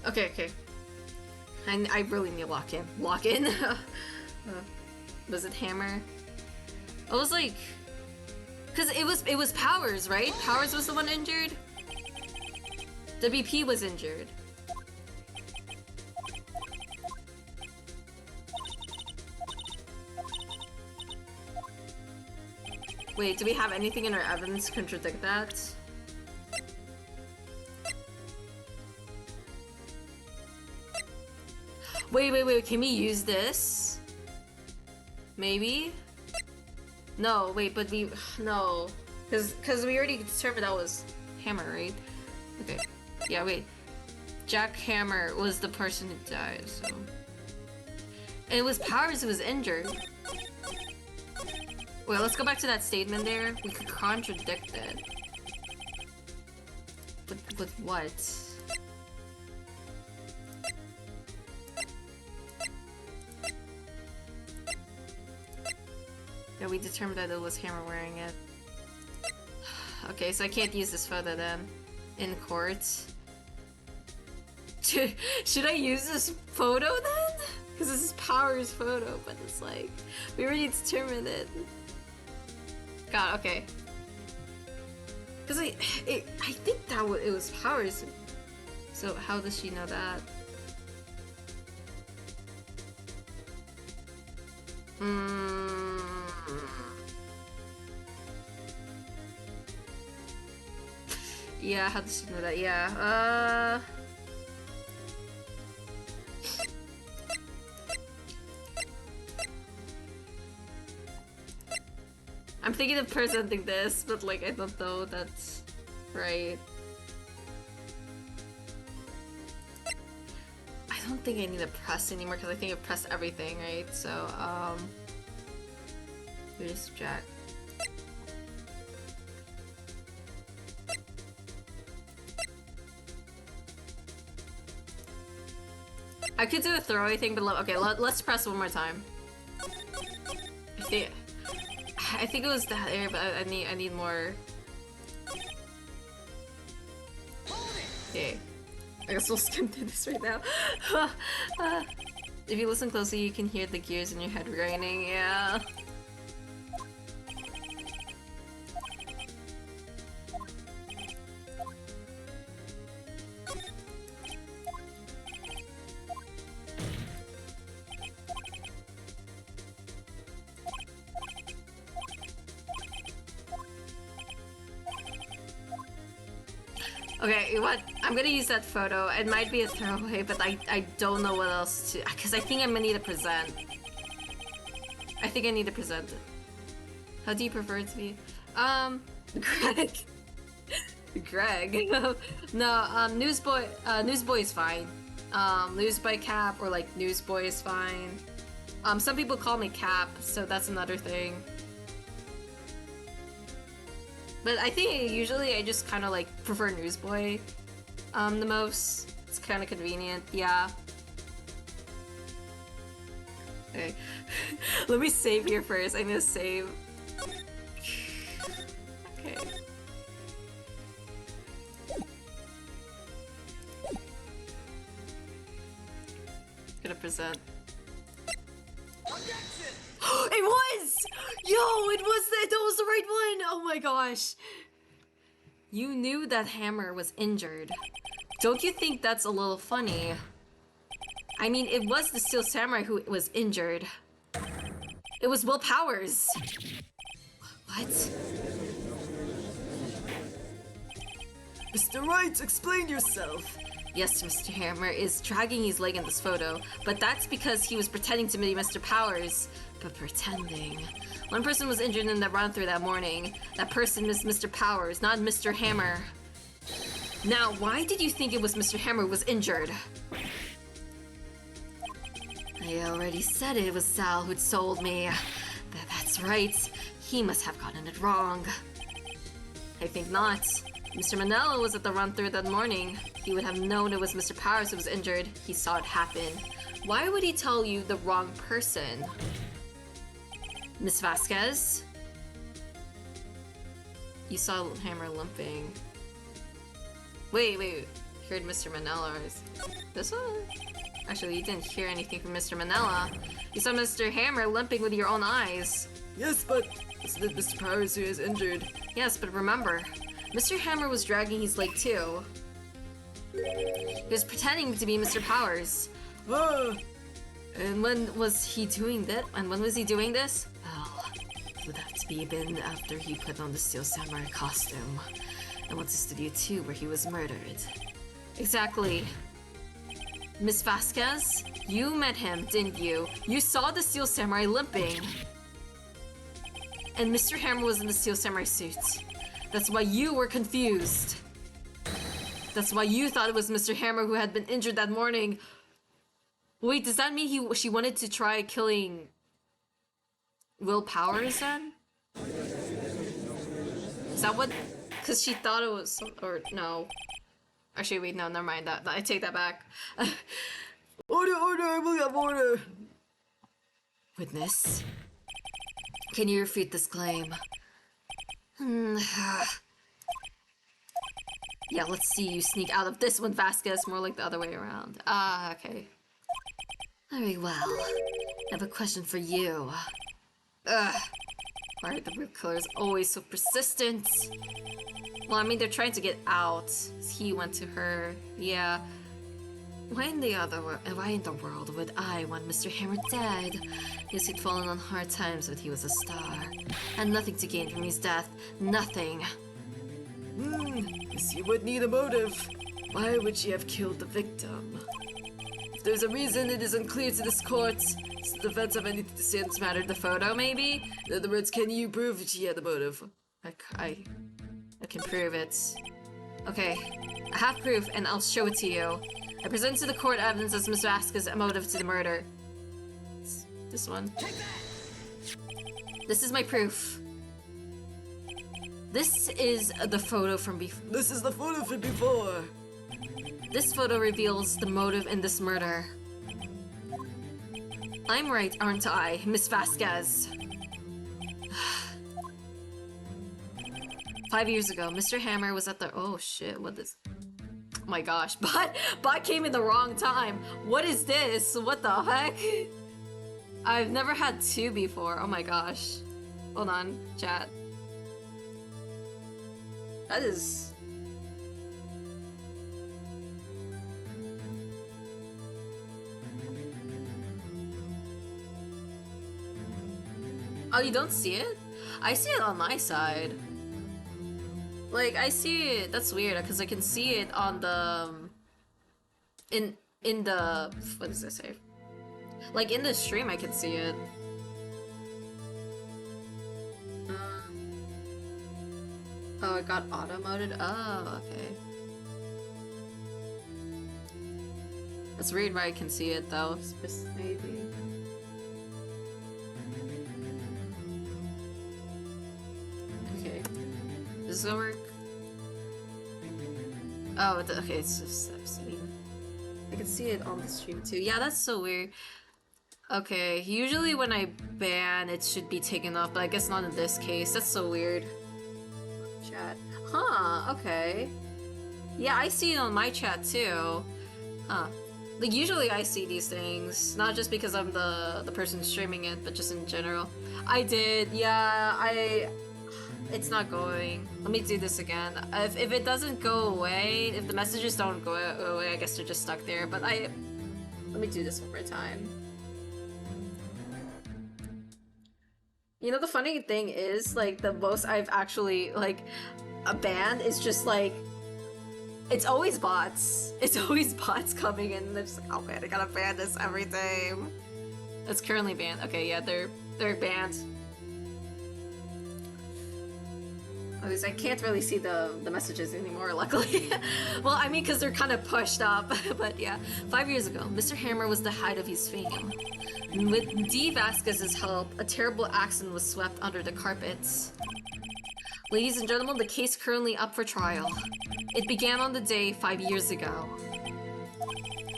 Okay. I really need to lock in. Lock in? Was it Hammer? I was like... Cause it was Powers, right? Powers was the one injured? WP was injured. Wait, do we have anything in our evidence to contradict that? Wait, can we use this? Maybe? No, wait, but no. Cause we already determined that was Hammer, right? Okay. Yeah, wait. Jack Hammer was the person who died, so... And it was Powers who was injured. Wait, let's go back to that statement there. We could contradict it. With what? Yeah, we determined that it was Hammer wearing it. Okay, so I can't use this photo then. In court. Should I use this photo then? Because this is Power's photo, but it's like... We already determined it. God, okay. Because I think that it was Powers. So how does she know that? Yeah, how does she know that? Yeah, I'm thinking of presenting this, but like I don't know that's right. think I need to press anymore because I think I've pressed everything, right? So, we just jack. I could do a throwaway thing, but okay, let's press one more time. I think it was that area, but I need more. Okay, I guess we'll skim through this right now. If you listen closely, you can hear the gears in your head grinding. Yeah. Okay, what? I'm gonna use that photo. It might be a throwaway, but I don't know what else to... Because I think I'm gonna need to present. I think I need to present it. How do you prefer it to be? Greg. Greg. No, Newsboy is fine. Newsboy Cap or like Newsboy is fine. Some people call me Cap, so that's another thing. But I think usually I just kind of like prefer Newsboy the most. It's kind of convenient, yeah. Okay, let me save here first. I'm gonna save. Okay. Gonna present. It was! Yo, it was that was the right one! Oh my gosh. You knew that Hammer was injured. Don't you think that's a little funny? I mean, it was the Steel Samurai who was injured. It was Will Powers. What? Mr. Wright, explain yourself. Yes, Mr. Hammer is dragging his leg in this photo, but that's because he was pretending to be Mr. Powers. But pretending. One person was injured in the run-through that morning. That person is Mr. Powers, not Mr. Hammer. Now, why did you think it was Mr. Hammer who was injured? I already said it was Sal who'd sold me. That's right. He must have gotten it wrong. I think not. Mr. Manella was at the run-through that morning. He would have known it was Mr. Powers who was injured. He saw it happen. Why would he tell you the wrong person? Miss Vasquez? You saw Hammer limping. Wait. Heard Mr. Manella. This one? Actually, you didn't hear anything from Mr. Manella. You saw Mr. Hammer limping with your own eyes. Yes, but isn't it Mr. Powers who is injured? Yes, but remember, Mr. Hammer was dragging his leg too. He was pretending to be Mr. Powers. Ah! And when was he doing that? And when was he doing this? Well, it would have to be been after he put on the Steel Samurai costume. And went to Studio 2 where he was murdered. Exactly. Miss Vasquez, you met him, didn't you? You saw the Steel Samurai limping. And Mr. Hammer was in the Steel Samurai suit. That's why you were confused. That's why you thought it was Mr. Hammer who had been injured that morning. Wait, does that mean she wanted to try killing Will Powers then? Is that what? Because she thought it was or no. Actually, wait, no, never mind that. I take that back. Order, I will have order. Witness, can you refute this claim? Yeah, let's see you sneak out of this one, Vasquez. More like the other way around. Ah, okay. Very well. I have a question for you. Ugh. Why are the real killers always so persistent? Well, I mean, they're trying to get out. He went to her. Yeah. Why in the world would I want Mr. Hammer dead? Yes, he'd fallen on hard times, but he was a star. And nothing to gain from his death. Nothing. Guess you would need a motive. Why would she have killed the victim? If there's a reason, it is unclear to this court. Does the defense have anything to say on this matter? The photo, maybe? In other words, can you prove that she had the motive? I can prove it. Okay, I have proof and I'll show it to you. I present to the court evidence as Ms. Vasquez's motive to the murder. It's this one. This is my proof. This is the photo from before. This is the photo from before. This photo reveals the motive in this murder. I'm right, aren't I, Miss Vasquez? 5 years ago, Mr. Hammer was at the— oh shit, what is— oh my gosh, bot came in the wrong time. What is this? What the heck? I've never had two before. Oh my gosh. Hold on, chat. That is— oh, you don't see it? I see it on my side. Like, I see it— that's weird, because I can see it on the— in the— what does that say? Like, in the stream I can see it. Oh, it got auto-moded? Oh, okay. That's weird why I can see it, though. Maybe. Okay. Does this work? Oh, okay, it's just— I've seen. I can see it on the stream, too. Yeah, that's so weird. Okay, usually when I ban, it should be taken off, but I guess not in this case. That's so weird. Chat. Huh, okay. Yeah, I see it on my chat too. Huh. Like, usually I see these things, not just because I'm the person streaming it, but just in general. I did, yeah, it's not going. Let me do this again. If it doesn't go away, if the messages don't go away, I guess they're just stuck there, but let me do this one more time. You know, the funny thing is, like, the most I've actually, like, banned is just, like, it's always bots. It's always bots coming in, and they're just like, oh man, I gotta ban this every time. It's currently banned. Okay, yeah, they're banned. At least I can't really see the messages anymore, luckily. Well, I mean, because they're kind of pushed up, but yeah. 5 years ago, Mr. Hammer was the height of his fame. With D. Vasquez's help, a terrible accident was swept under the carpets. Ladies and gentlemen, the case currently up for trial. It began on the day 5 years ago.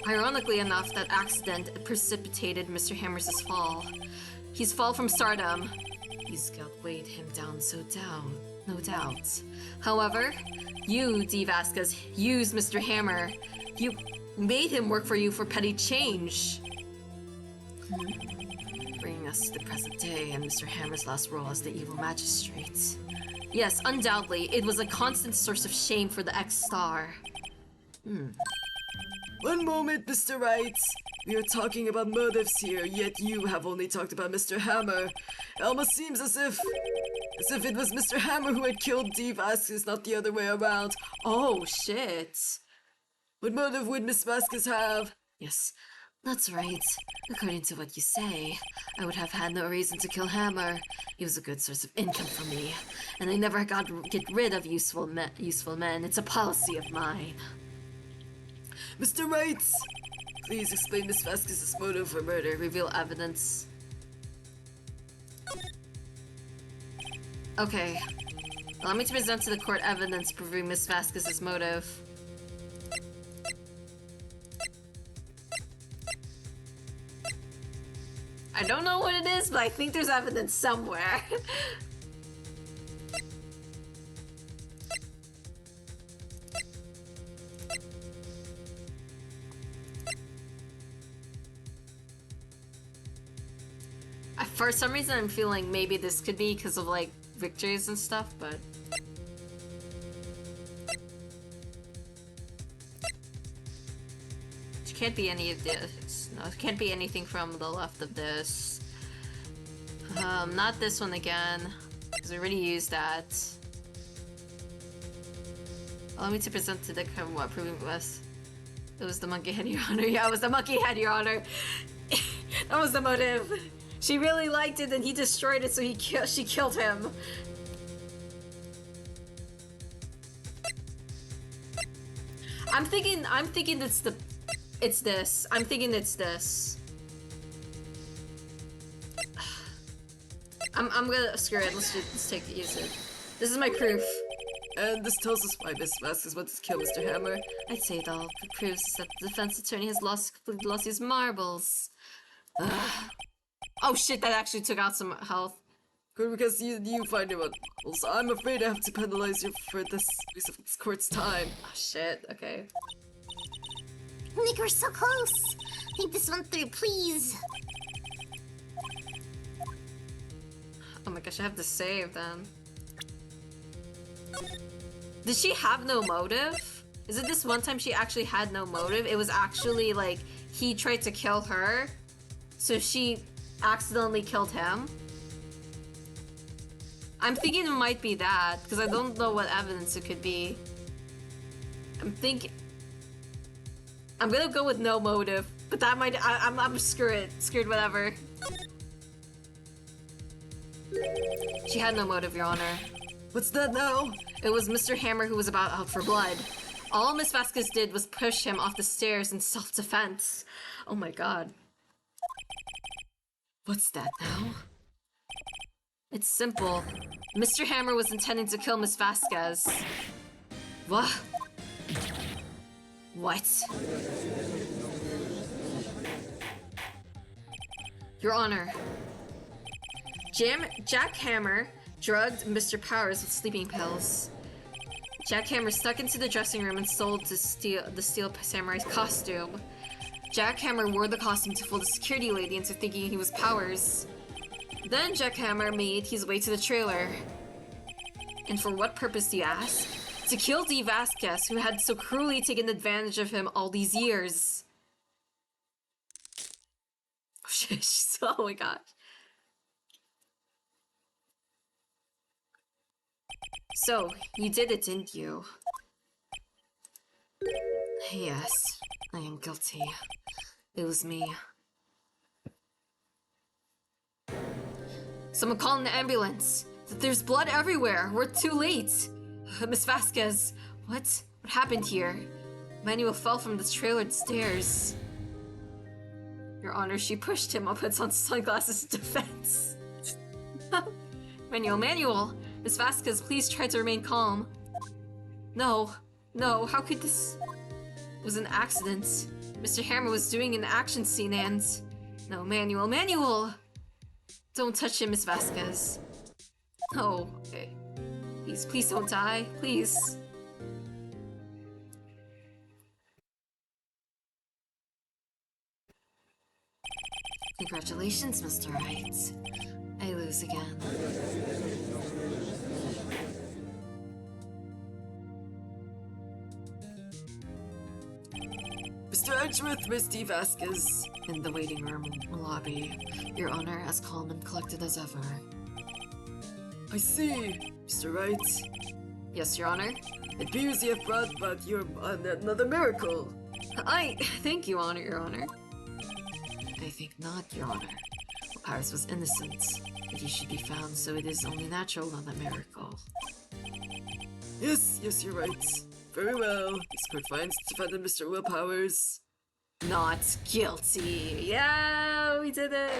Ironically enough, that accident precipitated Mr. Hammer's fall. His fall from stardom. His guilt weighed him down no doubt. However, you, D. Vasquez, used Mr. Hammer. You made him work for you for petty change. Bringing us to the present day and Mr. Hammer's last role as the evil magistrate. Yes, undoubtedly, it was a constant source of shame for the ex-star. One moment, Mr. Wright. We are talking about motives here, yet you have only talked about Mr. Hammer. It almost seems as if it was Mr. Hammer who had killed D. Vasquez, not the other way around. Oh, shit. What motive would Miss Vasquez have? Yes, that's right. According to what you say, I would have had no reason to kill Hammer. He was a good source of income for me, and I never get rid of useful men. It's a policy of mine. Mr. Wright, please explain Miss Vasquez's motive for murder. Reveal evidence. Okay. Allow me to present to the court evidence proving Miss Vasquez's motive. I don't know what it is, but I think there's evidence somewhere. For some reason, I'm feeling maybe this could be because of, like, victories and stuff, but... it can't be any of this. No, it can't be anything from the left of this. Not this one again, because I already used that. Allow me to present to the what proving it was the monkey head, Your Honor. Yeah, it was the monkey head, Your Honor. That was the motive. She really liked it, and he destroyed it, so she killed him. I'm thinking it's this. I'm thinking it's this. I'm gonna screw it. Let's use it. This is my proof. And this tells us why Miss Vasquez wants to kill Mr. Hammer. I'd say it all proves that the defense attorney has completely lost his marbles. Oh shit, that actually took out some health. Good, because you find him marbles. I'm afraid I have to penalize you for this use of this court's time. Oh shit, okay. Nick, we're so close. Think this one through, please. Oh my gosh, I have to save then. Did she have no motive? Is it this one time she actually had no motive? It was actually like he tried to kill her, so she accidentally killed him? I'm thinking it might be that, because I don't know what evidence it could be. I'm gonna go with no motive, but that might- I'm screwed, whatever. She had no motive, Your Honor. What's that now? It was Mr. Hammer who was about out for blood. All Miss Vasquez did was push him off the stairs in self-defense. Oh my god. What's that now? It's simple. Mr. Hammer was intending to kill Miss Vasquez. What? What? Your Honor. Jack Hammer drugged Mr. Powers with sleeping pills. Jack Hammer snuck into the dressing room and stole the steel samurai's costume. Jack Hammer wore the costume to fool the security lady into thinking he was Powers. Then Jack Hammer made his way to the trailer. And for what purpose, do you ask? To kill Dee Vasquez, who had so cruelly taken advantage of him all these years. Oh shit, oh my gosh. So, you did it, didn't you? Yes, I am guilty. It was me. Someone call an ambulance. There's blood everywhere. We're too late. Miss Vasquez, what happened here? Manuel fell from the trailer stairs. Your Honor, she pushed him up its on sunglasses defense. Manuel, Miss Vasquez, please try to remain calm. No, how could this... It was an accident. Mr. Hammer was doing an action scene and... No, Manuel! Don't touch him, Miss Vasquez. Oh, okay. Please don't die, please. Congratulations, Mr. Wright. I lose again. Mr. Edgeworth, Miss Dee Vasquez. In the waiting room lobby, Your Honor, as calm and collected as ever. I see, Mr. Wright. Yes, Your Honor? It appears you have brought about another miracle. Thank you, Your Honor. I think not, Your Honor. Powers was innocent, but he should be found, so it is only natural, not a miracle. Yes, you're right. Very well. This court finds defendant Mr. Will Powers not guilty. Yeah, we did it.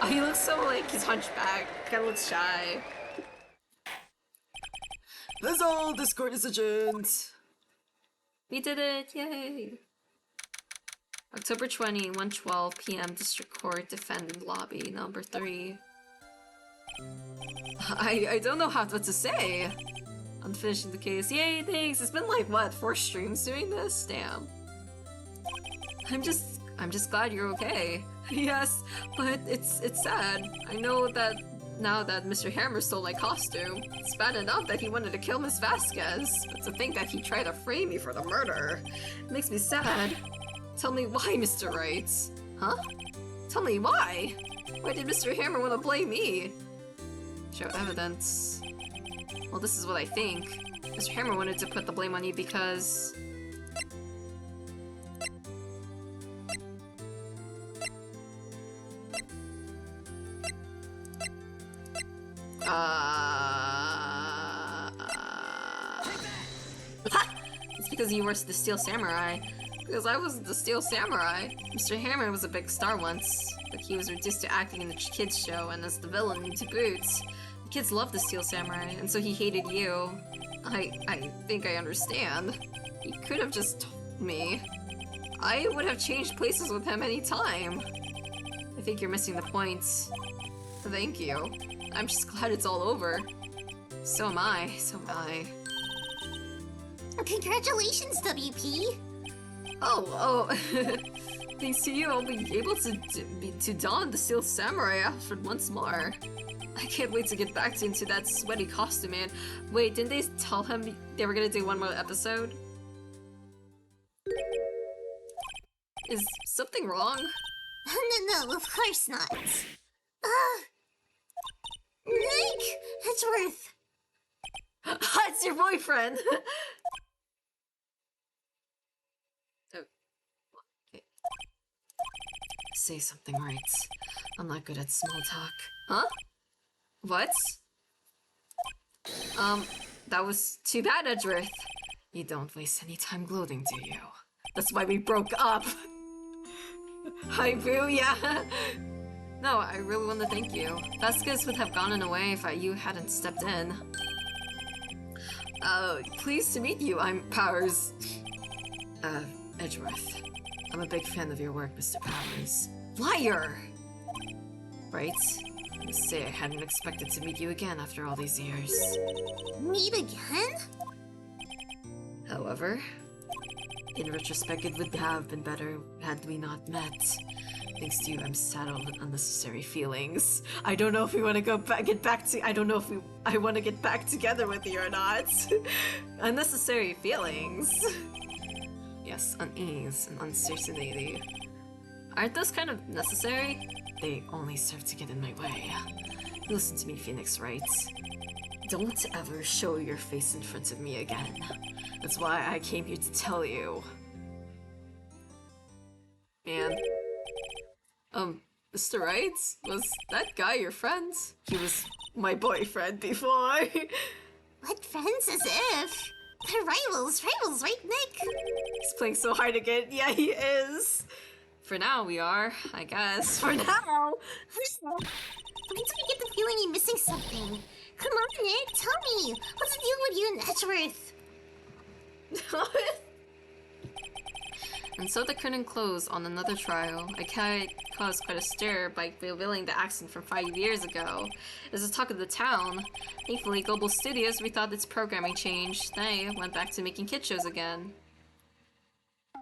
Oh, he looks so like he's hunchback. Kinda looks shy. That's all. This court is adjourned. We did it. Yay. October 20, 1:12 p.m. District Court, Defendant Lobby, number 3. I don't know what to say. Unfinished the case. Yay, thanks. It's been like, what, 4 streams doing this? Damn. I'm just glad you're okay. Yes, but it's sad. I know that now that Mr. Hammer stole my costume. It's bad enough that he wanted to kill Miss Vasquez, but to think that he tried to frame me for the murder makes me sad. Tell me why, Mr. Wright. Huh? Tell me why? Why did Mr. Hammer want to blame me? Show evidence. Well, this is what I think. Mr. Hammer wanted to put the blame on you because... because you were the Steel Samurai. Because I wasn't the Steel Samurai. Mr. Hammer was a big star once, but he was reduced to acting in the kids' show and as the villain to boot. The kids loved the Steel Samurai, and so he hated you. I think I understand. He could have just told me. I would have changed places with him any time. I think you're missing the point. Thank you. I'm just glad it's all over. So am I. So am I. Congratulations, WP! Oh. Thanks to you, I'll be able to don the Steel Samurai outfit once more. I can't wait to get back into that sweaty costume, man. Wait, didn't they tell him they were gonna do one more episode? Is something wrong? No, of course not. Nick Edgeworth! It's your boyfriend! Okay. Say something, Wright. I'm not good at small talk. Huh? What? That was too bad, Edgeworth. You don't waste any time gloating, do you? That's why we broke up! Hi, Boo, yeah! No, I really want to thank you. Vasquez would have gone away if you hadn't stepped in. Pleased to meet you. I'm Powers. Edgeworth. I'm a big fan of your work, Mr. Powers. Liar! Right? I must say I hadn't expected to meet you again after all these years. Meet again? However, in retrospect, it would have been better had we not met. Thanks to you, I'm saddled with unnecessary feelings. I don't know if we want to get back to. I don't know if I want to get back together with you or not. Unnecessary feelings. Yes, unease and uncertainty. Aren't those kind of necessary? They only serve to get in my way. Listen to me, Phoenix Wright. Don't ever show your face in front of me again. That's why I came here to tell you. Man. Mr. Wright? Was that guy your friend? He was my boyfriend before. What friends as if? They're rivals, right, Nick? He's playing so hard again. Yeah, he is. For now, we are, I guess. For now! Why do I get the feeling you're missing something? Come on, Nick, tell me! What's the deal with you and Edgeworth? And so the curtain closed on another trial. I caused quite a stir by revealing the accident from 5 years ago. As the talk of the town. Thankfully, Global Studios rethought its programming changed. They went back to making kid shows again.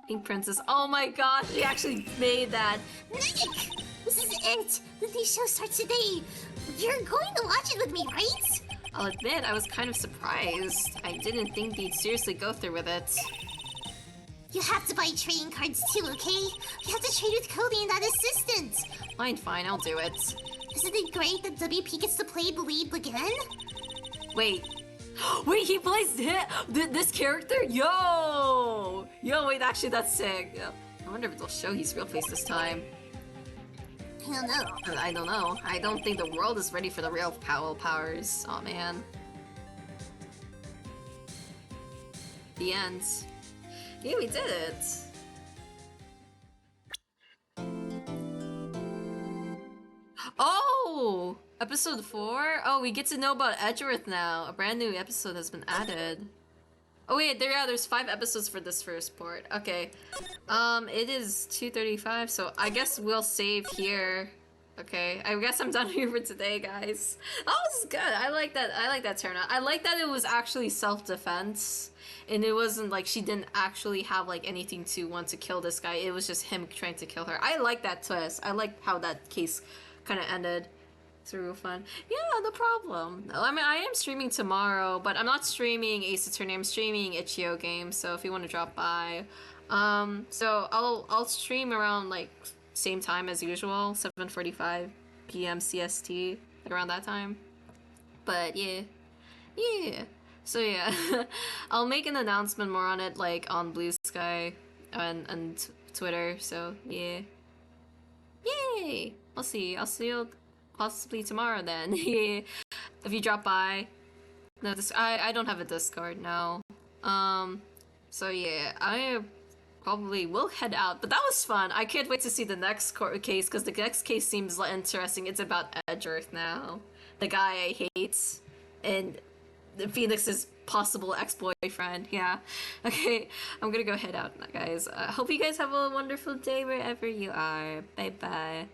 Pink Princess. Oh my gosh, she actually made that. Nick! This is it! The new show starts today! You're going to watch it with me, right? I'll admit, I was kind of surprised. I didn't think they'd seriously go through with it. You have to buy trading cards too, okay? You have to trade with Cody and that assistant! Fine, I'll do it. Isn't it great that WP gets to play the lead again? Wait, he plays this character? Yo, wait, actually, that's sick. I wonder if they'll show his real face this time. I don't know. I don't know. I don't think the world is ready for the real powers. Aw, man. The end. Yeah, we did it. Oh! Episode 4? Oh, we get to know about Edgeworth now. A brand new episode has been added. Oh wait, there's 5 episodes for this first port. Okay. It is 2:35, so I guess we'll save here. Okay, I guess I'm done here for today, guys. That was good. I like that turnout. I like that it was actually self-defense. And it wasn't like she didn't actually have like anything to want to kill this guy. It was just him trying to kill her. I like that twist. I like how that case kind of ended. It's real fun. Yeah, no problem. I mean, I am streaming tomorrow, but I'm not streaming Ace Attorney. I'm streaming Itch.io games. So if you want to drop by, so I'll stream around like same time as usual, 7:45 p.m. CST, around that time. But yeah. So yeah, I'll make an announcement more on it like on Bluesky and Twitter. So yeah, yay! I'll see you possibly tomorrow then. Yeah, if you drop by. No, I don't have a Discord now. So yeah, I probably will head out, but that was fun. I can't wait to see the next court case because the next case seems interesting. It's about Edgeworth now, the guy I hate, and Phoenix's possible ex-boyfriend. Yeah. Okay, I'm gonna go head out now, guys. Hope you guys have a wonderful day wherever you are. Bye bye.